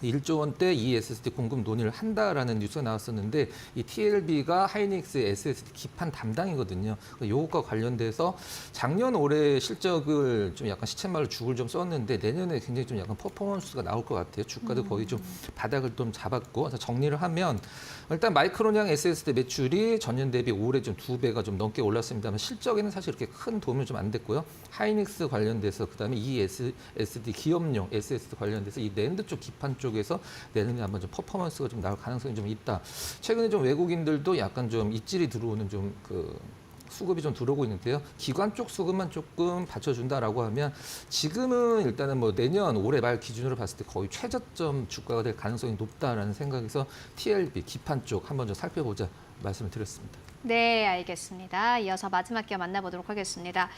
1조 원대 이 SSD 공급 논의를 한다라는 뉴스가 나왔었는데, 이 TLB가 하이닉스의 SSD 기판 담당이거든요. 요것과 관련돼서 작년 올해 실적을 좀 약간 시쳇말로 죽을 좀 썼는데, 내년에 굉장히 좀 약간 퍼포먼스가 나올 것 같아요. 주가도 거의 좀 바닥을 좀 잡았고. 그래서 정리를 하면 일단 마이크론형 SSD 매출이 전년 대비 올해 좀 2배가 좀 넘게 올랐습니다만, 실적에는 사실 이렇게 큰 도움이 좀 안 됐고요. 하이닉스 관련돼서, 그다음에 이 SSD 기업용 SSD 관련돼서 이 낸드 쪽 기판 쪽에서 내년에 한번 좀 퍼포먼스가 좀 나올 가능성이 좀 있다. 최근에 좀 외국인들도 약간 좀 입질이 들어오는 좀 수급이 좀 들어오고 있는데요. 기관 쪽 수급만 조금 받쳐준다라고 하면 지금은 일단은 뭐 내년 올해 말 기준으로 봤을 때 거의 최저점 주가가 될 가능성이 높다라는 생각에서 TLB 기판 쪽 한번 좀 살펴보자 말씀을 드렸습니다. 네, 알겠습니다. 이어서 마지막 기업 만나보도록 하겠습니다.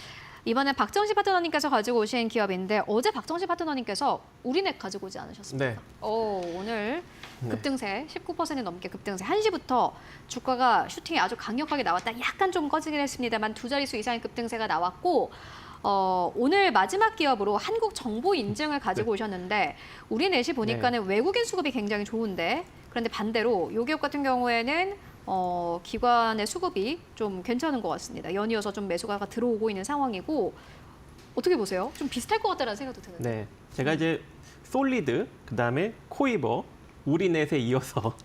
이번에 박정식 파트너님께서 가지고 오신 기업인데, 어제 박정식 파트너님께서 우리넥 가지고 오지 않으셨습니까? 네. 오늘 네. 급등세 19% 넘게 급등세. 1시부터 주가가 슈팅이 아주 강력하게 나왔다. 약간 좀 꺼지긴 했습니다만 두 자릿수 이상의 급등세가 나왔고, 오늘 마지막 기업으로 한국정보인증을 가지고 오셨는데, 우리넷이 보니까는 외국인 수급이 굉장히 좋은데, 그런데 반대로 이 기업 같은 경우에는 기관의 수급이 좀 괜찮은 것 같습니다. 연이어서 좀 매수가 들어오고 있는 상황이고, 어떻게 보세요? 좀 비슷할 것 같다는 생각도 드는데. 네. 제가 이제 솔리드, 그다음에 코이버, 우리넷에 이어서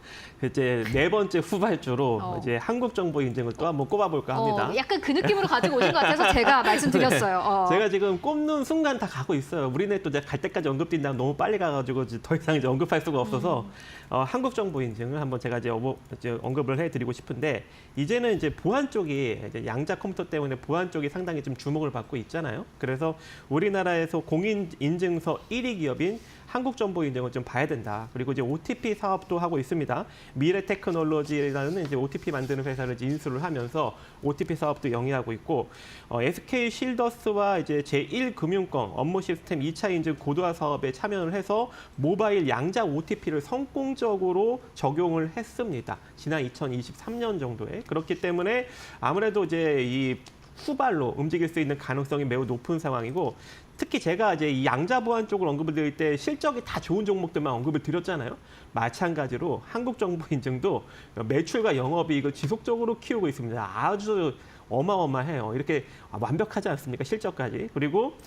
이제 네 번째 후발주로 이제 한국정보인증을 또 한번 꼽아볼까 합니다. 약간 그 느낌으로 가지고 오신 것 같아서 제가 말씀드렸어요. 제가 지금 꼽는 순간 다 가고 있어요. 우리넷도 이제 갈 때까지 언급된다면 너무 빨리 가가지고 이제 더 이상 이제 언급할 수가 없어서 한국정보인증을 한번 제가 이제 언급을 해드리고 싶은데, 이제는 이제 보안 쪽이 이제 양자 컴퓨터 때문에 보안 쪽이 상당히 좀 주목을 받고 있잖아요. 그래서 우리나라에서 공인인증서 1위 기업인 한국정보인증을 좀 봐야 된다. 그리고 이제 OTP 사업도 하고 있습니다. 미래테크놀로지라는 이제 OTP 만드는 회사를 이제 인수를 하면서 OTP 사업도 영위하고 있고, SK 실더스와 이제 제1금융권 업무 시스템 2차 인증 고도화 사업에 참여를 해서 모바일 양자 OTP를 성공적으로 적용을 했습니다. 지난 2023년 정도에. 그렇기 때문에 아무래도 이제 이 후발로 움직일 수 있는 가능성이 매우 높은 상황이고, 특히 제가 이제 이 양자 보안 쪽을 언급을 드릴 때 실적이 다 좋은 종목들만 언급을 드렸잖아요. 마찬가지로 한국정보인증도 매출과 영업이익을 지속적으로 키우고 있습니다. 아주 어마어마해요. 이렇게 완벽하지 않습니까? 실적까지. 그리고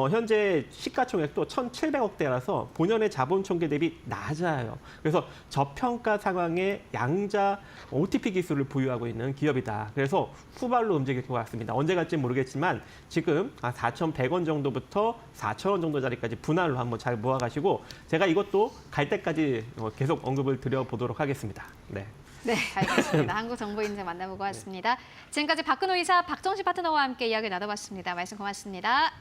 현재 시가총액도 1,700억대라서 본연의 자본 총계 대비 낮아요. 그래서 저평가 상황의 양자 OTP 기술을 보유하고 있는 기업이다. 그래서 후발로 움직일 것 같습니다. 언제 갈지 모르겠지만 지금 4,100원 정도부터 4,000원 정도 자리까지 분할로 한번 잘 모아가시고, 제가 이것도 갈 때까지 계속 언급을 드려보도록 하겠습니다. 네. 네, 알겠습니다. 한국정보인증 만나보고 왔습니다. 지금까지 박근호 이사, 박정식 파트너와 함께 이야기 나눠봤습니다. 말씀 고맙습니다.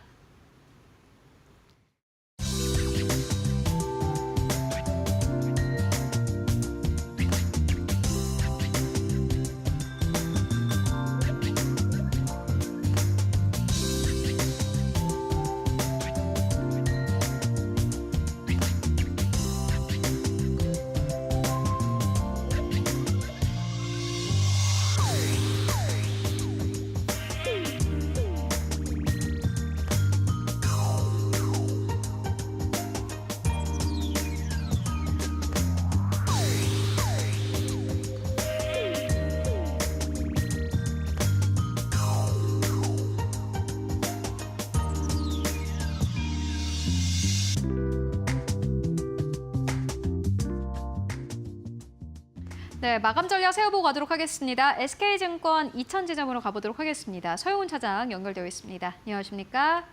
네, 마감 전략 세워보고 가도록 하겠습니다. SK증권 2000지점으로 가보도록 하겠습니다. 서용훈 차장 연결되어 있습니다. 안녕하십니까?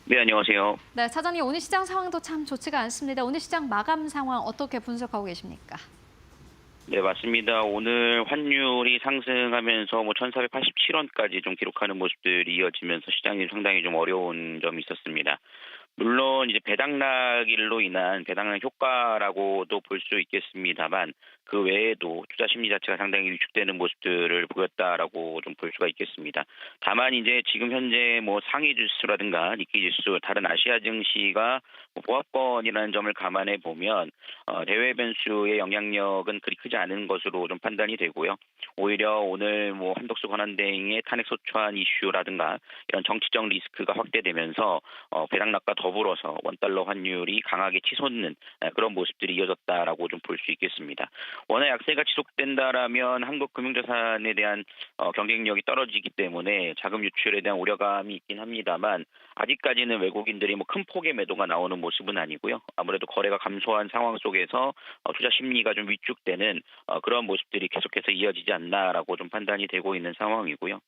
네, 안녕하세요. 네, 차장님, 오늘 시장 상황도 참 좋지가 않습니다. 오늘 시장 마감 상황 어떻게 분석하고 계십니까? 네, 맞습니다. 오늘 환율이 상승하면서 1,487원까지 좀 기록하는 모습들이 이어지면서 시장이 상당히 좀 어려운 점이 있었습니다. 물론 이제 배당락일로 인한 배당락 효과라고도 볼 수 있겠습니다만, 그 외에도 투자 심리 자체가 상당히 위축되는 모습들을 보였다라고 좀 볼 수가 있겠습니다. 다만 이제 지금 현재 뭐 상위 지수라든가 니케이 지수, 다른 아시아 증시가 보합권이라는 점을 감안해 보면 대외 변수의 영향력은 그리 크지 않은 것으로 좀 판단이 되고요. 오히려 오늘 뭐 한덕수 권한대행의 탄핵 소추안 이슈라든가 이런 정치적 리스크가 확대되면서 배당락과 더불어서 원달러 환율이 강하게 치솟는 그런 모습들이 이어졌다라고 좀 볼 수 있겠습니다. 원화 약세가 지속된다라면 한국 금융자산에 대한 경쟁력이 떨어지기 때문에 자금 유출에 대한 우려감이 있긴 합니다만 아직까지는 외국인들이 뭐 큰 폭의 매도가 나오는 모습은 아니고요. 아무래도 거래가 감소한 상황 속에서 투자 심리가 좀 위축되는 그런 모습들이 계속해서 이어지지 않나라고 좀 판단이 되고 있는 상황이고요.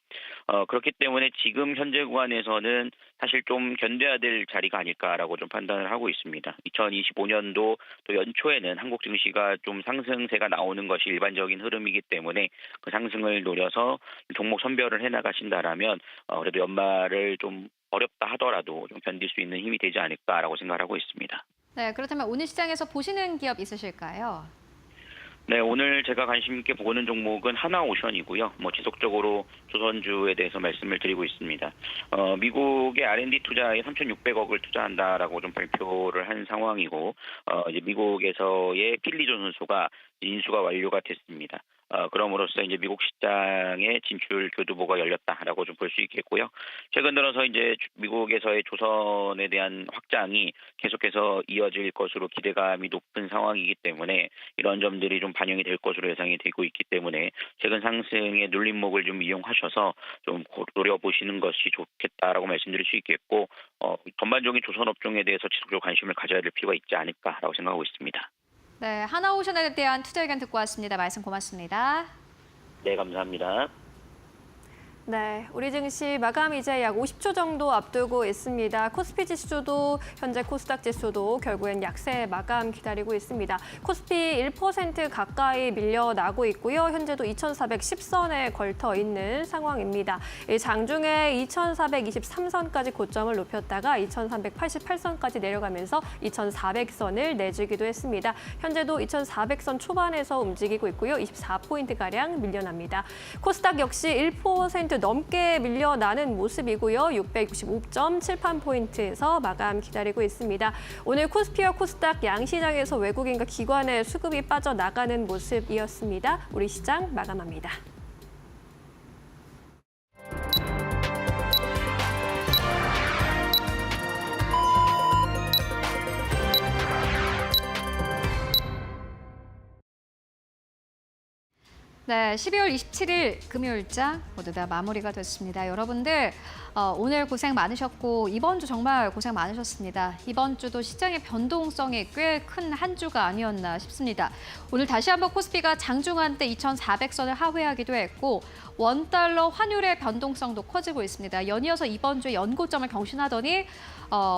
그렇기 때문에 지금 현재 구간에서는 사실 좀 견뎌야 될 자리가 아닐까라고 좀 판단을 하고 있습니다. 2025년도 또 연초에는 한국 증시가 좀 상승세가 나오는 것이 일반적인 흐름이기 때문에 그 상승을 노려서 종목 선별을 해나가신다라면 그래도 연말을 좀 어렵다 하더라도 좀 견딜 수 있는 힘이 되지 않을까라고 생각하고 있습니다. 네, 그렇다면 오늘 시장에서 보시는 기업 있으실까요? 네, 오늘 제가 관심 있게 보는 종목은 하나오션이고요. 뭐 지속적으로 조선주에 대해서 말씀을 드리고 있습니다. 미국의 R&D 투자에 3,600억을 투자한다라고 좀 발표를 한 상황이고, 이제 미국에서의 필리 존슨소가 인수가 완료가 됐습니다. 그럼으로써 이제 미국 시장에 진출 교두보가 열렸다라고 좀 볼 수 있겠고요. 최근 들어서 이제 미국에서의 조선에 대한 확장이 계속해서 이어질 것으로 기대감이 높은 상황이기 때문에 이런 점들이 좀 반영이 될 것으로 예상이 되고 있기 때문에 최근 상승의 눌림목을 좀 이용하셔서 좀 노려보시는 것이 좋겠다라고 말씀드릴 수 있겠고, 전반적인 조선 업종에 대해서 지속적으로 관심을 가져야 될 필요가 있지 않을까라고 생각하고 있습니다. 네, 하나오션에 대한 투자 의견 듣고 왔습니다. 말씀 고맙습니다. 네, 감사합니다. 네, 우리 증시 마감 이제 약 50초 정도 앞두고 있습니다. 코스피 지수도 현재 코스닥 지수도 결국엔 약세 마감 기다리고 있습니다. 코스피 1% 가까이 밀려나고 있고요. 현재도 2,410선에 걸터 있는 상황입니다. 이 장중에 2,423선까지 고점을 높였다가 2,388선까지 내려가면서 2,400선을 내주기도 했습니다. 현재도 2,400선 초반에서 움직이고 있고요. 24포인트가량 밀려납니다. 코스닥 역시 1% 넘게 밀려나는 모습이고요. 665.78포인트에서 마감 기다리고 있습니다. 오늘 코스피와 코스닥 양시장에서 외국인과 기관의 수급이 빠져나가는 모습이었습니다. 우리 시장 마감합니다. 네, 12월 27일 금요일장 모두 다 마무리가 됐습니다. 여러분들 오늘 고생 많으셨고 이번 주 정말 고생 많으셨습니다. 이번 주도 시장의 변동성이 꽤 큰 한 주가 아니었나 싶습니다. 오늘 다시 한번 코스피가 장중한 때 2,400선을 하회하기도 했고 원달러 환율의 변동성도 커지고 있습니다. 연이어서 이번 주에 연고점을 경신하더니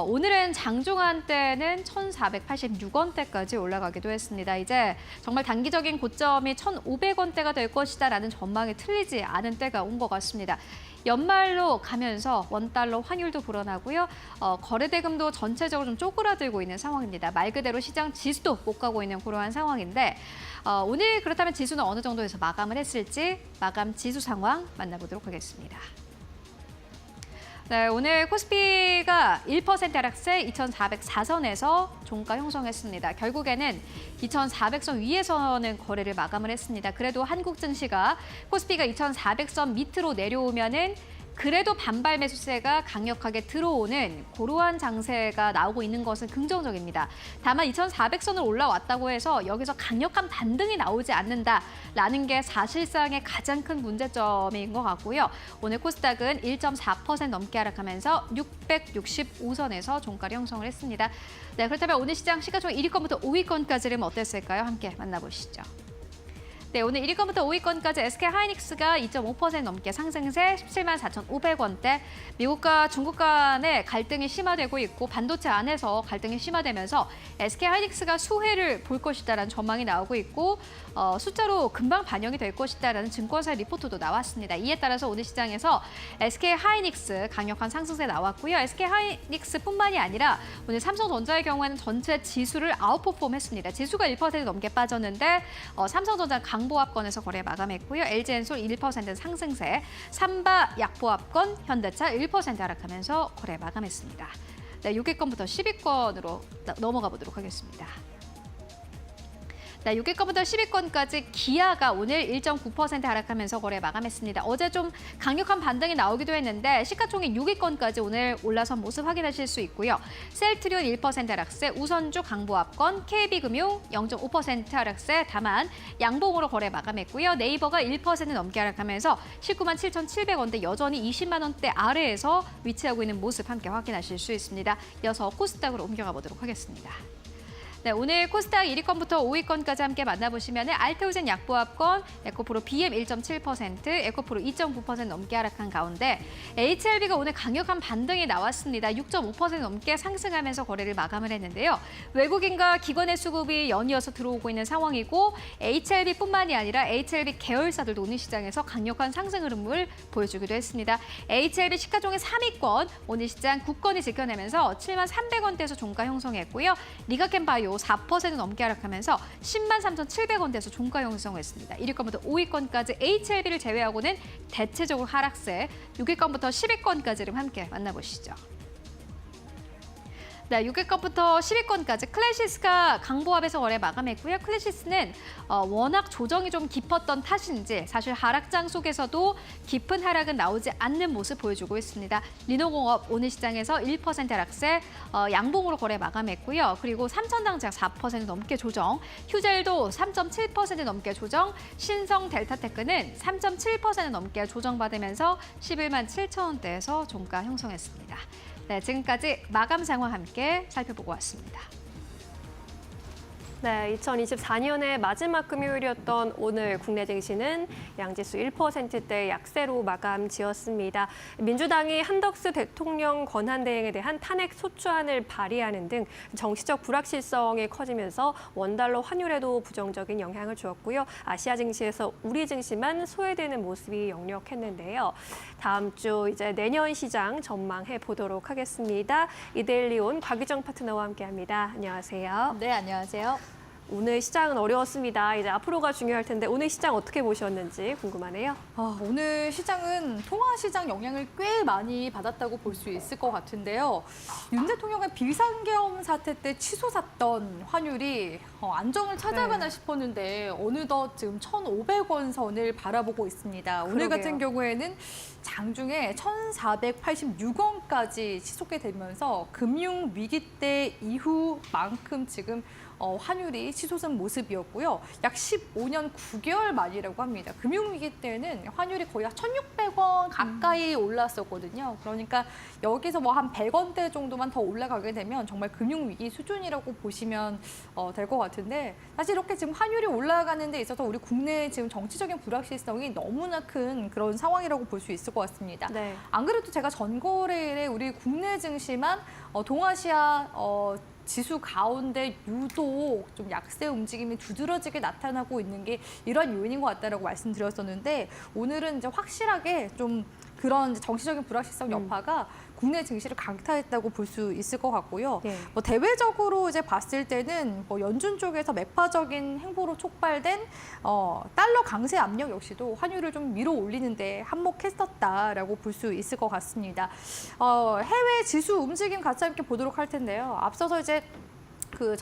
오늘은 장중한 때는 1,486원대까지 올라가기도 했습니다. 이제 정말 단기적인 고점이 1,500원대가 될 것이다라는 전망이 틀리지 않은 때가 온 것 같습니다. 연말로 가면서 원달러 환율도 불어나고요. 거래대금도 전체적으로 좀 쪼그라들고 있는 상황입니다. 말 그대로 시장 지수도 못 가고 있는 그러한 상황인데 오늘 그렇다면 지수는 어느 정도에서 마감을 했을지 마감 지수 상황 만나보도록 하겠습니다. 네, 오늘 코스피가 1% 하락세 2,404선에서 종가 형성했습니다. 결국에는 2,400선 위에서는 거래를 마감을 했습니다. 그래도 한국 증시가 코스피가 2,400선 밑으로 내려오면은 그래도 반발 매수세가 강력하게 들어오는 그러한 장세가 나오고 있는 것은 긍정적입니다. 다만 2,400선을 올라왔다고 해서 여기서 강력한 반등이 나오지 않는다라는 게 사실상의 가장 큰 문제점인 것 같고요. 오늘 코스닥은 1.4% 넘게 하락하면서 665선에서 종가를 형성을 했습니다. 네, 그렇다면 오늘 시장 시가총액 1위권부터 5위권까지는 어땠을까요? 함께 만나보시죠. 네, 오늘 1위권부터 5위권까지 SK 하이닉스가 2.5% 넘게 상승세 17만 4,500원대. 미국과 중국 간의 갈등이 심화되고 있고 반도체 안에서 갈등이 심화되면서 SK 하이닉스가 수혜를 볼 것이다라는 전망이 나오고 있고 숫자로 금방 반영이 될 것이다라는 증권사 리포트도 나왔습니다. 이에 따라서 오늘 시장에서 SK 하이닉스 강력한 상승세 나왔고요. SK 하이닉스뿐만이 아니라 오늘 삼성전자의 경우에는 전체 지수를 아웃퍼폼했습니다. 지수가 1% 넘게 빠졌는데 삼성전자 강보합권에서 거래 마감했고요. LG엔솔 1% 상승세, 삼바 약보합권, 현대차 1% 하락하면서 거래 마감했습니다. 네, 6위권부터 10위권으로 넘어가 보도록 하겠습니다. 네, 6위권부터 10위권까지 기아가 오늘 1.9% 하락하면서 거래 마감했습니다. 어제 좀 강력한 반등이 나오기도 했는데 시가총액 6위권까지 오늘 올라선 모습 확인하실 수 있고요. 셀트리온 1% 하락세, 우선주 강보합권, KB금융 0.5% 하락세, 다만 양봉으로 거래 마감했고요. 네이버가 1% 넘게 하락하면서 19만 7,700원대 여전히 20만 원대 아래에서 위치하고 있는 모습 함께 확인하실 수 있습니다. 이어서 코스닥으로 옮겨가 보도록 하겠습니다. 네, 오늘 코스닥 1위권부터 5위권까지 함께 만나보시면 알테오젠 약보합권, 에코프로 BM 1.7%, 에코프로 2.9% 넘게 하락한 가운데 HLB가 오늘 강력한 반등이 나왔습니다. 6.5% 넘게 상승하면서 거래를 마감을 했는데요. 외국인과 기관의 수급이 연이어서 들어오고 있는 상황이고 HLB뿐만이 아니라 HLB 계열사들도 오늘 시장에서 강력한 상승 흐름을 보여주기도 했습니다. HLB 시가총액 3위권, 오늘 시장 9권이 지켜내면서 7만 300원대에서 종가 형성했고요. 리가캠바이오 4% 넘게 하락하면서 10만 3,700원대에서 종가 형성했습니다. 1위권부터 5위권까지 HLB를 제외하고는 대체적으로 하락세, 6위권부터 10위권까지를 함께 만나보시죠. 네, 6위권부터 10위권까지 클래시스가 강보합에서 거래 마감했고요. 클래시스는 워낙 조정이 좀 깊었던 탓인지 사실 하락장 속에서도 깊은 하락은 나오지 않는 모습 보여주고 있습니다. 리노공업 오늘 시장에서 1% 하락세, 양봉으로 거래 마감했고요. 그리고 삼천당제약 4% 넘게 조정, 휴젤도 3.7% 넘게 조정, 신성 델타테크는 3.7% 넘게 조정받으면서 11만 7천 원대에서 종가 형성했습니다. 네, 지금까지 마감 상황 함께 살펴보고 왔습니다. 네, 2024년의 마지막 금요일이었던 오늘 국내 증시는 양지수 1%대 약세로 마감 지었습니다. 민주당이 한덕수 대통령 권한대행에 대한 탄핵 소추안을 발의하는 등 정치적 불확실성이 커지면서 원달러 환율에도 부정적인 영향을 주었고요. 아시아 증시에서 우리 증시만 소외되는 모습이 역력했는데요. 다음 주 이제 내년 시장 전망해 보도록 하겠습니다. 이데일리온 곽유정 파트너와 함께합니다. 안녕하세요. 네, 안녕하세요. 오늘 시장은 어려웠습니다. 이제 앞으로가 중요할 텐데 오늘 시장 어떻게 보셨는지 궁금하네요. 오늘 시장은 통화시장 영향을 꽤 많이 받았다고 볼 수 있을 것 같은데요. 윤 대통령의 비상계엄 사태 때 치솟았던 환율이 안정을 찾아가나 싶었는데 어느덧 지금 1,500원 선을 바라보고 있습니다. 오늘 같은 경우에는 장중에 1,486원까지 치솟게 되면서 금융 위기 때 이후만큼 지금 환율이 치솟은 모습이었고요. 약 15년 9개월 만이라고 합니다. 금융위기 때는 환율이 거의 1,600원 가까이 올랐었거든요. 그러니까 여기서 뭐 한 100원대 정도만 더 올라가게 되면 정말 금융위기 수준이라고 보시면 될 것 같은데 사실 이렇게 지금 환율이 올라가는 데 있어서 우리 국내 지금 정치적인 불확실성이 너무나 큰 그런 상황이라고 볼 수 있을 것 같습니다. 네. 안 그래도 제가 전거래일에 우리 국내 증시만 동아시아 지수 가운데 유독 좀 약세 움직임이 두드러지게 나타나고 있는 게 이러한 요인인 것 같다라고 말씀드렸었는데 오늘은 이제 확실하게 좀 그런 정치적인 불확실성 여파가 국내 증시를 강타했다고 볼 수 있을 것 같고요. 네. 뭐 대외적으로 이제 봤을 때는 뭐 연준 쪽에서 매파적인 행보로 촉발된 달러 강세 압력 역시도 환율을 좀 밀어 올리는데 한몫했었다라고 볼 수 있을 것 같습니다. 해외 지수 움직임 같이 함께 보도록 할 텐데요. 앞서서 이제 그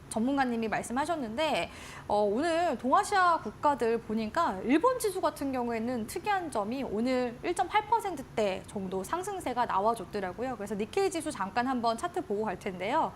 전문가님이 말씀하셨는데 오늘 동아시아 국가들 보니까 일본 지수 같은 경우에는 특이한 점이 오늘 1.8%대 정도 상승세가 나와줬더라고요. 그래서 니케이 지수 잠깐 한번 차트 보고 갈 텐데요.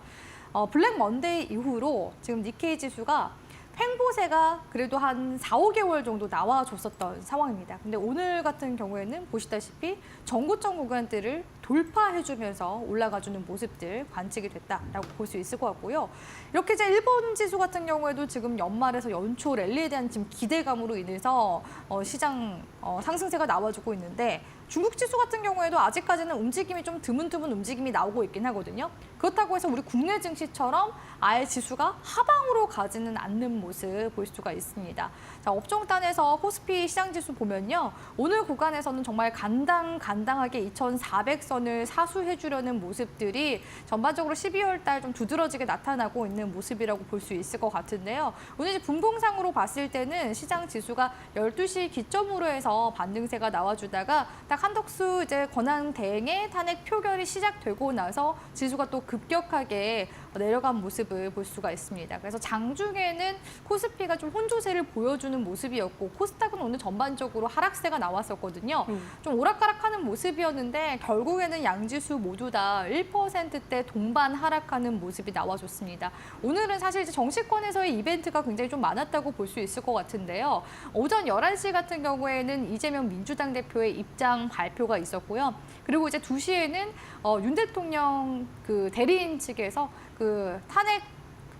블랙 먼데이 이후로 지금 니케이 지수가 횡보세가 그래도 한 4, 5개월 정도 나와줬었던 상황입니다. 근데 오늘 같은 경우에는 보시다시피 전고점 구간들을 돌파해주면서 올라가주는 모습들 관측이 됐다라고 볼 수 있을 것 같고요. 이렇게 이제 일본 지수 같은 경우에도 지금 연말에서 연초 랠리에 대한 지금 기대감으로 인해서 시장 상승세가 나와주고 있는데 중국 지수 같은 경우에도 아직까지는 움직임이 좀 드문드문 움직임이 나오고 있긴 하거든요. 그렇다고 해서 우리 국내 증시처럼 아예 지수가 하방으로 가지는 않는 모습 볼 수가 있습니다. 자, 업종단에서 코스피 시장 지수 보면요. 오늘 구간에서는 정말 간당하게 2,400선을 사수해 주려는 모습들이 전반적으로 12월 달 좀 두드러지게 나타나고 있는 모습이라고 볼 수 있을 것 같은데요. 오늘 이제 분봉상으로 봤을 때는 시장 지수가 12시 기점으로 해서 반등세가 나와주다가 딱 한덕수 이제 권한 대행의 탄핵 표결이 시작되고 나서 지수가 또 급격하게 내려간 모습을 볼 수가 있습니다. 그래서 장중에는 코스피가 좀 혼조세를 보여주는 모습이었고 코스닥은 오늘 전반적으로 하락세가 나왔었거든요. 좀 오락가락하는 모습이었는데 결국에는 양지수 모두 다 1%대 동반 하락하는 모습이 나와줬습니다. 오늘은 사실 이제 정치권에서의 이벤트가 굉장히 좀 많았다고 볼 수 있을 것 같은데요. 오전 11시 같은 경우에는 이재명 민주당 대표의 입장 발표가 있었고요. 그리고 이제 2시에는 윤 대통령 그 대리인 측에서 그 탄핵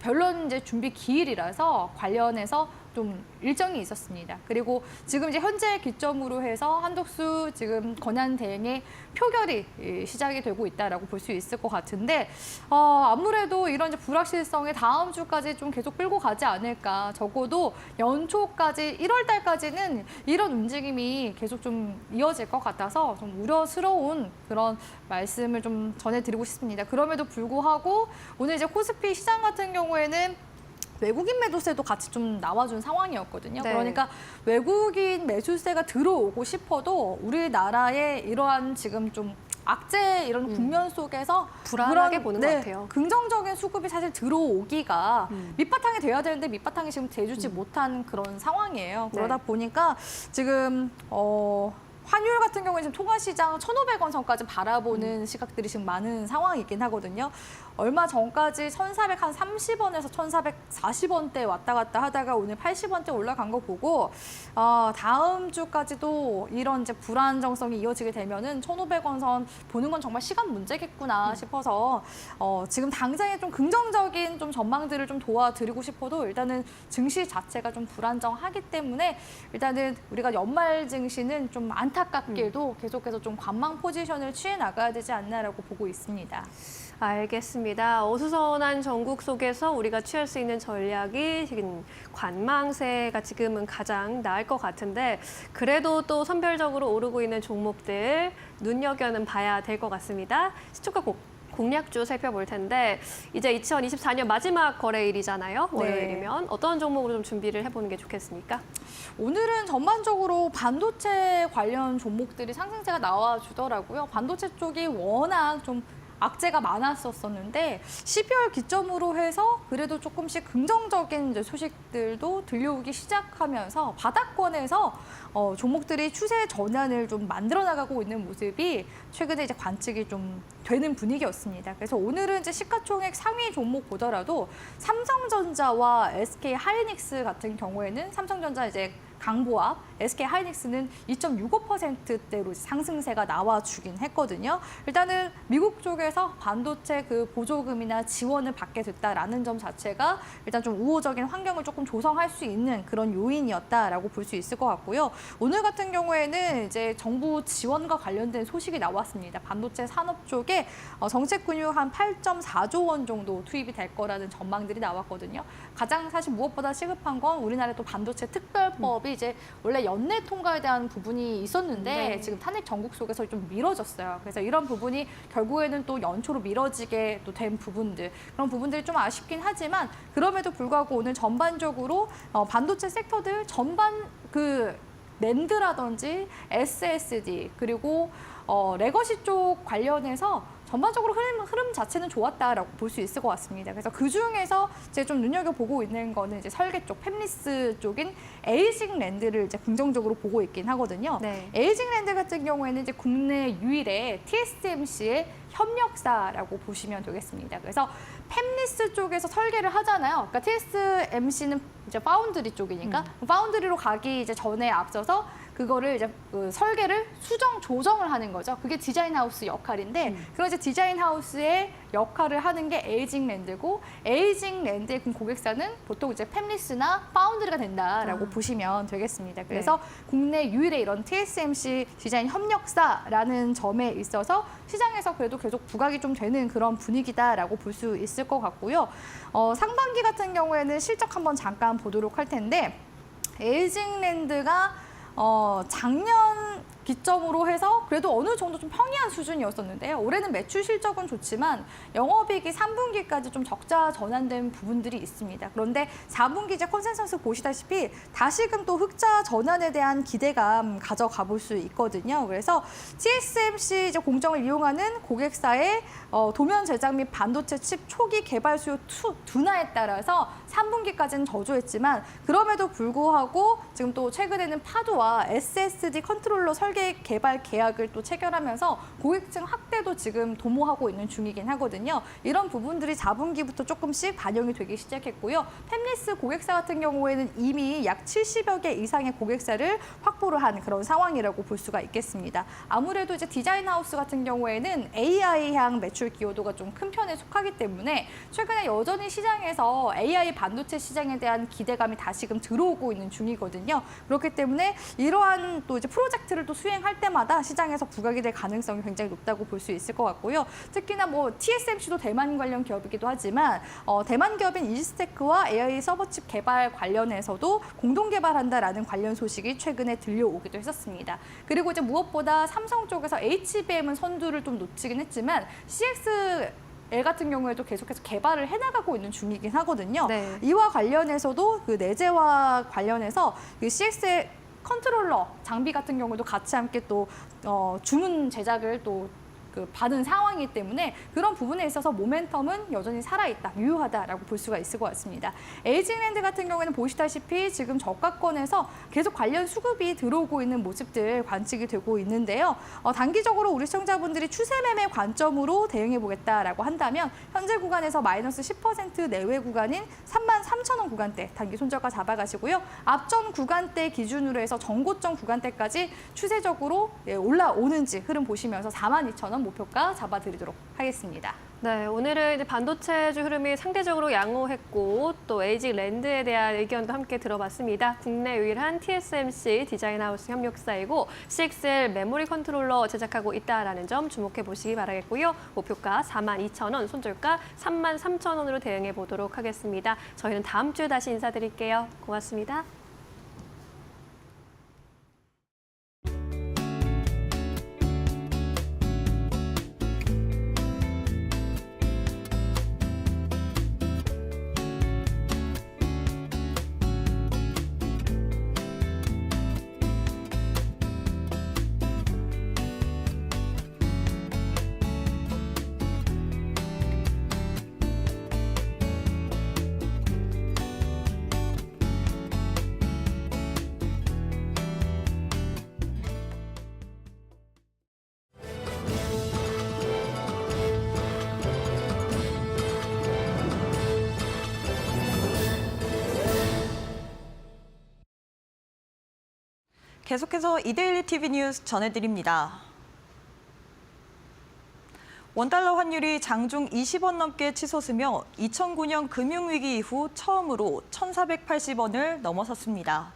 변론 이제 준비 기일이라서 관련해서 좀 일정이 있었습니다. 그리고 지금 이제 현재 기점으로 해서 한덕수 지금 권한 대행의 표결이 시작이 되고 있다라고 볼 수 있을 것 같은데 아무래도 이런 이제 불확실성에 다음 주까지 좀 계속 끌고 가지 않을까. 적어도 연초까지 1월 달까지는 이런 움직임이 계속 좀 이어질 것 같아서 좀 우려스러운 그런 말씀을 좀 전해드리고 싶습니다. 그럼에도 불구하고 오늘 이제 코스피 시장 같은 경우에는 외국인 매도세도 같이 좀 나와준 상황이었거든요. 네. 그러니까 외국인 매수세가 들어오고 싶어도 우리나라의 이러한 지금 좀 악재 이런 국면 속에서 불안하게 그런, 보는 것 같아요. 긍정적인 수급이 사실 들어오기가 밑바탕이 돼야 되는데 밑바탕이 지금 돼주지 못한 그런 상황이에요. 그러다 보니까 지금 환율 같은 경우에 지금 통화시장 1,500원 선까지 바라보는 시각들이 지금 많은 상황이긴 하거든요. 얼마 전까지 1,430원에서 1,440원대 왔다 갔다 하다가 오늘 80원대 올라간 거 보고 다음 주까지도 이런 이제 불안정성이 이어지게 되면은 1,500원 선 보는 건 정말 시간 문제겠구나 싶어서 지금 당장에 좀 긍정적인 좀 전망들을 좀 도와드리고 싶어도 일단은 증시 자체가 좀 불안정하기 때문에 일단은 우리가 연말 증시는 좀 안타깝게도 계속해서 좀 관망 포지션을 취해 나가야 되지 않나라고 보고 있습니다. 알겠습니다. 어수선한 전국 속에서 우리가 취할 수 있는 전략이 지금 관망세가 지금은 가장 나을 것 같은데 그래도 또 선별적으로 오르고 있는 종목들 눈여겨는 봐야 될 것 같습니다. 시초가 공략주 살펴볼 텐데 이제 2024년 마지막 거래일이잖아요. 월요일이면 어떤 종목으로 좀 준비를 해보는 게 좋겠습니까? 오늘은 전반적으로 반도체 관련 종목들이 상승세가 나와주더라고요. 반도체 쪽이 워낙 좀 악재가 많았었는데 12월 기점으로 해서 그래도 조금씩 긍정적인 이제 소식들도 들려오기 시작하면서 바닥권에서 종목들이 추세 전환을 좀 만들어 나가고 있는 모습이 최근에 이제 관측이 좀 되는 분위기였습니다. 그래서 오늘은 이제 시가총액 상위 종목 보더라도 삼성전자와 SK 하이닉스 같은 경우에는 삼성전자 이제 강보와 SK 하이닉스는 2.65%대로 상승세가 나와주긴 했거든요. 일단은 미국 쪽에서 반도체 그 보조금이나 지원을 받게 됐다라는 점 자체가 일단 좀 우호적인 환경을 조금 조성할 수 있는 그런 요인이었다라고 볼 수 있을 것 같고요. 오늘 같은 경우에는 이제 정부 지원과 관련된 소식이 나왔습니다. 반도체 산업 쪽에 정책 근육 한 8.4조 원 정도 투입이 될 거라는 전망들이 나왔거든요. 가장 사실 무엇보다 시급한 건 우리나라의 또 반도체 특별법이 이제 원래 연내 통과에 대한 부분이 있었는데 지금 탄핵 전국 속에서 좀 미뤄졌어요. 그래서 이런 부분이 결국에는 또 연초로 미뤄지게 또 된 부분들 그런 부분들이 좀 아쉽긴 하지만 그럼에도 불구하고 오늘 전반적으로 반도체 섹터들 전반 그 낸드라든지 SSD 그리고 레거시 쪽 관련해서 전반적으로 흐름 자체는 좋았다라고 볼 수 있을 것 같습니다. 그래서 그 중에서 이제 좀 눈여겨보고 있는 거는 이제 설계 쪽, 팹리스 쪽인 에이징랜드를 이제 긍정적으로 보고 있긴 하거든요. 네. 에이징랜드 같은 경우에는 이제 국내 유일의 TSMC의 협력사라고 보시면 되겠습니다. 그래서 팹리스 쪽에서 설계를 하잖아요. 그러니까 TSMC는 이제 파운드리 쪽이니까 파운드리로 가기 이제 전에 앞서서 그거를 이제 그 설계를 수정 조정을 하는 거죠. 그게 디자인 하우스 역할인데 그런 이제 디자인 하우스의 역할을 하는 게 에이징랜드고 에이징랜드의 고객사는 보통 이제 팹리스나 파운드리가 된다라고 보시면 되겠습니다. 그래서 국내 유일의 이런 TSMC 디자인 협력사라는 점에 있어서 시장에서 그래도 계속 부각이 좀 되는 그런 분위기다라고 볼 수 있을 것 같고요. 상반기 같은 경우에는 실적 한번 잠깐 보도록 할 텐데 에이징랜드가 작년 기점으로 해서 그래도 어느 정도 좀 평이한 수준이었었는데요. 올해는 매출 실적은 좋지만 영업이익이 3분기까지 좀 적자 전환된 부분들이 있습니다. 그런데 4분기 이제 컨센서스 보시다시피 다시금 또 흑자 전환에 대한 기대감 가져가 볼 수 있거든요. 그래서 TSMC 이제 공정을 이용하는 고객사의 도면 제작 및 반도체 칩 초기 개발 수요 둔화에 따라서 3분기까지는 저조했지만 그럼에도 불구하고 지금 또 최근에는 파도와 SSD 컨트롤러 설계 개발 계약을 또 체결하면서 고객층 확대도 지금 도모하고 있는 중이긴 하거든요. 이런 부분들이 4분기부터 조금씩 반영이 되기 시작했고요. 팹리스 고객사 같은 경우에는 이미 약 70여 개 이상의 고객사를 확보를 한 그런 상황이라고 볼 수가 있겠습니다. 아무래도 이제 디자인 하우스 같은 경우에는 AI향 매출 기여도가 좀 큰 편에 속하기 때문에 최근에 여전히 시장에서 AI 반도체 시장에 대한 기대감이 다시금 들어오고 있는 중이거든요. 그렇기 때문에 이러한 또 이제 프로젝트를 또 수행할 때마다 시장에서 부각이 될 가능성이 굉장히 높다고 볼 수 있을 것 같고요. 특히나 뭐 TSMC도 대만 관련 기업이기도 하지만 대만 기업인 이지스테크와 AI 서버칩 개발 관련해서도 공동 개발한다라는 관련 소식이 최근에 들려오기도 했었습니다. 그리고 이제 무엇보다 삼성 쪽에서 HBM은 선두를 좀 놓치긴 했지만 CXL 같은 경우에도 계속해서 개발을 해나가고 있는 중이긴 하거든요. 네. 이와 관련해서도 그 내재와 관련해서 그 CXL 컨트롤러 장비 같은 경우도 같이 함께 또 주문 제작을 또 받은 상황이기 때문에 그런 부분에 있어서 모멘텀은 여전히 살아있다, 유효하다라고 볼 수가 있을 것 같습니다. 에이징랜드 같은 경우에는 보시다시피 지금 저가권에서 계속 관련 수급이 들어오고 있는 모습들 관측이 되고 있는데요. 단기적으로 우리 시청자분들이 추세 매매 관점으로 대응해 보겠다라고 한다면 현재 구간에서 마이너스 10% 내외 구간인 33,000원 구간대 단기 손절가 잡아가시고요. 앞전 구간대 기준으로 해서 전고점 구간대까지 추세적으로 올라오는지 흐름 보시면서 42,000원 목표가 잡아드리도록 하겠습니다. 네, 오늘은 이제 반도체주 흐름이 상대적으로 양호했고 또 에이징랜드에 대한 의견도 함께 들어봤습니다. 국내 유일한 TSMC 디자인 하우스 협력사이고 CXL 메모리 컨트롤러 제작하고 있다라는 점 주목해 보시기 바라겠고요. 목표가 42,000원, 손절가 33,000원으로 대응해 보도록 하겠습니다. 저희는 다음 주에 다시 인사드릴게요. 고맙습니다. 계속해서 이데일리 TV 뉴스 전해드립니다. 원달러 환율이 장중 20원 넘게 치솟으며 2009년 금융위기 이후 처음으로 1,480원을 넘어섰습니다.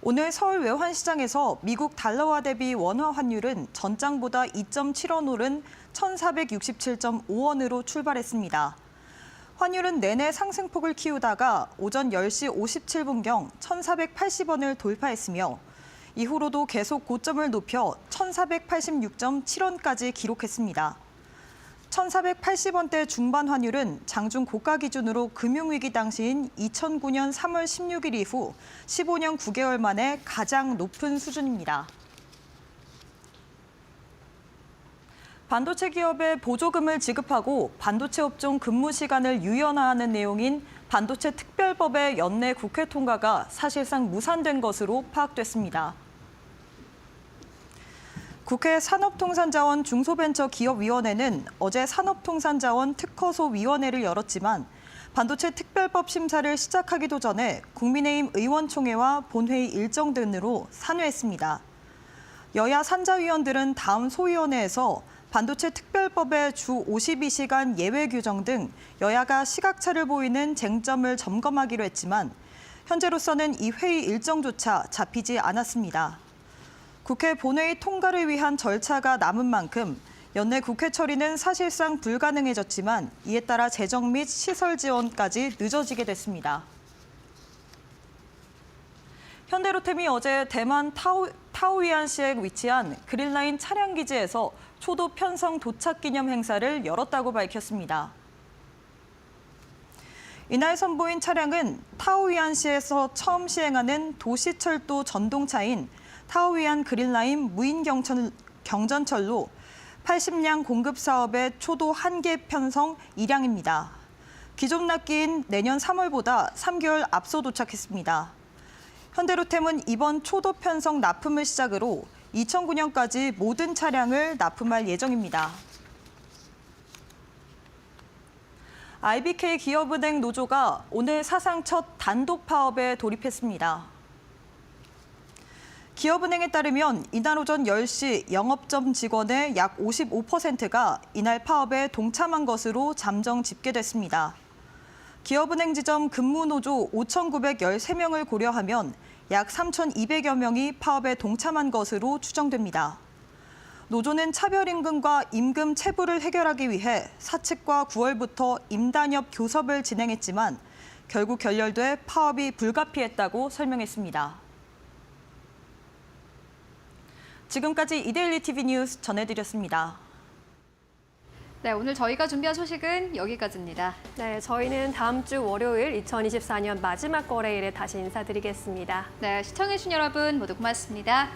오늘 서울 외환시장에서 미국 달러화 대비 원화 환율은 전장보다 2.7원 오른 1,467.5원으로 출발했습니다. 환율은 내내 상승폭을 키우다가 오전 10시 57분경 1,480원을 돌파했으며 이후로도 계속 고점을 높여 1,486.7원까지 기록했습니다. 1,480원대 중반 환율은 장중 고가 기준으로 금융위기 당시인 2009년 3월 16일 이후 15년 9개월 만에 가장 높은 수준입니다. 반도체 기업에 보조금을 지급하고 반도체 업종 근무 시간을 유연화하는 내용인 반도체 특별법의 연내 국회 통과가 사실상 무산된 것으로 파악됐습니다. 국회 산업통상자원 중소벤처기업위원회는 어제 산업통상자원 특허소위원회를 열었지만 반도체 특별법 심사를 시작하기도 전에 국민의힘 의원총회와 본회의 일정 등으로 산회했습니다. 여야 산자위원들은 다음 소위원회에서 반도체 특별법의 주 52시간 예외 규정 등 여야가 시각차를 보이는 쟁점을 점검하기로 했지만 현재로서는 이 회의 일정조차 잡히지 않았습니다. 국회 본회의 통과를 위한 절차가 남은 만큼 연내 국회 처리는 사실상 불가능해졌지만 이에 따라 재정 및 시설 지원까지 늦어지게 됐습니다. 현대로템이 어제 대만 타오위안시에 위치한 그린라인 차량기지에서 초도 편성 도착 기념 행사를 열었다고 밝혔습니다. 이날 선보인 차량은 타오위안시에서 처음 시행하는 도시철도 전동차인 타오위안 그린라인 무인 경전철로 80량 공급 사업의 초도 한계 편성 2량입니다. 기존 납기인 내년 3월보다 3개월 앞서 도착했습니다. 현대로템은 이번 초도 편성 납품을 시작으로 2009년까지 모든 차량을 납품할 예정입니다. IBK 기업은행 노조가 오늘 사상 첫 단독 파업에 돌입했습니다. 기업은행에 따르면 이날 오전 10시 영업점 직원의 약 55%가 이날 파업에 동참한 것으로 잠정 집계됐습니다. 기업은행 지점 근무노조 5,913명을 고려하면 약 3,200여 명이 파업에 동참한 것으로 추정됩니다. 노조는 차별임금과 임금 체불을 해결하기 위해 사측과 9월부터 임단협 교섭을 진행했지만 결국 결렬돼 파업이 불가피했다고 설명했습니다. 지금까지 이데일리 TV 뉴스 전해드렸습니다. 네, 오늘 저희가 준비한 소식은 여기까지입니다. 네, 저희는 다음 주 월요일 2024년 마지막 거래일에 다시 인사드리겠습니다. 네, 시청해주신 여러분 모두 고맙습니다.